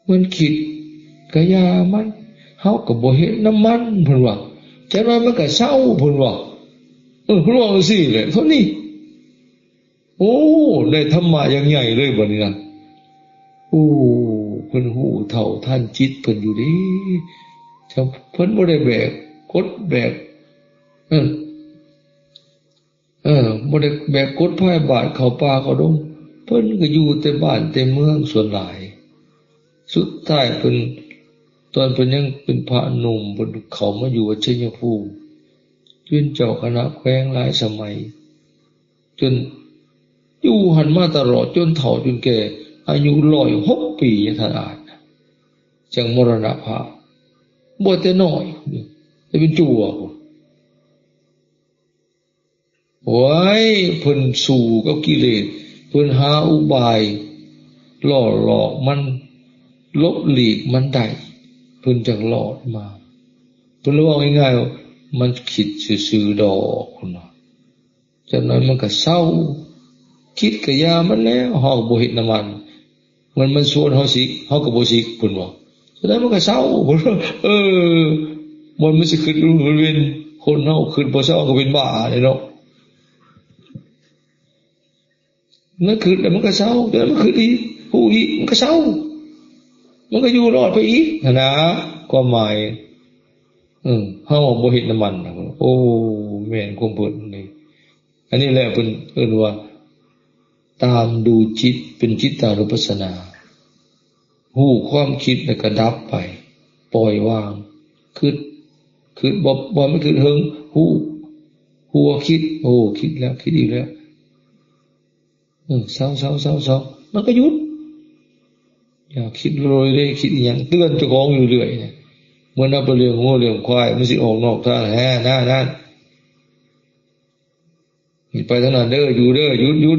มันคิดกะยามันเฮาก็บ่เห็นน้ำมันเพิ่นว่าจังว่ามันก็เศร้าเพิ่นว่าเพิ่นว่าจังซี่แหละเท่านี้โอ้ได้ธรรมะอย่างใหญ่เลยบัดนี้นะโอ้เพิ่นฮู้เท่าทันจิตเพิ่นอยู่ดิจังเพิ่นบ่ได้แบกกดแบกบ่ได้แบกกดพายบาทเข้าป่าเข้าดงเพิ่นก็อยู่แต่บ้านแต่เมืองส่วนหลายสุดท้ายเพิ่นตอนเพิ่นยังเป็นพระหนุ่มเพิ่นเข้ามาอยู่วัดชัยภูมิเป็นเจ้าคณะแขวงหลายสมัยจนอยู่หันมาตลอดจนเฒ่าจนแก่อายุ106 ปีท่านอาจจังมรณภาพบ่แต่น้อยแต่เป็นจั่วโอ้ยเพิ่นสู้กับกิเลสเพิ่นหาอุบายล่อหลอกมันลบหลีกมันได้เพิ่นจังรอดมาเพิ่นว่าง่ายๆว่ามันคิดซื่อๆดอกพุ่นน่ะจังนั้นมันก็เศร้าคิดก็ยามันแล้วเฮาก็บ่เฮ็ดน้ำมันชวนเฮาสิเฮาก็บ่สิพุ่นว่าจังนั้นมันก็เศร้าพุ่นมันสิขึ้นเวียนคนเฮาขึ้นบ่เศร้าก็เป็นบ้าเลยเนาะนั่นคือแล้วมันก็เศร้าเดี๋ยวมันคืออีกผู้อีกมันก็เศร้ามันก็อยู่รอดไปอีกนะความหมายเฮาบ่เฮ็ดน้ำมันโอ้แม่นความเพิ่นนี่อันนี้แหละเพิ่นว่าตามดูจิตเป็นจิตตานุปัสสนาฮู้ความคิดแล้วก็ดับไปปล่อยวางคือบ่มันคือเฮิงฮู้ว่าคิดโอ้คิดแล้วคิดอีกแล้วเศร้ามันก็หยุดอย่าคิดเลยเลยคิดอย่างเตือนเจ้าของอยู่เรื่อยเนี่ยเมื่อนับเรื่องงูเรื่องควายมันสิออกนอกทางนั่นไปทางนั้นเด้ออยู่เด้อหยุดอยู่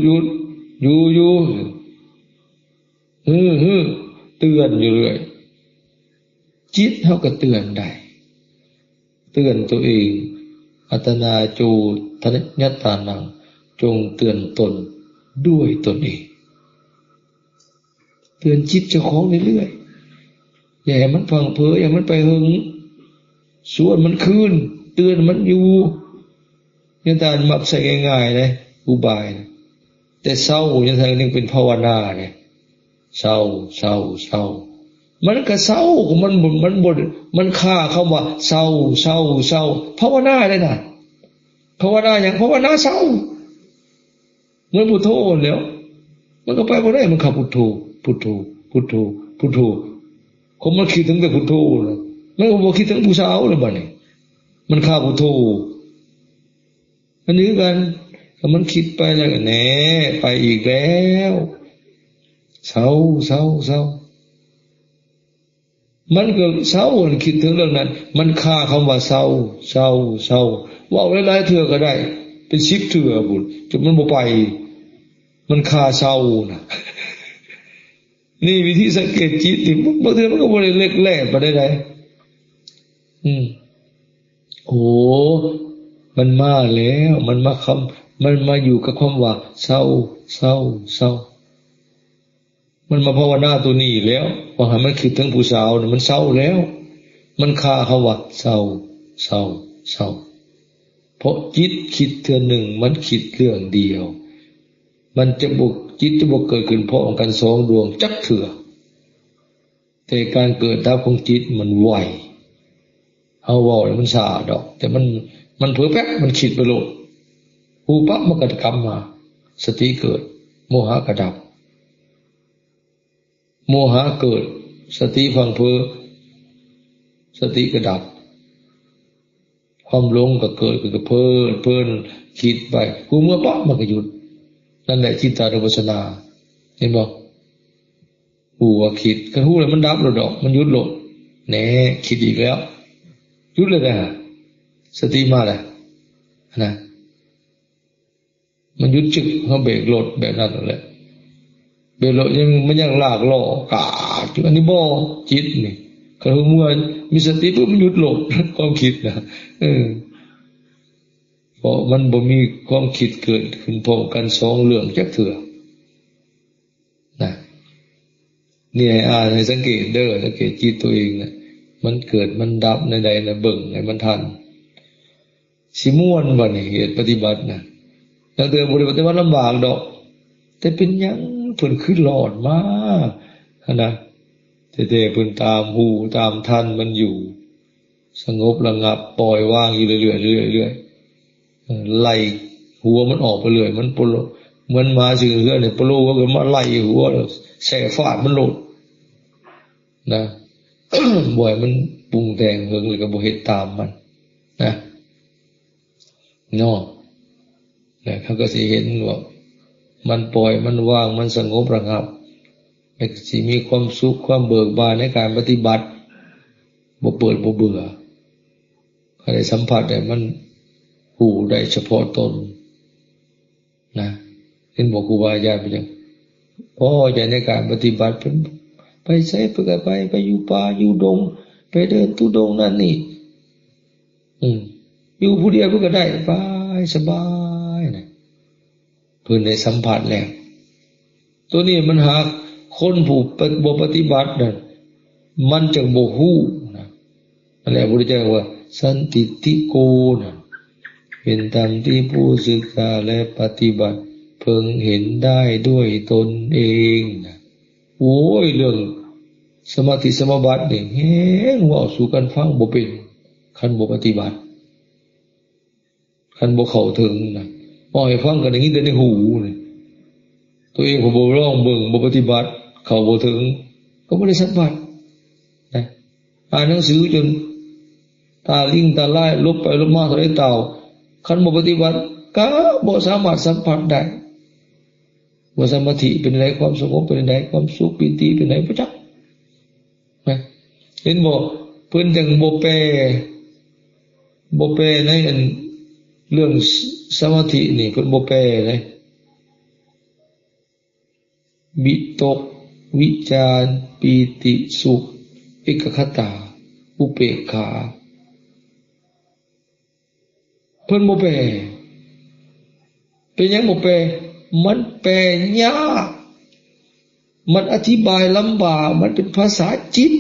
เตือนอยู่เรื่อยจิตเฮาก็เตือนได้เตือนตัวเองอัตนาโจทญัตตานังจงเตือนตนด้วยตนเองเตือนจิตเจ้าของเรื่อยๆอย่าให้มันฟังเพ้ออย่ามันไปหึงสวนมันคืนเตือนมันอยู่ยันตามักใส่ง่ายๆเลยอุบายนะแต่เศร้ายันทางนึงเป็นภาวนาเนี่ยเศร้ามันก็เศร้ามันฆ่าเข้ามาเศร้าภาวนาเลยนะภาวนาอย่างภาวนาเศร้าเหมือนพุทโธแล้วมันก็ไปบ่ได้มันขับพุทโธคงมันคิดถึงแต่พุทโธเลยมันก็บ่คิดถึงผู้สาวเลยบัดนี้มันฆ่าพุทโธอันนี้กันถ้ามันคิดไปแล้วก็แหน่ไปอีกแล้วเศร้ามันก็เศร้ามันคิดถึงเรื่องนั้นมันฆ่าคำว่าเศร้าว่าหลายๆเทื่อก็ได้เป็น10 เทื่อบุญจนมันบ่ไปมันฆ่าเศร้านะนี่วิธีสังเกตจิตที่บางทีมันก็บ่ได้เล็กแหลกไปได้โอ้มันมาแล้วมันมาอยู่กับความว่าเศร้ามันมาภาวนาตัวนี้แล้วพอให้มันคิดถึงผู้สาวเนี่ยมันเศร้าแล้วมันฆ่าเขาว่าเศร้าเพราะจิตคิดเทื่อหนึ่งมันคิดเรื่องเดียวมันจะจิตจะเกิดขึ้นพร้อมกัน2 ดวงจักเถื่อแต่การเกิดดับของจิตมันไวเอาเว้าแล้วมันช้าดอกแต่มัน มันเผลอแป๊บมันคิดไปโลดหูปั๊บมันก็กลับมาสติเกิดโมหะกระดับโมหะเกิดสติฟังเผลอสติกระดับความหลงก็เกิดก็เพลินคิดไปหูเมื่อปั๊บมันก็หยุดนั่นแหละจิตตานุปัสสนาเห็นบ่หูว่าคิดกันหูเลยมันดับโลดดอกมันหยุดโลดแหน่คิดอีกแล้วหยุดเลยนะสติมาเลยนะมันหยุดจึกเขาเบรกรถแบบนั้นแหละเบรกรถมันยังลากล้อกาดอันนี้บ่จิตนี่ก็คือเมื่อมีสติปุ๊บมันหยุดโลดความคิดนะเพราะมันบ่มีความคิดเกิดขึ้นพร้อมกันสองเรื่องจักเถื่อนะนี่ให้สังเกตเด้อสังเกตจิตตัวเองนะมันเกิดมันดับในใดนะเบิ่งให้มันทันสิม่วนบ่นี่เหตุปฏิบัตินะแล้วเตือนบ่ได้ปฏิบัติลำบากดอกแต่เป็นหยังเพิ่นคือหลอดมานะแต่เพิ่นตามหูตามทันมันอยู่สงบระงับปล่อยวางอยู่เรื่อยๆเรื่อยๆไล่หัวมันออกไปเรื่อยมันปลเหมือนมาสิเฮือเนี่ยปลว่าก็มาไล่หัวแส่ฟาดมันโลดนะ บ่อยมันปรุงแต่งเฮิงเลยก็บ่เฮ็ดตามมันนะเนาะแล้วเขาก็สิเห็นว่ามันปล่อยมันว่างมันสงบระงับมันสิมีความสุขความเบิกบานในการปฏิบัติบ่เปิดบ่เบื่อก็ได้สัมผัสได้มันหูได้เฉพาะตนนะเห็นบอกครูบาอาจารย์ไปจังพอใจในการปฏิบัติเป็นไปใช้ไปอยู่ป่าอยู่ดงไปเดินทุดงนั่นนี่อยู่ผู้เดียวก็ได้ไปสบายนะเพิ่นได้สัมผัสแล้วตัวนี้มันหากคนผู้บ่ปฏิบัตินั่นมันจังบ่ฮู้นะนั่นแหละพระพุทธเจ้าว่าสันติติโกนะเป็นธรรมที่ผู้ศึกษาและปฏิบัติเพิ่งเห็นได้ด้วยตนเองนะโอ้ยเรื่องสมาธิสมาบัตินี่แฮงเว้าสู่กันฟังบ่เป็นคันบ่ปฏิบัติคันบ่เข้าถึงนะบ่ให้ฟังกันอย่างนี้แต่ในหูนี่ตัวเองก็บ่ร้องเบิ่งบ่ปฏิบัติเข้าบ่ถึงก็บ่ได้สัมผัสนะอ่านหนังสือจนตาลิงตาลายลบไปลบมาเท่าไอ้เต่าคันบ่ปฏิบัติก็บ่สามารถสัมผัสได้ว่าสมาธิเป็นไรความสงบเป็นไรความสุขปิติเป็นไรบ่จักนะเห็นบ่เพิ่นจังบ่แปลในเรื่องสมาธินี่เพิ่นบ่แปลเลยวิตกวิจารปีติสุขเอกคตาอุเบกขาเพิ่นบ่แปลเป็นหยังบ่แปลมันแปลยากมันอธิบายลำบากมันเป็นภาษาจิต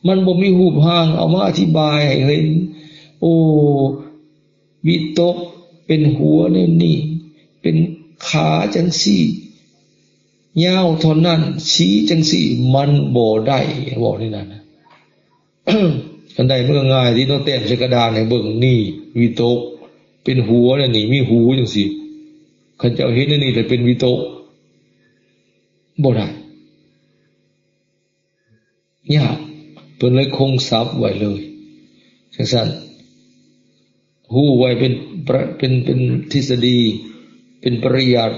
มันบ่มีรูปร่างเอามาอธิบายให้เห็นโอ้วิตกเป็นหัวนี่เป็นขาจังซี่ยาวเท่านั้นชี้จังซี่มันบ่ได้บอกนี่นั่นนะ อันใดมันก็ง่ายที่ต้องแต้มใส่กระดานให้เบิ่งนี่วิตกเป็นหัวนี่มีหูจังซี่คันเจ้าเห็นนี่แต่เป็นวิตกบ่ได้ยากเพิ่นเลยคงทรัพย์ไว้เลยจังซั่นฮู้ไว้เป็นทฤษฎีเป็นปริยัติ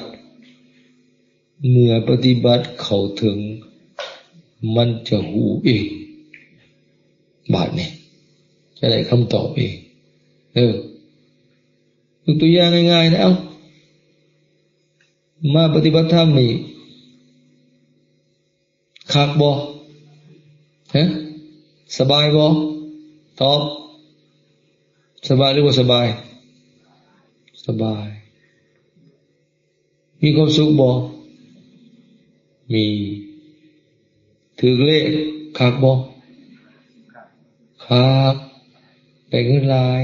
เมื่อปฏิบัติเข้าถึงมันจะฮู้เองบาดนี้จะได้คำตอบเองตัวอย่างง่ายๆนะเอามาปฏิบัติธรรมนี่คักบ่สบายบ่ตอบสบายหรือว่าสบายสบายมีความสุขบ่มีถือเลขคักบ่คักได้เงินหลาย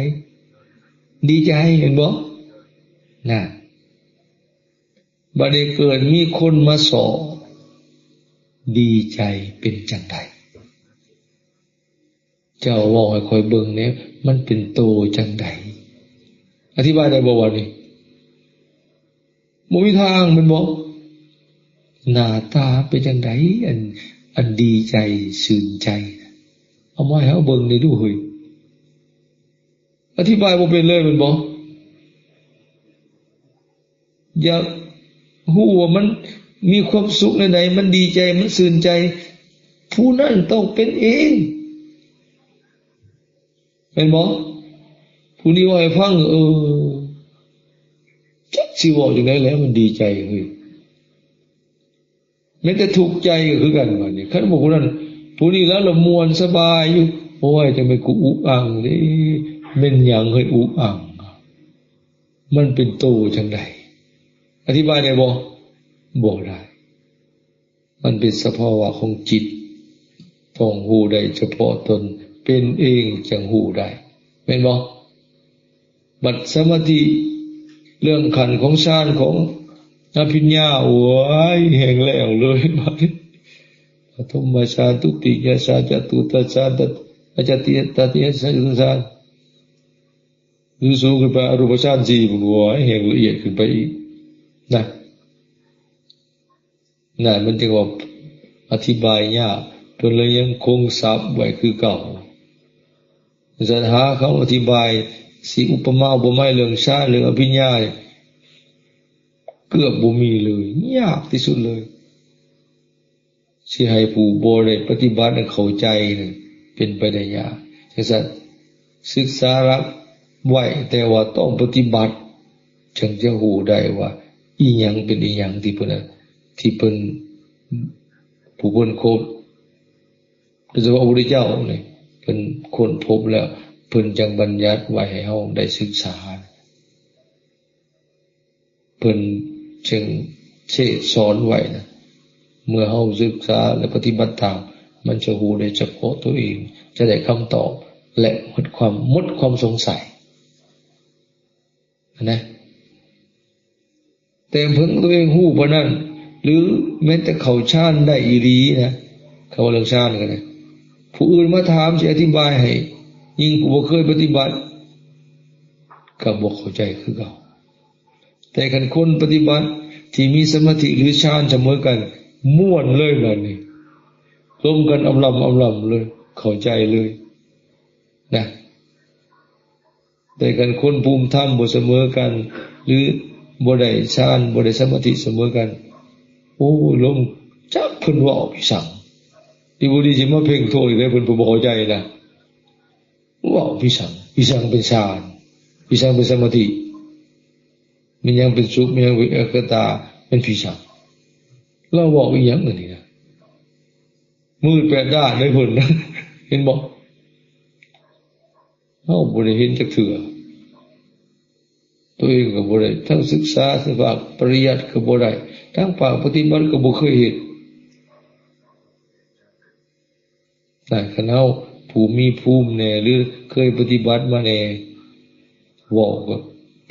ดีใจเห็นบ่น่ะบัดนี้เกิดมีคนมาสอดีใจเป็นจังได เจ้าว่าให้คอยเบิ่งเนี่ยมันเป็นโตจังใดอธิบายได้บ่ว่านี่บ่มีทางมันบ่หน้าตาเป็นจังไดอันดีใจชื่นใจเอามาให้เฮาเบิ่งได้ดูเฮ้ยอธิบายบ่เป็นเลยมันบ่อยากฮู้ว่ามันมีความสุขในใดมันดีใจมันชื่นใจผู้นั้นต้องเป็นเองเป็นบ่ผู้นี้ว่าให้ฟังจักสิเว้าจังได๋แล้วมันดีใจเฮ้ยแม้แต่ทุกข์ใจก็คือกันบัดนี้คันบอกผู้นั้นผู้นี้แล้วละม่วนสบายอยู่โอ้ยจะไม่กูอุกอังเด้แม่นหยังเฮ้ยอุกอังมันเป็นโตจังได๋อธิบายได้บ่บ่ได้มันเป็นสภาวะของจิตต้องรู้ได้เฉพาะตนเป็นเองจังรู้ได้แม่นบ่บัดสมาธิเรื่องขันธ์ของฌานของอภิญญาโอ้ยแห้งแล้งเลยบัดปฐมฌานทุติยฌานจตุตฌานตติยฌานสูงขึ้นไปอรูปฌาน4พุ่นโอ้ยแห้งละเอียดขึ้นไปอีกนะนั่นมันจึงว่าอธิบายยากเพิ่นเลยยังคงศัพท์ไว้คือเก่าจะหาเขาอธิบายสิอุปมาอุปไมยเรื่องฌานเรื่องอภิญญาเกือบบ่มีเลยยากที่สุดเลยสิให้ผู้บ่ได้ปฏิบัติเข้าใจนี่เป็นไปได้ยากจังซั่นศึกษารับไว้แต่ว่าต้องปฏิบัติจึงจะรู้ได้ว่าอีหยังเป็นอีหยังที่เพิ่นผู้เพิ่นโคตรโดยเฉพาะพระพุทธเจ้านี่เพิ่นค้นพบแล้วเพิ่นจังบัญญัติไว้ให้เฮาได้ศึกษาเพิ่นจึงสอนไว้นะเมื่อเฮาศึกษาและปฏิบัติตามมันจะรู้ได้เฉพาะตัวเองจะได้คำตอบและหมดความสงสัยนะแต่เพิ่งตัวเองรู้เพราะนั้นหรือแม้แต่เขาฌานได้อีหลีนะเขาเรื่องฌานกันนะผู้อื่นมาถามสิอธิบายให้ยิ่งผู้บ่เคยปฏิบัติก็บ่เข้าใจคือเก่าแต่คันคนปฏิบัติที่มีสมาธิหรือฌานเสมอกันม่วนเลยบัดนี้ร่วมกันอำลำเลยเข้าใจเลยนะแต่คันคนภูมิธรรมบ่เสมอกันหรือบ่ได้ฌานบ่ได้สมาธิเสมอกันโอ้ลมจักเพิ่นเว้าอีสังที่บ่ดีสิมาเพ่งโทษอีกแล้วเพิ่นบ่เข้าใจนะเว้าอีสังเป็นฌานอีสังเป็นสมาธิมันยังเป็นสุขมันยังเป็นเอกตาเป็นผีสังเราบอกอีหยังอันนี้นะมืดแปดด้านได้เพิ่นนะเห็นบ่เฮาบ่ได้เห็นจักเทื่อตัวเองก็บ่ได้ทั้งศึกษาทั้งภาคปริยัติก็บ่ได้ทั้งภาคปฏิบัติก็บ่เคยเห็นแต่คันเฮาผู้มีภูมิแน่หรือเคยปฏิบัติมาแน่เว้าก็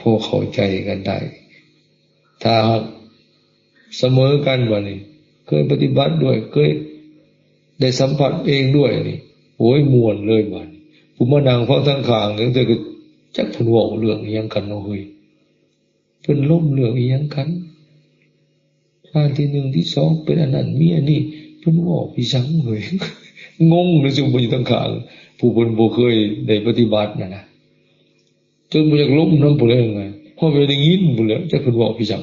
พอเข้าใจกันได้ถ้าเสมอกันว่านี่เคยปฏิบัติด้วยเคยได้สัมผัสเองด้วยนี่โอ้ยม่วนเลยบัดผู้มานั่งฟังทางข้างจังแต่ก็จักเพิ่นเว้าเรื่องอีหยังกันเนาะเฮ้ยเพิ่นล้มเรื่องอีหยังกันชาติที่1ที่2เป็นอันนั้นมีอันนี้เพิ่นเว้าอีสังเฮ้ยงงเลยซุบ่อยู่ทางข้างผู้เพิ่นบ่เคยได้ปฏิบัติน่ะนะจนบ่อยากล้มนำผู้ใดไงพอไปได้ยินพุ่นแล้วจักเพิ่นเว้าอีสัง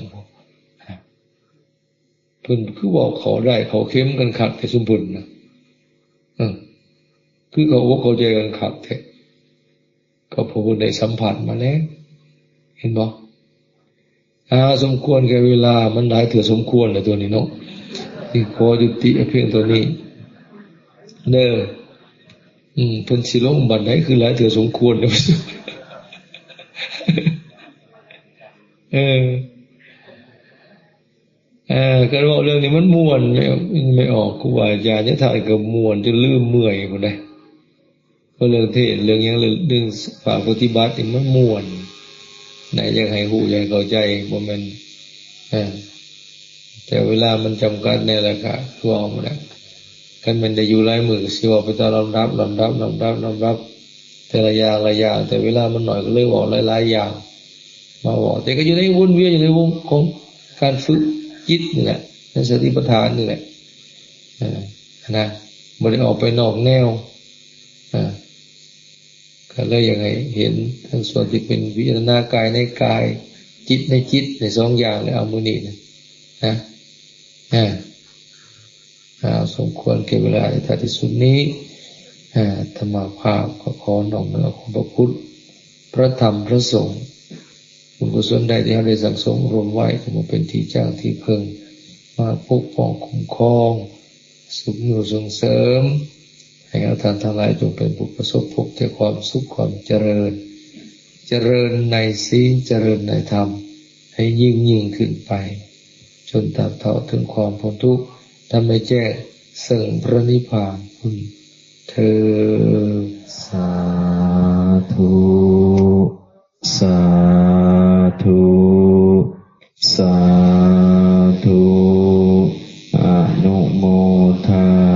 เพิ่นคือเว้าเขาได้เขาเข้มกันคักแต่ซุมเพิ่นนะคือเขาบ่เข้าใจกันคักแท้ก็พอเพิ่นได้สัมผัสมาแล้วเห็นบ่สมควรแก่เวลามันหลายเถื่อสมควรแล้วตัวนี้เนาะนี่ขอยุติเพียงตัวนี้เด้อเพิ่นสิลงบัดใดคือหลายเถื่อสมควรเด้อก็เว้าเรื่องนี้มันม่วนไม่ออกครูบาอาจารย์จะถ่ายก็ม่วนจนลืมเมื่อยหมดเลยก็เรื่องเทศน์เรื่องหยังเรื่องฝากปฏิบัตินี่มันม่วนไหนอยากให้รู้อยากเข้าใจบ่แม่นแต่เวลามันจำกัดนี่แหละค่ะคือเอามาแล้ว กันมันจะอยู่หลายมือก็สิเว้าไปตามลำดับแต่ละอย่างแต่เวลามันน้อยก็เลยเว้าหลายๆอย่างมาเว้าแต่ก็อยู่ในวนเวียนอยู่ในวงของการฝึกจิตนี่แหละในสติปัฏฐานนี่แหละนะบ่ได้ออกไปนอกแนวก็เลยยังไงเห็นทั้งส่วนที่เป็นวิจารณากายในกายจิตในจิตในสองอย่างเลยเอามือนี่นะสมควรแก่เวลาในท้ายที่สุดนี้ธรรมภาพขอน้อมนำคุณพระพุทธพระธรรมพระสงฆ์บุญกุศลใดที่เราได้สั่งสมรวมไว้จะมาเป็นที่จ้างที่พึ่งมาปกป้องคุ้มครองสุขอยู่ส่งเสริมให้เราท่านทั้งหลายจงเป็นผู้ประสบพบแต่ความสุขความเจริญในศีลเจริญในธรรมให้ยิ่งขึ้นไปจนตรัสเท่าถึงความพ้นทุกข์ทำให้แจ้งซึ่งพระนิพพานเธอสาธุสาธุสาธุอนุโมทา